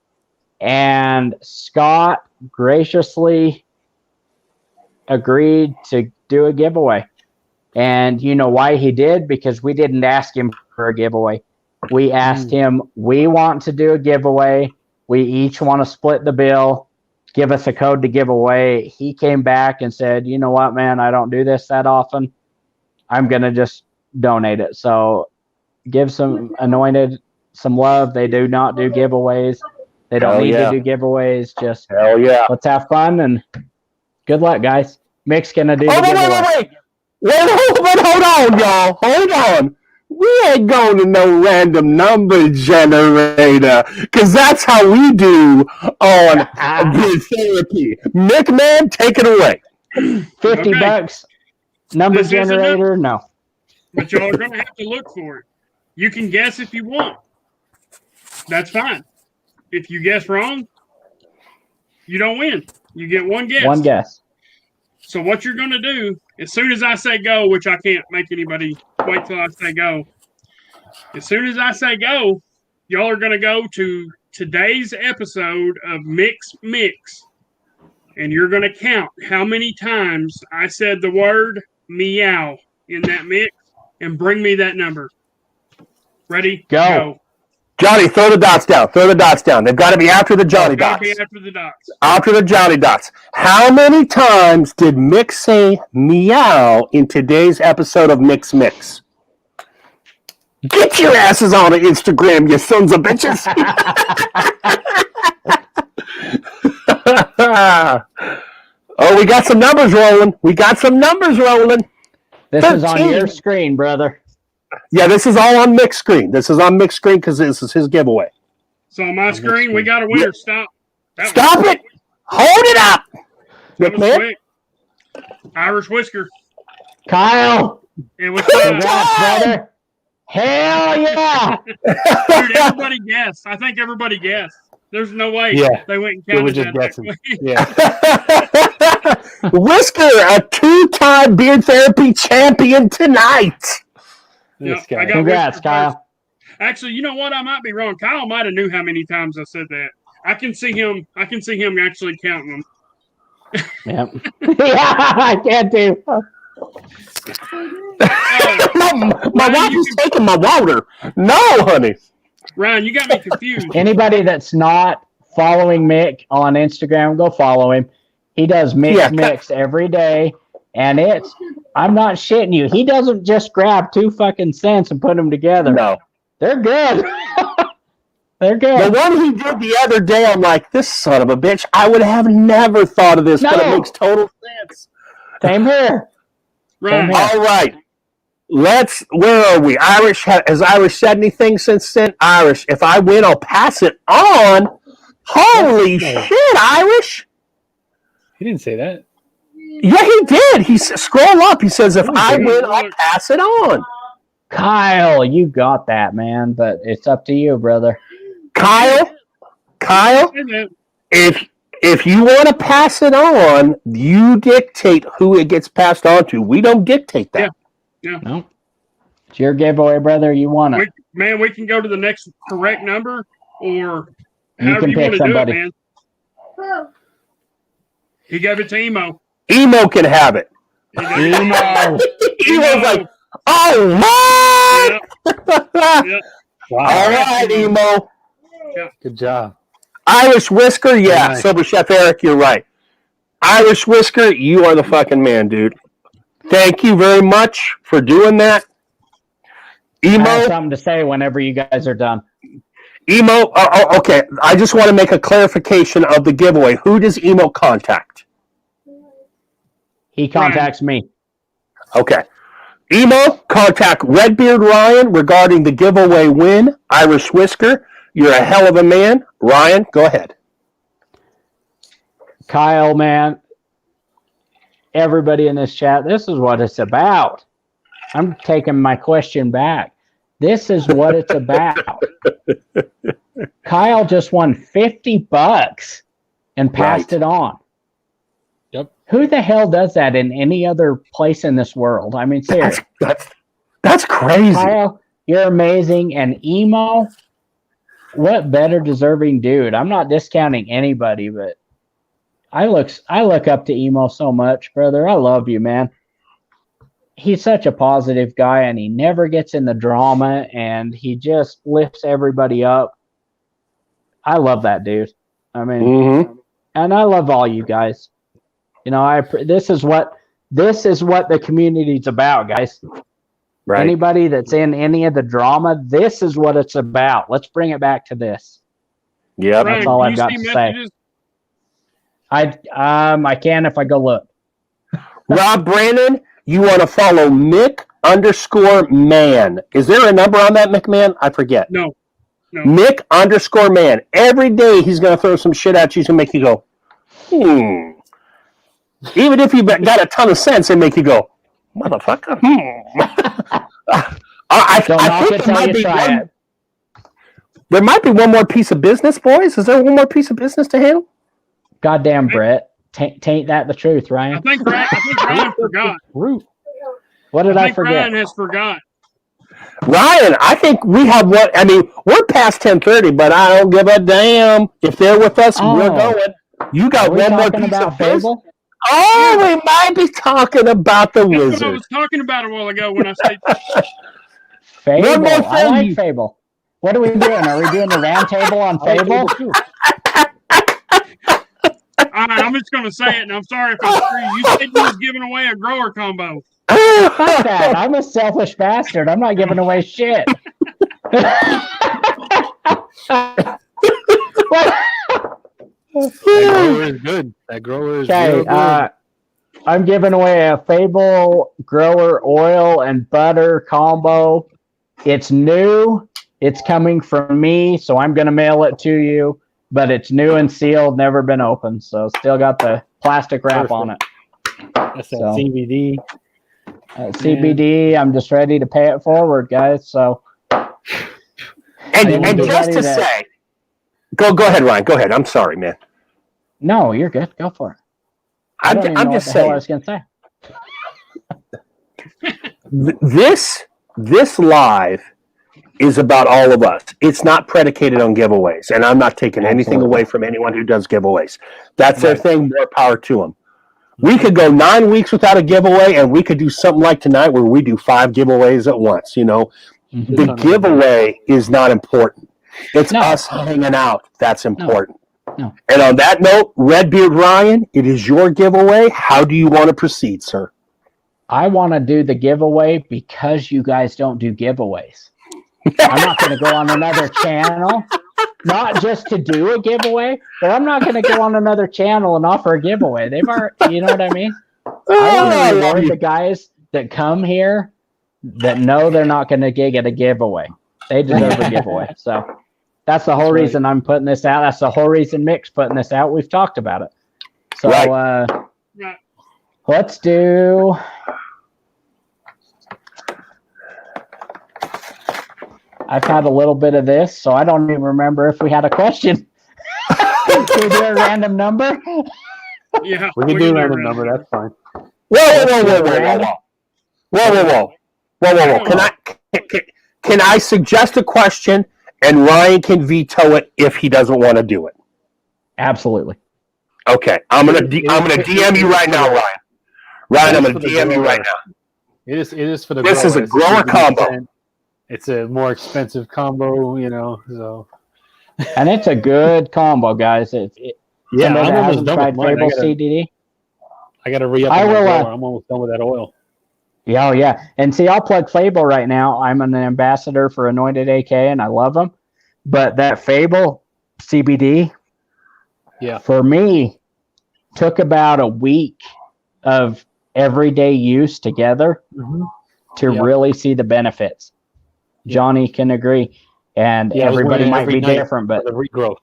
And Scott graciously agreed to do a giveaway. And you know why he did? Because we didn't ask him for a giveaway. We asked him, we want to do a giveaway. We each want to split the bill. Give us a code to give away. He came back and said, you know what, man, I don't do this that often. I'm going to just donate it. So give some Anointed some love. They do not do giveaways. They don't need to do giveaways. Just let's have fun and good luck, guys. Mick's going to do the giveaway. Hold on, y'all. Hold on. We ain't going to no random number generator, because that's how we do on Good Therapy. Mick, man, take it away. $50 number generator? No. But y'all are going to have to look for it. You can guess if you want. That's fine. If you guess wrong, you don't win. You get one guess. One guess. So what you're going to do, as soon as I say go, which I can't make anybody wait till I say go. As soon as I say go, y'all are going to go to today's episode of Mix Mix, and you're going to count how many times I said the word meow in that mix and bring me that number. Ready? Go. Johnny, throw the dots down. Throw the dots down. They've got to be after the Johnny dots. Be after the dots. After the Johnny dots. How many times did Mick say meow in today's episode of Mix Mix? Get your asses on Instagram, you sons of bitches. Oh, we got some numbers rolling. This 13. Is on your screen, brother. Yeah, this is all on Mick's screen. This is on Mick's screen because this is his giveaway. So on my screen, we got a winner. Stop. Stop it. Hold it up. Quick. Irish Whisker. Kyle. It was congrats, brother. Hell yeah. Dude, everybody guessed. I think everybody guessed. There's no way they went and counted just guessing. Yeah. Whisker, a 2-time beard therapy champion tonight. Congrats, Kyle. Actually, you know what? I might be wrong. Kyle might have knew how many times I said that. I can see him actually counting them. Yep. Yeah, I can too. My wife is taking my water. No, honey. Ryan, you got me confused. Anybody that's not following Mick on Instagram, go follow him. He does mix every day. And I'm not shitting you. He doesn't just grab 2 fucking cents and put them together. No. They're good. They're good. The one he did the other day, I'm like, this son of a bitch, I would have never thought of this, but it makes total sense. Same here. Right. All right. Where are we? Irish, has Irish said anything since then? Irish, if I win, I'll pass it on. Holy shit, Irish. He didn't say that. Yeah, he did. Scroll up. He says, if I win, I'll pass it on. Kyle, you got that, man, but it's up to you, brother. Kyle, if you want to pass it on, you dictate who it gets passed on to. We don't dictate that. Yeah. No. It's your giveaway, brother. You want it. We can go to the next correct number, or You however can you pick want to somebody. do it, man. He gave it to Emo. Emo can have it. Emo. Emo's like, oh, what? Yeah. Wow. All right, Emo. Good job. Irish Whisker, yeah. Nice. Sober Chef Eric, you're right. Irish Whisker, you are the fucking man, dude. Thank you very much for doing that. I have Emo, something to say whenever you guys are done. okay. I just want to make a clarification of the giveaway. Who does Emo contact? He contacts me. Okay. Emo, contact Redbeard Ryan regarding the giveaway win. Irish Whisker, you're a hell of a man. Ryan, go ahead. Kyle, man, everybody in this chat, this is what it's about. I'm taking my question back. This is what it's about. Kyle just won $50 and passed it on. Yep. Who the hell does that in any other place in this world? I mean, seriously. That's crazy. Kyle, you're amazing. And Emo, what better deserving dude? I'm not discounting anybody, but I look up to Emo so much, brother. I love you, man. He's such a positive guy, and he never gets in the drama, and he just lifts everybody up. I love that dude. I mean, and I love all you guys. You know, this is what the community's about, guys. Right. Anybody that's in any of the drama, this is what it's about. Let's bring it back to this. Yeah, that's all I've got to say. I can if I go look. Rob Brandon, you want to follow Mick_man. Is there a number on that, McMahon? I forget. No. Mick_man. Every day he's going to throw some shit at you to make you go, Even if you got a ton of sense, it make you go, motherfucker. I think there might be one more piece of business, boys. Is there one more piece of business to handle? Goddamn, Brett. Tain't that the truth, Ryan? I think Ryan forgot. What did I forget? Ryan has forgot. Ryan, I think we have what? I mean, we're past 10:30, but I don't give a damn. If they're with us, we're going. You got one more piece of Fable? Oh, we might be talking about the Wizard. That's what I was talking about a while ago when I said Fable. One more thing. I like Fable. What are we doing? Are we doing the round table on Fable? All right, I'm just going to say it, and I'm sorry if I screw you. You said you was giving away a grower combo. Fuck that. I'm a selfish bastard. I'm not giving away shit. That grower is good. That grower is real good. I'm giving away a Fable grower oil and butter combo. It's new. It's coming from me, so I'm going to mail it to you. But it's new and sealed, never been opened, so still got the plastic wrap on it. That's that CBD. CBD, I'm just ready to pay it forward, guys. So, and just to say, go ahead, Ryan. Go ahead. I'm sorry, man. No, you're good. Go for it. I'm just saying. I was going to say. This live is about all of us. It's not predicated on giveaways, and I'm not taking anything away from anyone who does giveaways. That's their thing. More power to them. We could go 9 weeks without a giveaway, and we could do something like tonight where we do 5 giveaways at once. You know, the giveaway is not important. It's us hanging out. That's important. No. And on that note, Redbeard Ryan, it is your giveaway. How do you want to proceed, sir? I want to do the giveaway because you guys don't do giveaways. I'm not going to go on another channel, not just to do a giveaway, but I'm not going to go on another channel and offer a giveaway. They've already, you know what I mean? I want to reward the guys that come here that know they're not going to get a giveaway. They deserve a giveaway. So that's the whole reason I'm putting this out. That's the whole reason Mick's putting this out. We've talked about it. So let's do. I've had a little bit of this, so I don't even remember if we had a question. Can we do a random number? Yeah, We can do a random number. That's fine. Whoa. Can I suggest a question and Ryan can veto it if he doesn't want to do it? Absolutely. Okay. I'm gonna DM you right now, Ryan. Ryan, I'm gonna DM you right now. It is for the This is a grower combo. It's a more expensive combo, so. And it's a good combo, guys. I'm almost done with mine. Fable CDD. I got to re-up. I'm almost done with that oil. Yeah. And see, I'll plug Fable right now. I'm an ambassador for Anointed AK, and I love them. But that Fable CBD, for me, took about a week of everyday use together to really see the benefits. Johnny can agree, and everybody might be different, but the regrowth.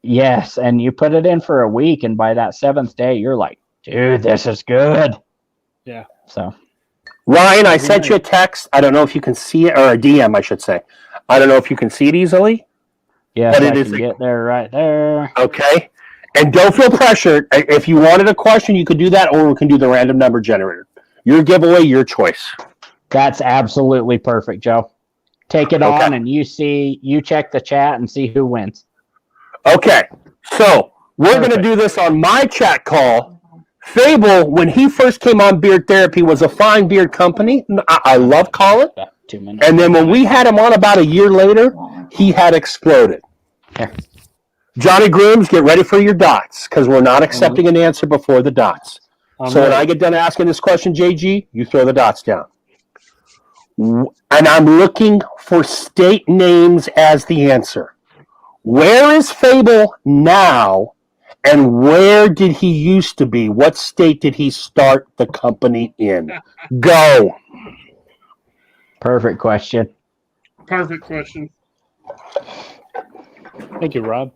Yes, and you put it in for a week, and by that 7th day, you're like, dude, this is good. Yeah. So, Ryan, I sent you a text. I don't know if you can see it, or a DM, I should say. I don't know if you can see it easily. Yeah, but I can get there right there. Okay. And don't feel pressured. If you wanted a question, you could do that, or we can do the random number generator. Your giveaway, your choice. That's absolutely perfect, Joe. Take it on, and you check the chat and see who wins. Okay, so we're going to do this on my chat call. Fable, when he first came on Beard Therapy, was a fine beard company. I love Colin. 2 minutes. And then when we had him on about a year later, he had exploded. Here. Johnny Grooms, get ready for your dots, because we're not accepting an answer before the dots. So when I get done asking this question, JG, you throw the dots down. And I'm looking for state names as the answer. Where is Fable now, and where did he used to be? What state did he start the company in? Go. Perfect question. Perfect question. Thank you, Rob.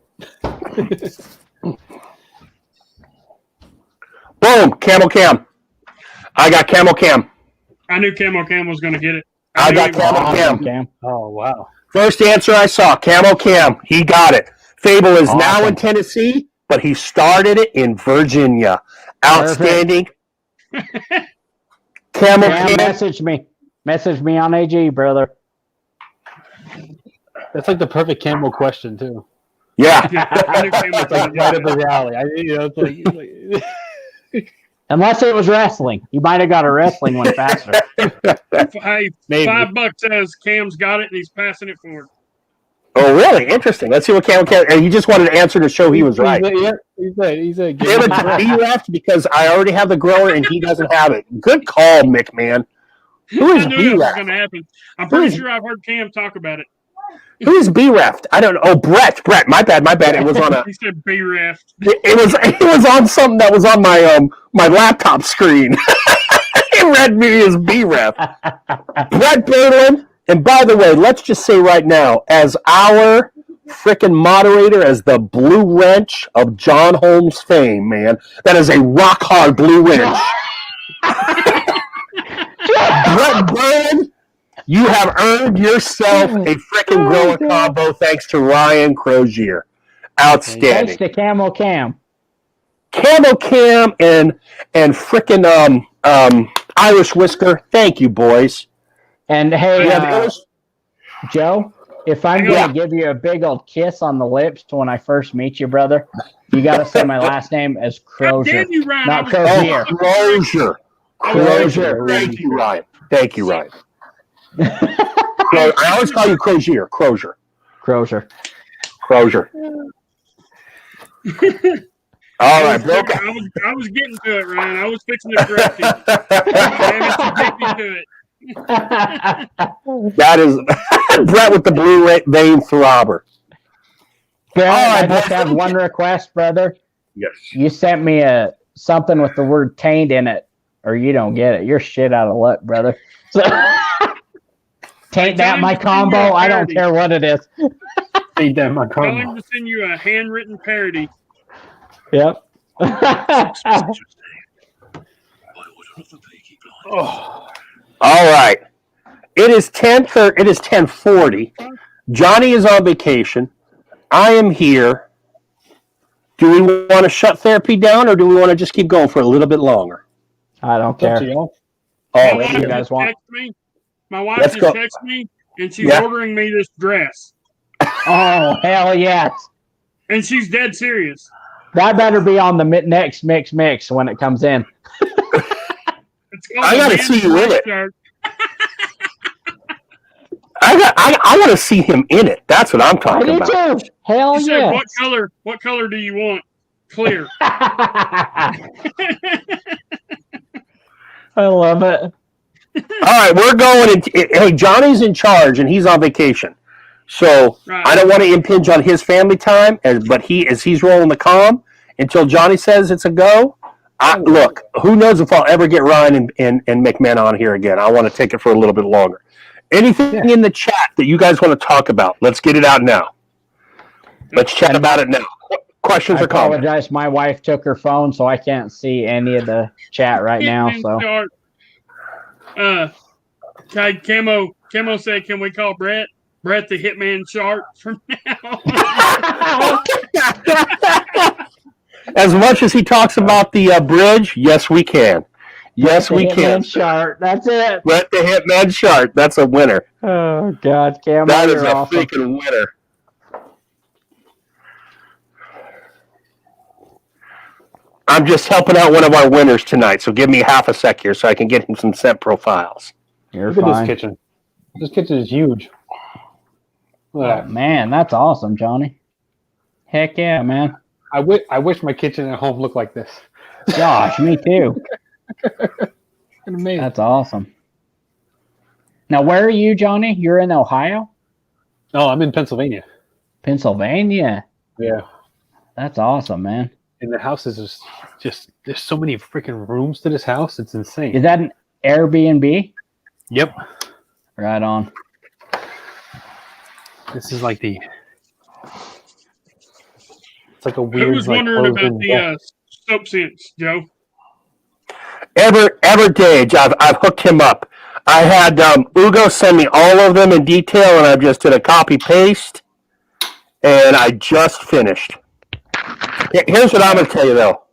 Boom, Camel Cam. I got Camel Cam. I knew Camo Cam was going to get it. I got Camel Cam. Oh, wow. First answer I saw, Camel Cam. He got it. Fable is now in Tennessee, but he started it in Virginia. Outstanding. Camel Cam. Message me on AG, brother. That's like the perfect camo question, too. Yeah. I knew Camo It's like right up his alley. It's like Unless it was wrestling. You might have got a wrestling one faster. Hey, Maybe. $5 says Cam's got it and he's passing it forward. Oh, really? Interesting. Let's see what Camel Cam. And he just wanted to answer to show he was right. He said, Give it to me left because I already have the grower and he doesn't have it. Good call, Mick, man. Who is I knew B it was Ref? going to happen. I'm pretty sure I've heard Cam talk about it. Who is B Ref? I don't know. Oh, Brett. My bad. It was on a. He said B ref. It was on something that was on my my laptop screen. It read me as B Ref. Brett Berlin. And by the way, let's just say right now, as our freaking moderator, as the blue wrench of John Holmes fame, man, that is a rock hard blue wrench. Brett Berlin. You have earned yourself a freaking grower combo thanks to Ryan Crozier. Outstanding. Thanks to Camo Cam. Camo Cam and freaking Irish Whisker. Thank you, boys. And hey, Yeah, Joe, if I'm going to give you a big old kiss on the lips when I first meet you, brother, you got to say my last name as How Crozier, dare you, Ryan? not I was- Crozier. Crozier. Thank you, Ryan. Thank you, Ryan. I always call you Crozier. Crozier. All right, broke. I was getting to it, Ryan. I was fixing to correct you. Damn it, you beat me to it. That is Brett with the blue vein throbber. Brett, All right, I just boys. have one request, brother. Yes. You sent me something with the word taint in it or you don't get it. You're shit out of luck, brother. So, take that my combo. I don't care what it is. Take that my Tell him combo. to send you a handwritten parody. Yep. Oh, All right. It is 10:40. Johnny is on vacation. I am here. Do we want to shut therapy down, or do we want to just keep going for a little bit longer? I don't it's up to care. y'all. Oh, My you wife guys just want? texted me. My wife Let's just go. texted me, and she's Yeah. ordering me this dress, Oh, hell yes. and she's dead serious. That better be on the next mix when it comes in. It's called I the gotta Man see you in it. Shirt. I want to see him in it. That's what I'm I talking do about. too. Hell She said, yeah. What color do you want? Clear. I love it. All right, we're going. Hey, Johnny's in charge, and he's on vacation. So Right. I don't want to impinge on his family time, but he's rolling the comm until Johnny says it's a go. Look, who knows if I'll ever get Ryan and McMahon on here again. I want to take it for a little bit longer. Anything in the chat that you guys want to talk about, let's get it out now. Let's chat about it now. Questions I or comments? apologize. My wife took her phone, so I can't see any of the chat right now. So Camo said, can we call Brett the Hitman Shark from now? As much as he talks about the bridge, yes, we can. Yes, we can. Shark. That's it. Brett the Hitman Shark. That's a winner. Oh God, Camo, That is you're a awesome. freaking winner. I'm just helping out one of our winners tonight, so give me half a sec here so I can get him some scent profiles. You're Look at this fine. kitchen. This kitchen is huge. Look at Oh, that. man, that's awesome, Johnny. Heck yeah, man. I wish my kitchen at home looked like this. Gosh, me too. Amazing. That's awesome. Now, where are you, Johnny? You're in Ohio? Oh, I'm in Pennsylvania. Pennsylvania? Yeah. That's awesome, man. And the house is just there's so many freaking rooms to this house. It's insane. Is that an Airbnb? Yep. Right on. This is like it's like a Who weird. was like, wondering about closed-in the soap scents, Joe? Evergage, I've hooked him up. I had Ugo send me all of them in detail, and I just did a copy paste, and I just finished. Here's what I'm going to tell you, though.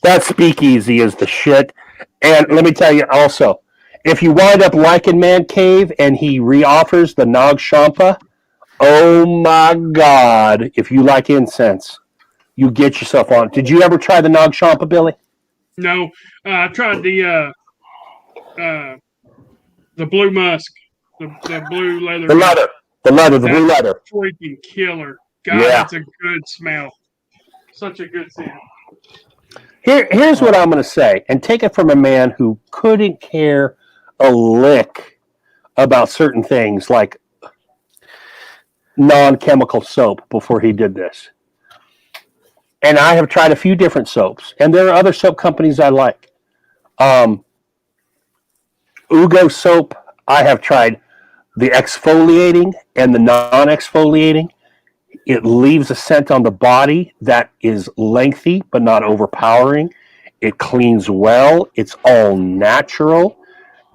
That speakeasy is the shit. And let me tell you also, if you wind up liking Man Cave and he reoffers the Nag Champa, oh my God, if you like incense, you get yourself on. Did you ever try the Nag Champa, Billy? No, I tried the blue musk, the blue leather. The blue leather. Freaking killer. God, Yeah. that's a good smell. Such a good scent. Here's what I'm going to say, and take it from a man who couldn't care a lick about certain things like non-chemical soap before he did this. And I have tried a few different soaps, and there are other soap companies I like. Ugo soap, I have tried the exfoliating and the non-exfoliating. It leaves a scent on the body that is lengthy but not overpowering. It cleans well. It's all natural.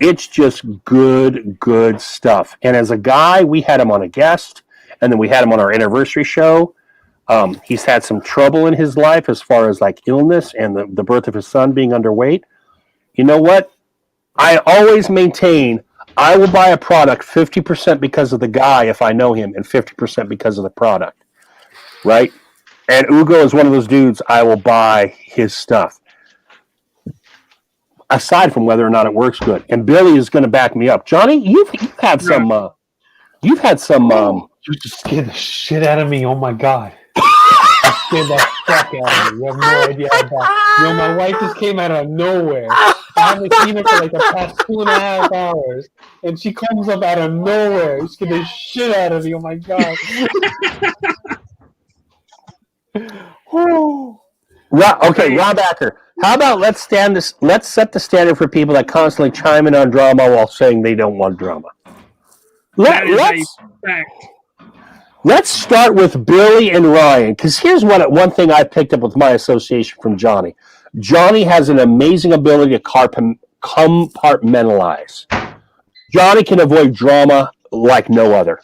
It's just good stuff. And as a guy, we had him on a guest, and then we had him on our anniversary show. He's had some trouble in his life as far as like illness and the birth of his son being underweight. You know what? I always maintain I will buy a product 50% because of the guy if I know him and 50% because of the product, right? And Ugo is one of those dudes I will buy his stuff. Aside from whether or not it works good. And Billy is going to back me up. Johnny, you've had some you just scared the shit out of me. Oh my God. You scared the fuck out of me. You have no idea how bad. You know, my wife just came out of nowhere. I haven't seen her for like the past 2.5 hours. And she comes up out of nowhere. You scared the shit out of me. Oh my God. Whew. Rob Acker. How about let's set the standard for people that constantly chime in on drama while saying they don't want drama. Let's start with Billy and Ryan, because here's one thing I picked up with my association from Johnny. Johnny has an amazing ability to compartmentalize. Johnny can avoid drama like no other.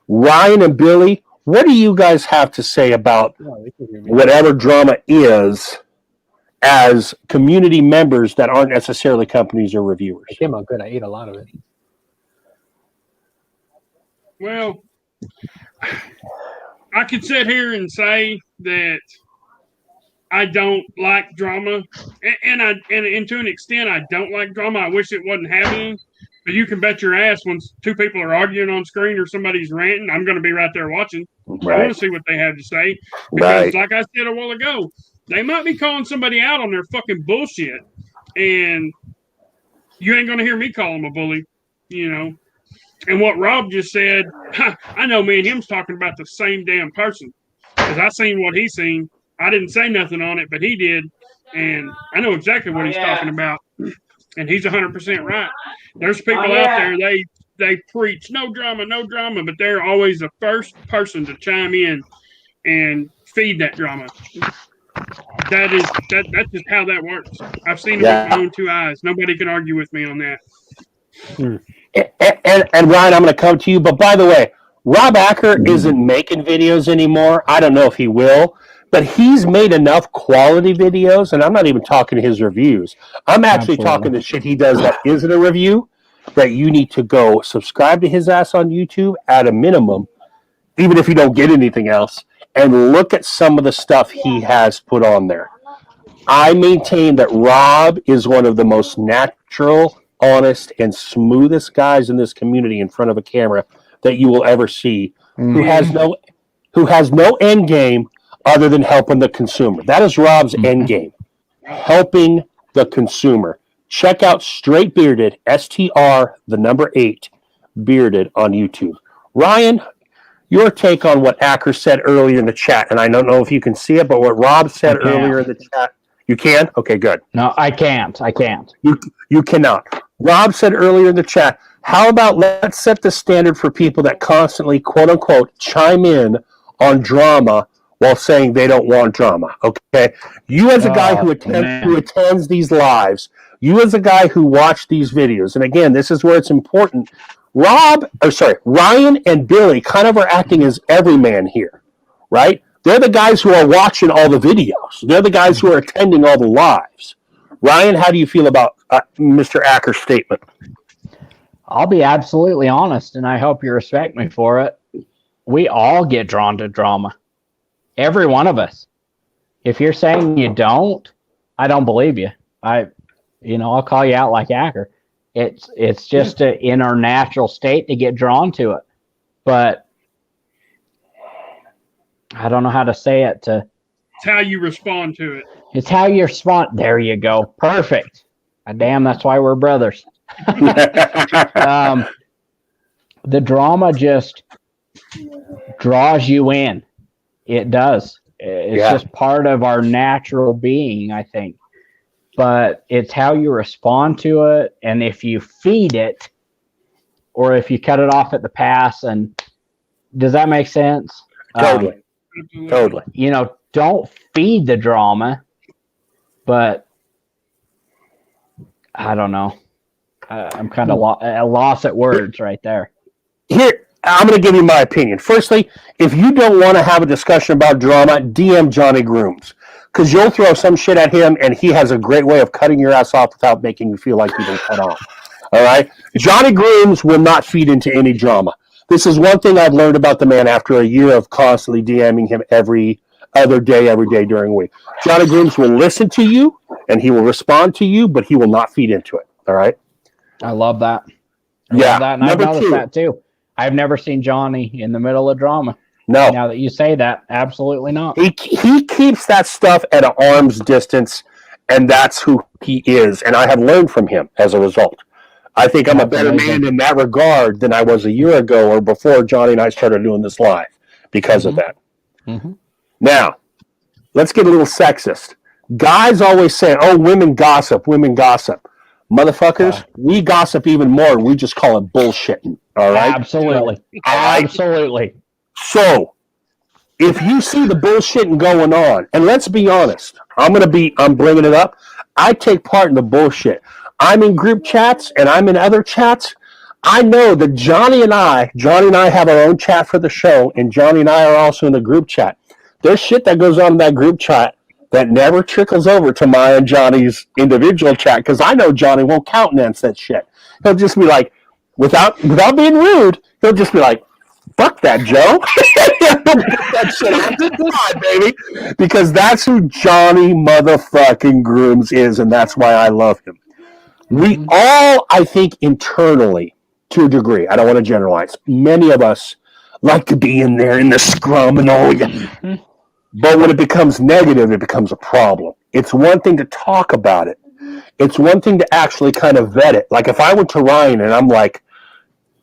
Ryan and Billy, what do you guys have to say about whatever drama is as community members that aren't necessarily companies or reviewers? It came out good. I ate a lot of it. Well, I could sit here and say that I don't like drama, and to an extent, I don't like drama. I wish it wasn't happening, but you can bet your ass when two people are arguing on screen or somebody's ranting, I'm going to be right there watching. Right. I want to see what they have to say because, like I said a while ago, they might be calling somebody out on their fucking bullshit, and you ain't going to hear me call them a bully, you know. And what Rob just said, I know me and him's talking about the same damn person because I seen what he seen. I didn't say nothing on it, but he did, and I know exactly what he's talking about. And he's 100% right. There's people out there they preach no drama, but they're always the first person to chime in and feed that drama. That's just how that works. I've seen it with my own two eyes. Nobody can argue with me on that. And Ryan, I'm going to come to you. But by the way, Rob Acker isn't making videos anymore. I don't know if he will, but he's made enough quality videos, and I'm not even talking his reviews. I'm actually talking the shit he does that isn't a review, that you need to go subscribe to his ass on YouTube at a minimum, even if you don't get anything else, and look at some of the stuff he has put on there. I maintain that Rob is one of the most natural, honest, and smoothest guys in this community in front of a camera that you will ever see, who has no end game other than helping the consumer. That is Rob's end game, helping the consumer. Check out Straight Bearded, STR8 Bearded on YouTube. Ryan, your take on what Acker said earlier in the chat, and I don't know if you can see it, but what Rob said earlier in the chat. You can? Okay, good. No, I can't. You cannot. Rob said earlier in the chat, how about let's set the standard for people that constantly, quote unquote, chime in on drama while saying they don't want drama. Okay? You as a guy who attends these lives, you as a guy who watched these videos, and again, this is where it's important. Ryan and Billy kind of are acting as everyman here, right? They're the guys who are watching all the videos. They're the guys who are attending all the lives. Ryan, how do you feel about Mr. Acker's statement? I'll be absolutely honest, and I hope you respect me for it. We all get drawn to drama. Every one of us. If you're saying you don't, I don't believe you. I'll call you out like Acker. It's just in our natural state to get drawn to it. But I don't know how to say it. It's how you respond to it. It's how you respond. There you go. Perfect. Damn, that's why we're brothers. The drama just draws you in. It does. It's just part of our natural being, I think. But it's how you respond to it, and if you feed it, or if you cut it off at the pass. And does that make sense? Totally. Don't feed the drama. But I don't know. I'm kind of lost at words right there. Here, I'm going to give you my opinion. Firstly, if you don't want to have a discussion about drama, DM Johnny Grooms. Because you'll throw some shit at him, and he has a great way of cutting your ass off without making you feel like you've been cut off. All right? Johnny Grooms will not feed into any drama. This is one thing I've learned about the man after a year of constantly DMing him every day during the week. Johnny Grooms will listen to you, and he will respond to you, but he will not feed into it. All right? I love that. I love that, and I've noticed that too. I've never seen Johnny in the middle of drama. No. Now that you say that, absolutely not. He keeps that stuff at an arm's distance, and that's who he is. And I have learned from him as a result. I think I'm a better man in that regard than I was a year ago or before Johnny and I started doing this live because of that. Mm-hmm. Now, let's get a little sexist. Guys always say, "Oh, women gossip, women gossip." Motherfuckers, we gossip even more. We just call it bullshitting. All right? Absolutely. All right? Absolutely. So, if you see the bullshitting going on, and let's be honest, I'm bringing it up. I take part in the bullshit. I'm in group chats and I'm in other chats. I know that Johnny and I have our own chat for the show, and Johnny and I are also in the group chat. There's shit that goes on in that group chat that never trickles over to my and Johnny's individual chat, because I know Johnny won't countenance that shit. He'll just be like, without being rude, he'll just be like, "Fuck that, Joe." That shit out to God, baby. Because that's who Johnny motherfucking Grooms is, and that's why I love him. We all, I think, internally, to a degree, I don't want to generalize, many of us like to be in there in the scrum and all. But when it becomes negative, it becomes a problem. It's one thing to talk about it. It's one thing to actually kind of vet it. Like if I went to Ryan and I'm like,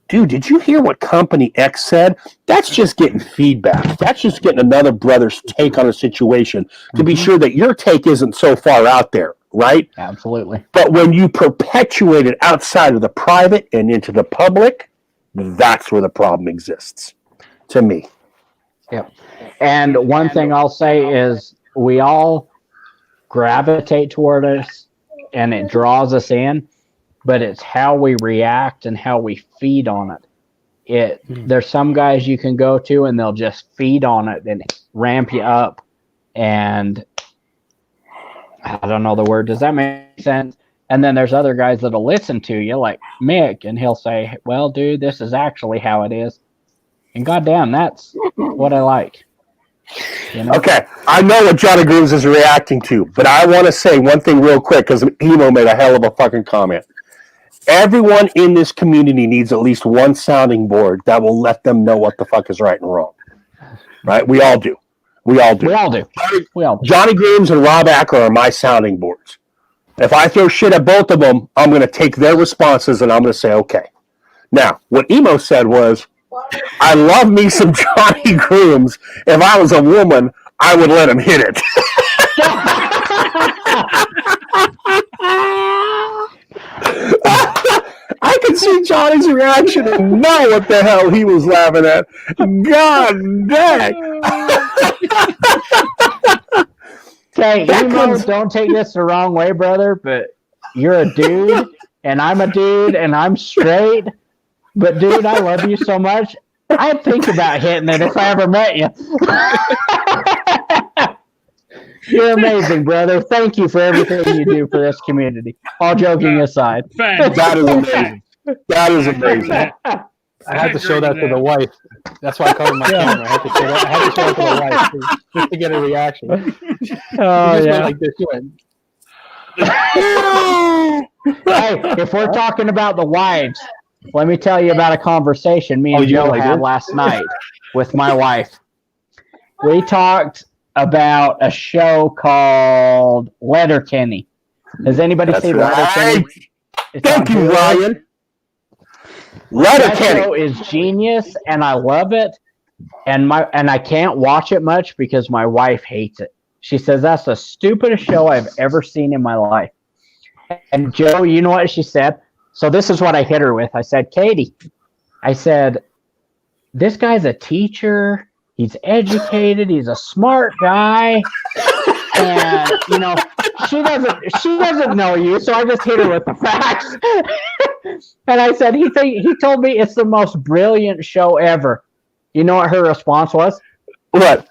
"Dude, did you hear what company X said?" That's just getting feedback. That's just getting another brother's take on a situation to be sure that your take isn't so far out there, right? Absolutely. But when you perpetuate it outside of the private and into the public, that's where the problem exists, to me. Yep. And one thing I'll say is we all gravitate toward us and it draws us in, but it's how we react and how we feed on it. There's some guys you can go to and they'll just feed on it and ramp you up. And I don't know the word. Does that make sense? And then there's other guys that'll listen to you, like Mick, and he'll say, "Well, dude, this is actually how it is." And goddamn, that's what I like. You know? Okay, I know what Johnny Grooves is reacting to, but I want to say one thing real quick because Emo made a hell of a fucking comment. Everyone in this community needs at least one sounding board that will let them know what the fuck is right and wrong. Right? We all do. We all do. We all do. We all do. Johnny Grooves and Rob Acker are my sounding boards. If I throw shit at both of them, I'm going to take their responses and I'm going to say, okay. Now, what Emo said was, "I love me some Johnny Grooms. If I was a woman, I would let him hit it." I could see Johnny's reaction and know what the hell he was laughing at. God dang. Okay, Emo, don't take this the wrong way, brother, but you're a dude, and I'm a dude, and I'm straight. But, dude, I love you so much. I'd think about hitting it if I ever met you. You're amazing, brother. Thank you for everything you do for this community. All joking aside. Fact. That is amazing. That is amazing. I had to show that to the wife. That's why I covered my camera. I had to show that to the wife just to get a reaction. Oh, Just go yeah. like this, you went, Hey, if we're talking about the wives, let me tell you about a conversation me and Joe had last night with my wife. We talked about a show called Letterkenny. Has anybody seen Letterkenny? Thank you, Ryan. That Letterkenny. show is genius, and I love it. And I can't watch it much because my wife hates it. She says that's the stupidest show I've ever seen in my life. And Joe, you know what she said? So this is what I hit her with. I said, "Katie," I said, "this guy's a teacher. He's educated. He's a smart guy." And you know, she doesn't know you, so I just hit her with the facts. And I said, he told me it's the most brilliant show ever. You know what her response was? What?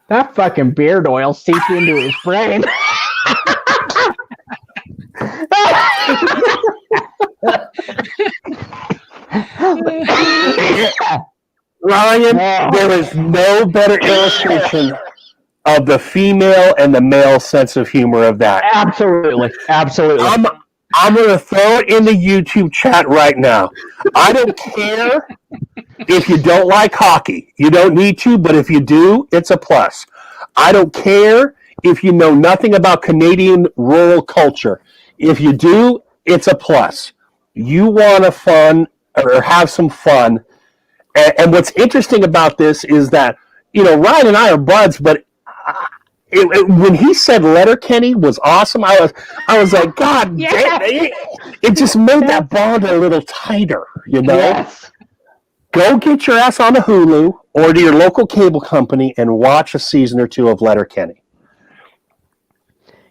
That fucking beard oil seeped into his brain. Ryan, there is no better illustration of the female and the male sense of humor of that. Absolutely. I'm going to throw it in the YouTube chat right now. I don't care if you don't like hockey. You don't need to, but if you do, it's a plus. I don't care if you know nothing about Canadian rural culture. If you do, it's a plus. You want to fun or have some fun. And what's interesting about this is that, you know, Ryan and I are buds, but when he said Letterkenny was awesome, I was like, God damn, it just made that bond a little tighter, you know? Yes. Go get your ass on the Hulu or to your local cable company and watch a season or two of Letterkenny.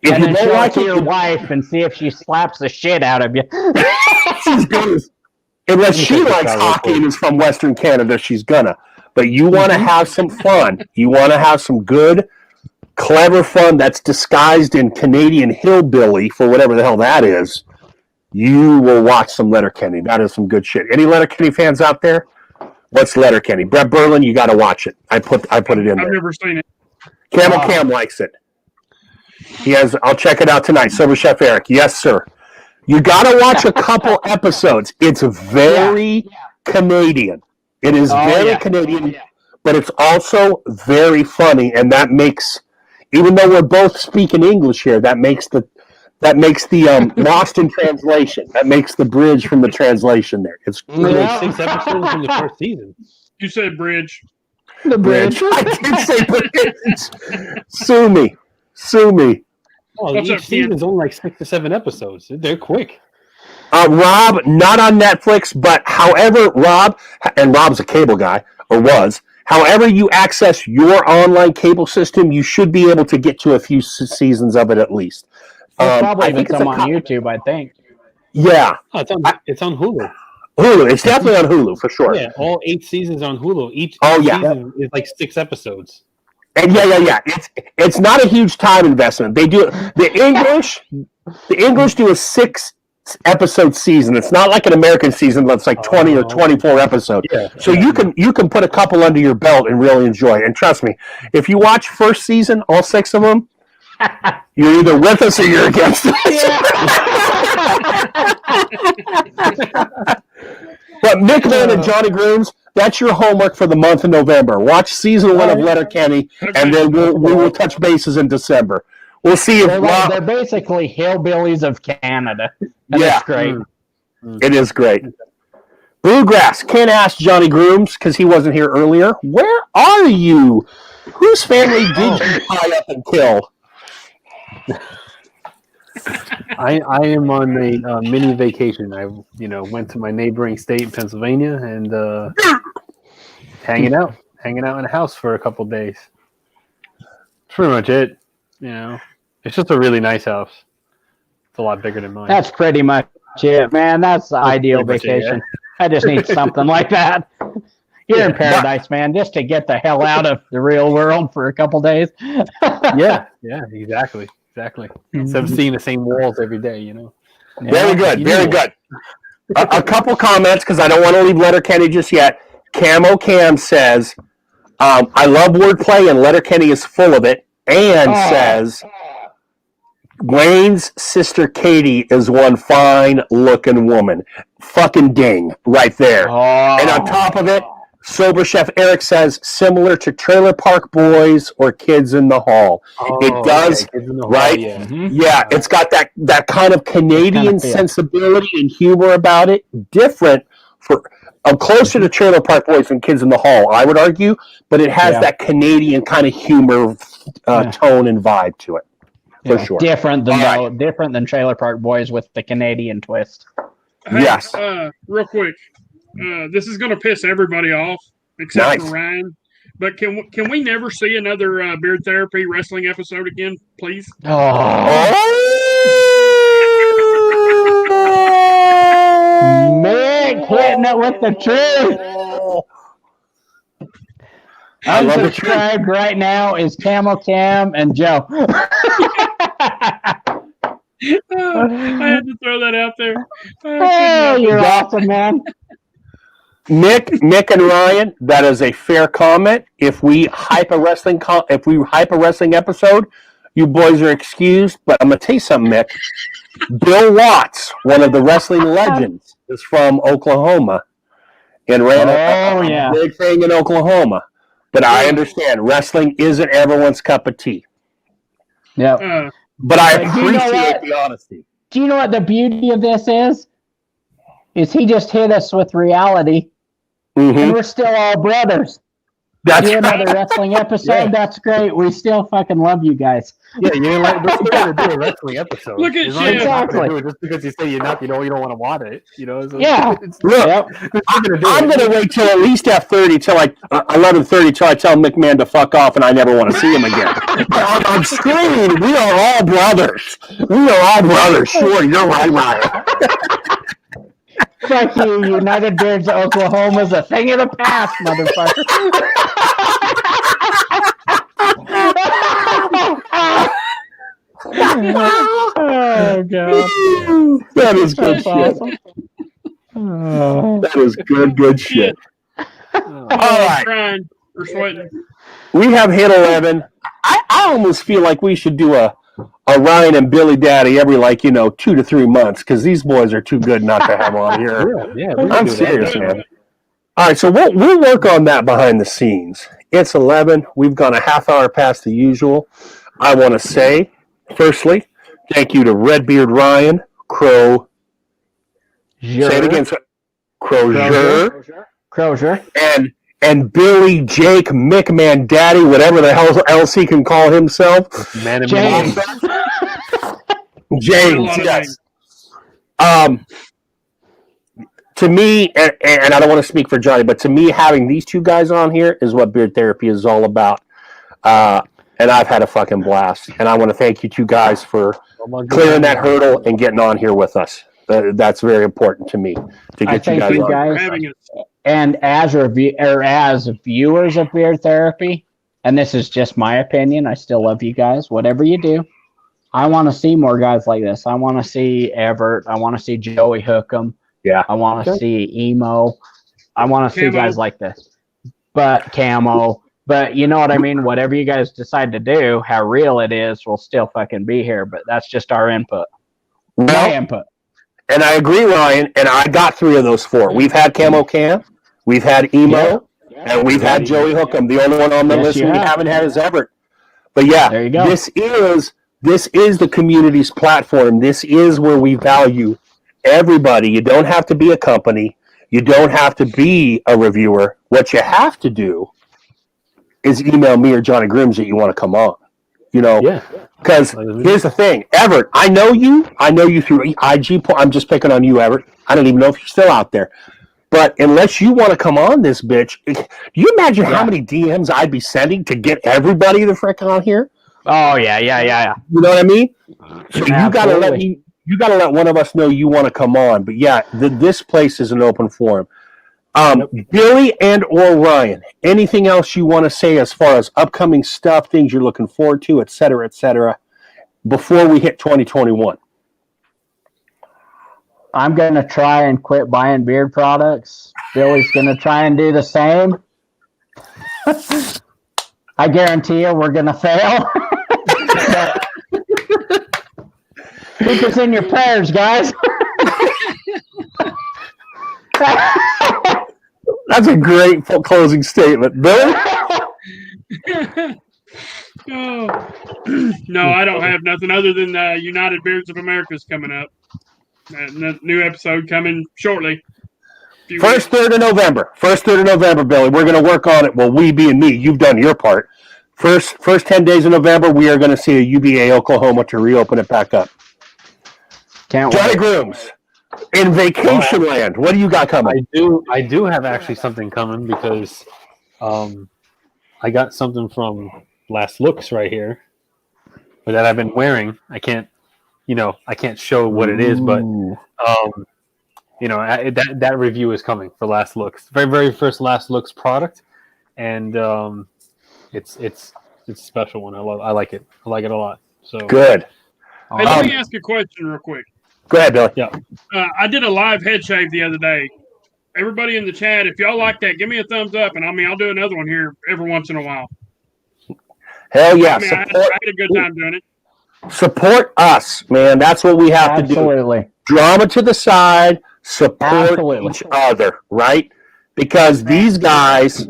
If And you then don't show it like to it, your wife and see if she slaps the shit out of you. she's gonna. Unless she likes hockey and is from Western Canada, she's gonna. But you want to have some fun. You want to have some good, clever fun that's disguised in Canadian hillbilly for whatever the hell that is. You will watch some Letterkenny. That is some good shit. Any Letterkenny fans out there? What's Letterkenny? Brett Berlin, you got to watch it. I put it in there. I've never seen it. Camel Cam likes it. He has. I'll check it out tonight. Sober Chef Eric. Yes, sir. You got to watch a couple episodes. It's very Canadian. It is very Canadian, but it's also very funny, and that makes, even though we're both speaking English here, that makes the lost in translation. That makes the bridge from the translation there. It's like 6 episodes from the first season. You said bridge. The bridge. I did say bridge. Sue me. Oh, What's up, each season's only like 6 to 7 episodes. They're quick. Rob, not on Netflix, but however, Rob's a cable guy, or was. However you access your online cable system, you should be able to get to a few seasons of it at least. Probably I even think it's some a on YouTube, I think. Yeah. Oh, it's on Hulu. Hulu. It's definitely on Hulu, for sure. Yeah, all 8 seasons on Hulu. Each yeah. season is like 6 episodes. And yeah. It's not a huge time investment. They do the English do a 6-episode season. It's not like an American season that's like 20 or 24 episodes. Yeah, so you can put a couple under your belt and really enjoy it. And trust me, if you watch first season, all 6 of them, you're either with us or you're against us. But Mick Man and Johnny Grooms, that's your homework for the month of November. Watch season 1 of Letterkenny, and then we will touch bases in December. We'll see if They're basically hillbillies of Canada. And Yeah. it's great. It is great. Bluegrass, can't ask Johnny Grooms because he wasn't here earlier. Where are you? Whose family did you tie up and kill? I am on a mini vacation. I went to my neighboring state in Pennsylvania and hanging out in a house for a couple days. That's pretty much it. It's just a really nice house. It's a lot bigger than mine. That's pretty much it, man. That's the ideal vacation. I just need something like that. You're in paradise, man, just to get the hell out of the real world for a couple days. Yeah, exactly. Instead of seeing the same walls every day, Very good. A couple comments because I don't want to leave Letterkenny just yet. Camo Cam says, I love wordplay and Letterkenny is full of it. And says, Wayne's sister Katie is one fine looking woman. Fucking ding right there. And on top of it, Sober Chef Eric says, similar to Trailer Park Boys or Kids in the Hall. It does, right? Yeah, it's got that kind of Canadian sensibility and humor about it. Different closer to Trailer Park Boys than Kids in the Hall, I would argue, but it has that Canadian kind of humor tone and vibe to it, for sure. Different than Trailer Park Boys with the Canadian twist. Hey, yes. Real quick, this is going to piss everybody off except for Ryan. But can we never see another Beard Therapy wrestling episode again, please? Mick hitting it with the truth. Unsubscribed right now is Camel Cam and Joe. I had to throw that out there. Hey, you're awesome, man. Nick and Ryan, that is a fair comment. If we hype a wrestling episode, you boys are excused. But I'm gonna tell you something, Nick. Bill Watts, one of the wrestling legends, is from Oklahoma and ran a big thing in Oklahoma. But I understand wrestling isn't everyone's cup of tea. Yeah. But I appreciate the honesty. Do you know what the beauty of this is? Is he just hit us with reality, and we're still all brothers. That's do another wrestling episode. Yeah. That's great. We still fucking love you guys. Yeah, you didn't like. We're still gonna do a wrestling episode. Look at As long as you're not gonna Exactly. do it just because you say you don't want to watch it. You know. So Yeah. It's, Look, Yep. I'm going to wait till at least F30 till 11:30 till I tell McMahon to fuck off and I never want to see him again. on screen, we are all brothers. We are all brothers. Sure, you're right, Ryan. Fuck you, United Beards of Oklahoma's a thing of the past, motherfucker. Oh god. That is good That's shit. awesome. Oh. That is good shit. Oh, All right. Crying or sweating. We have hit 11. I almost feel like we should do a Ryan and Billy Daddy every 2 to 3 months because these boys are too good not to have on here. yeah, we can I'm do that. serious, man. All right, so we'll work on that behind the scenes. It's 11. We've gone a half hour past the usual. I want to say, firstly, thank you to Redbeard Ryan, Crow. Say it again. Crozier. And Billy Jake McMahon Daddy, whatever the hell else he can call himself. Man and James. James, yes. To me, and I don't want to speak for Johnny, but to me, having these two guys on here is what Beard Therapy is all about. And I've had a fucking blast. And I want to thank you two guys for clearing that hurdle and getting on here with us. That's very important to me to I get you thank guys you on. guys. Having it. And as viewers of Beard Therapy, and this is just my opinion, I still love you guys. Whatever you do, I want to see more guys like this. I want to see Everett. I want to see Joey Hookem. Yeah. I want to see Emo. I want to see Camo. guys like this. But Camo. But you know what I mean? Whatever you guys decide to do, how real it is, will still fucking be here. But that's just our input. My Well, input. and I agree, Ryan, and I got 3 of those 4. We've had Camo Cam, we've had Emo, and we've had Joey Hookem. The only one on the Yes, list you we have. haven't had is Everett. But yeah, There you go. this is the community's platform. This is where we value everybody. You don't have to be a company. You don't have to be a reviewer. What you have to do is email me or Johnny Grims that you want to come on. You know, Yeah. because here's the thing, Everett, I know you through IG. I'm just picking on you, Everett. I don't even know if you're still out there. But unless you want to come on this bitch, do you imagine how many DMs I'd be sending to get everybody the frick on here? Oh, yeah. You know what I mean? So you gotta let one of us know you want to come on. But yeah, this place is an open forum. Billy and or Ryan, anything else you want to say as far as upcoming stuff, things you're looking forward to, et cetera, before we hit 2021? I'm going to try and quit buying beard products. Billy's going to try and do the same. I guarantee you we're going to fail. Keep us in your prayers, guys. That's a great closing statement. Billy? Oh. No, I don't have nothing other than United Beards of America's coming up. New episode coming shortly. First third of November, Billy. We're going to work on it. Well, we being me, you've done your part. First 10 days of November, we are going to see a UBA Oklahoma to reopen it back up. Can't Johnny wait. Grooms, in vacation land, what do you got coming? I do have actually something coming because I got something from Last Looks right here that I've been wearing. I can't show what it is, but that review is coming for Last Looks, very very first Last Looks product, and it's a special one. I like it a lot. So Good. Hey, let me ask a question real quick. Go ahead, Billy. Yeah. I did a live head shave the other day. Everybody in the chat, if y'all like that, give me a thumbs up, and I'll do another one here every once in a while. Hell yeah. I had a good time doing it. Support us, man. That's what we have to do. Absolutely. Drama to the side, support Absolutely. each other, right? Because these guys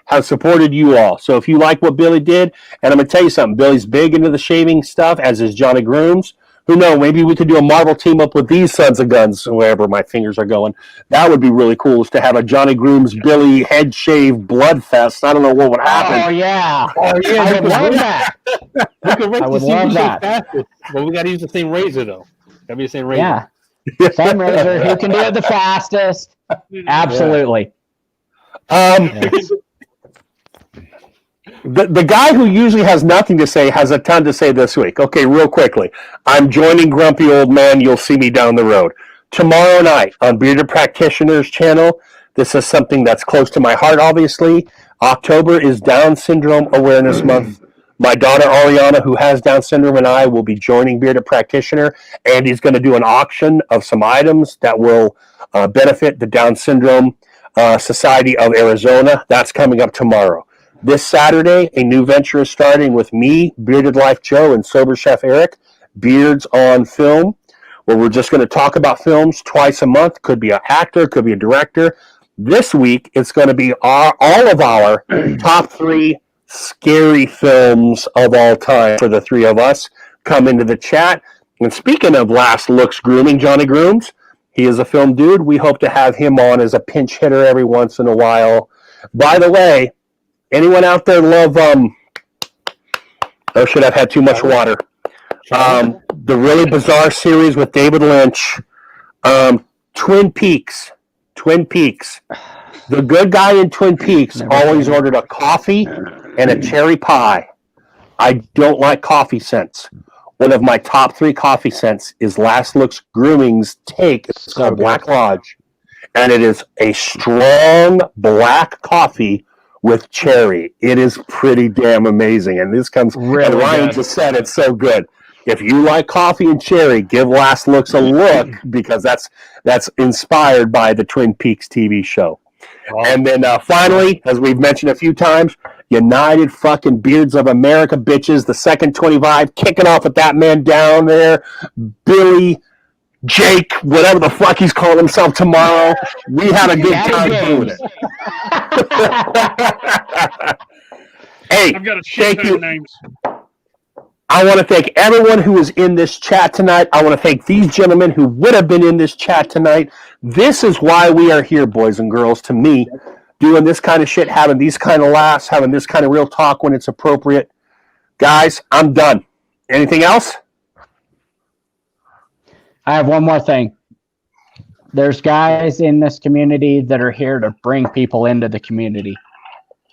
have supported you all. So if you like what Billy did, and I'm going to tell you something, Billy's big into the shaving stuff, as is Johnny Grooms, who knows? Maybe we could do a Marvel team up with these sons of guns, wherever my fingers are going. That would be really cool. Is to have a Johnny Grooms Billy head shave blood fest. I don't know what would happen. Oh yeah, Oh yeah, I would love that. We could race I to would see who love shakes that. fastest. Well, we got to use the same razor though. Got to be the same razor. Yeah, same razor. Who can do it the fastest? Absolutely. Yes. The guy who usually has nothing to say has a ton to say this week. Okay, real quickly. I'm joining Grumpy Old Man. You'll see me down the road. Tomorrow night on Bearded Practitioners channel, this is something that's close to my heart, obviously. October is Down Syndrome Awareness Month. My daughter Ariana, who has Down syndrome, and I will be joining Bearded Practitioner, and he's going to do an auction of some items that will benefit the Down Syndrome Society of Arizona. That's coming up tomorrow. This Saturday, a new venture is starting with me, Bearded Life Joe, and Sober Chef Eric, Beards on Film, where we're just going to talk about films twice a month. Could be an actor, could be a director. This week, it's going to be all of our top 3 scary films of all time for the 3 of us. Come into the chat. And speaking of Last Looks Grooming, Johnny Grooms, he is a film dude. We hope to have him on as a pinch hitter every once in a while. By the way, anyone out there love, or should I've had too much water? The really bizarre series with David Lynch, Twin Peaks. The good guy in Twin Peaks always ordered a coffee and a cherry pie. I don't like coffee scents. One of my top 3 coffee scents is Last Looks Grooming's take. It's called Black Lodge. And it is a strong black coffee with cherry. It is pretty damn amazing. And this comes, Really and Ryan good. just said it's so good. If you like coffee and cherry, give Last Looks a look, because that's inspired by the Twin Peaks TV show. And then finally, as we've mentioned a few times, United fucking Beards of America, bitches, the second 25, kicking off with that man down there, Billy, Jake, whatever the fuck he's calling himself tomorrow. We had a good time doing it. Hey, I've got a shit thank ton you. of names. I want to thank everyone who is in this chat tonight. I want to thank these gentlemen who would have been in this chat tonight. This is why we are here, boys and girls, to me, doing this kind of shit, having these kind of laughs, having this kind of real talk when it's appropriate. Guys, I'm done. Anything else? I have one more thing. There's guys in this community that are here to bring people into the community.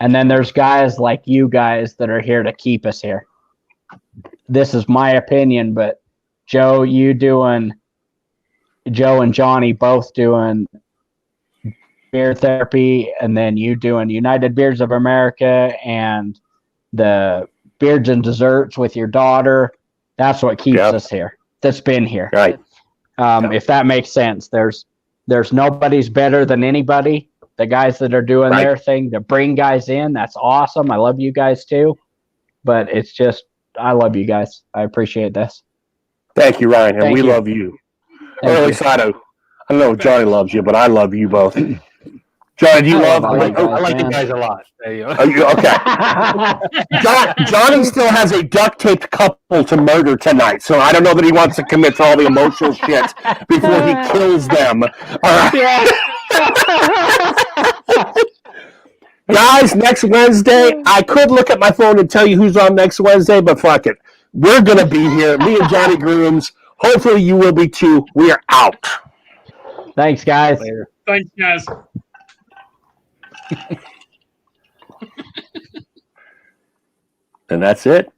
And then there's guys like you guys that are here to keep us here. This is my opinion, but Joe and Johnny both doing beard therapy, and then you doing United Beards of America and the Beards and Desserts with your daughter. That's what keeps us here. That's been here. Right. If that makes sense. There's nobody's better than anybody. The guys that are doing their thing to bring guys in, that's awesome. I love you guys too. But it's just, I love you guys. I appreciate this. Thank you, Ryan, and Thank we you. love you. Thank Or at you. least I don't know if Johnny loves you, but I love you both. Johnny, do you love? all you I like guys, you guys a lot. There you go. Are you okay? Johnny still has a duct taped couple to murder tonight, so I don't know that he wants to commit to all the emotional shit before he kills them. All right. Guys, next Wednesday, I could look at my phone and tell you who's on next Wednesday, but fuck it. We're going to be here. Me and Johnny Grooms. Hopefully you will be too. We are out. Thanks, guys. Later. Thanks, guys. And that's it.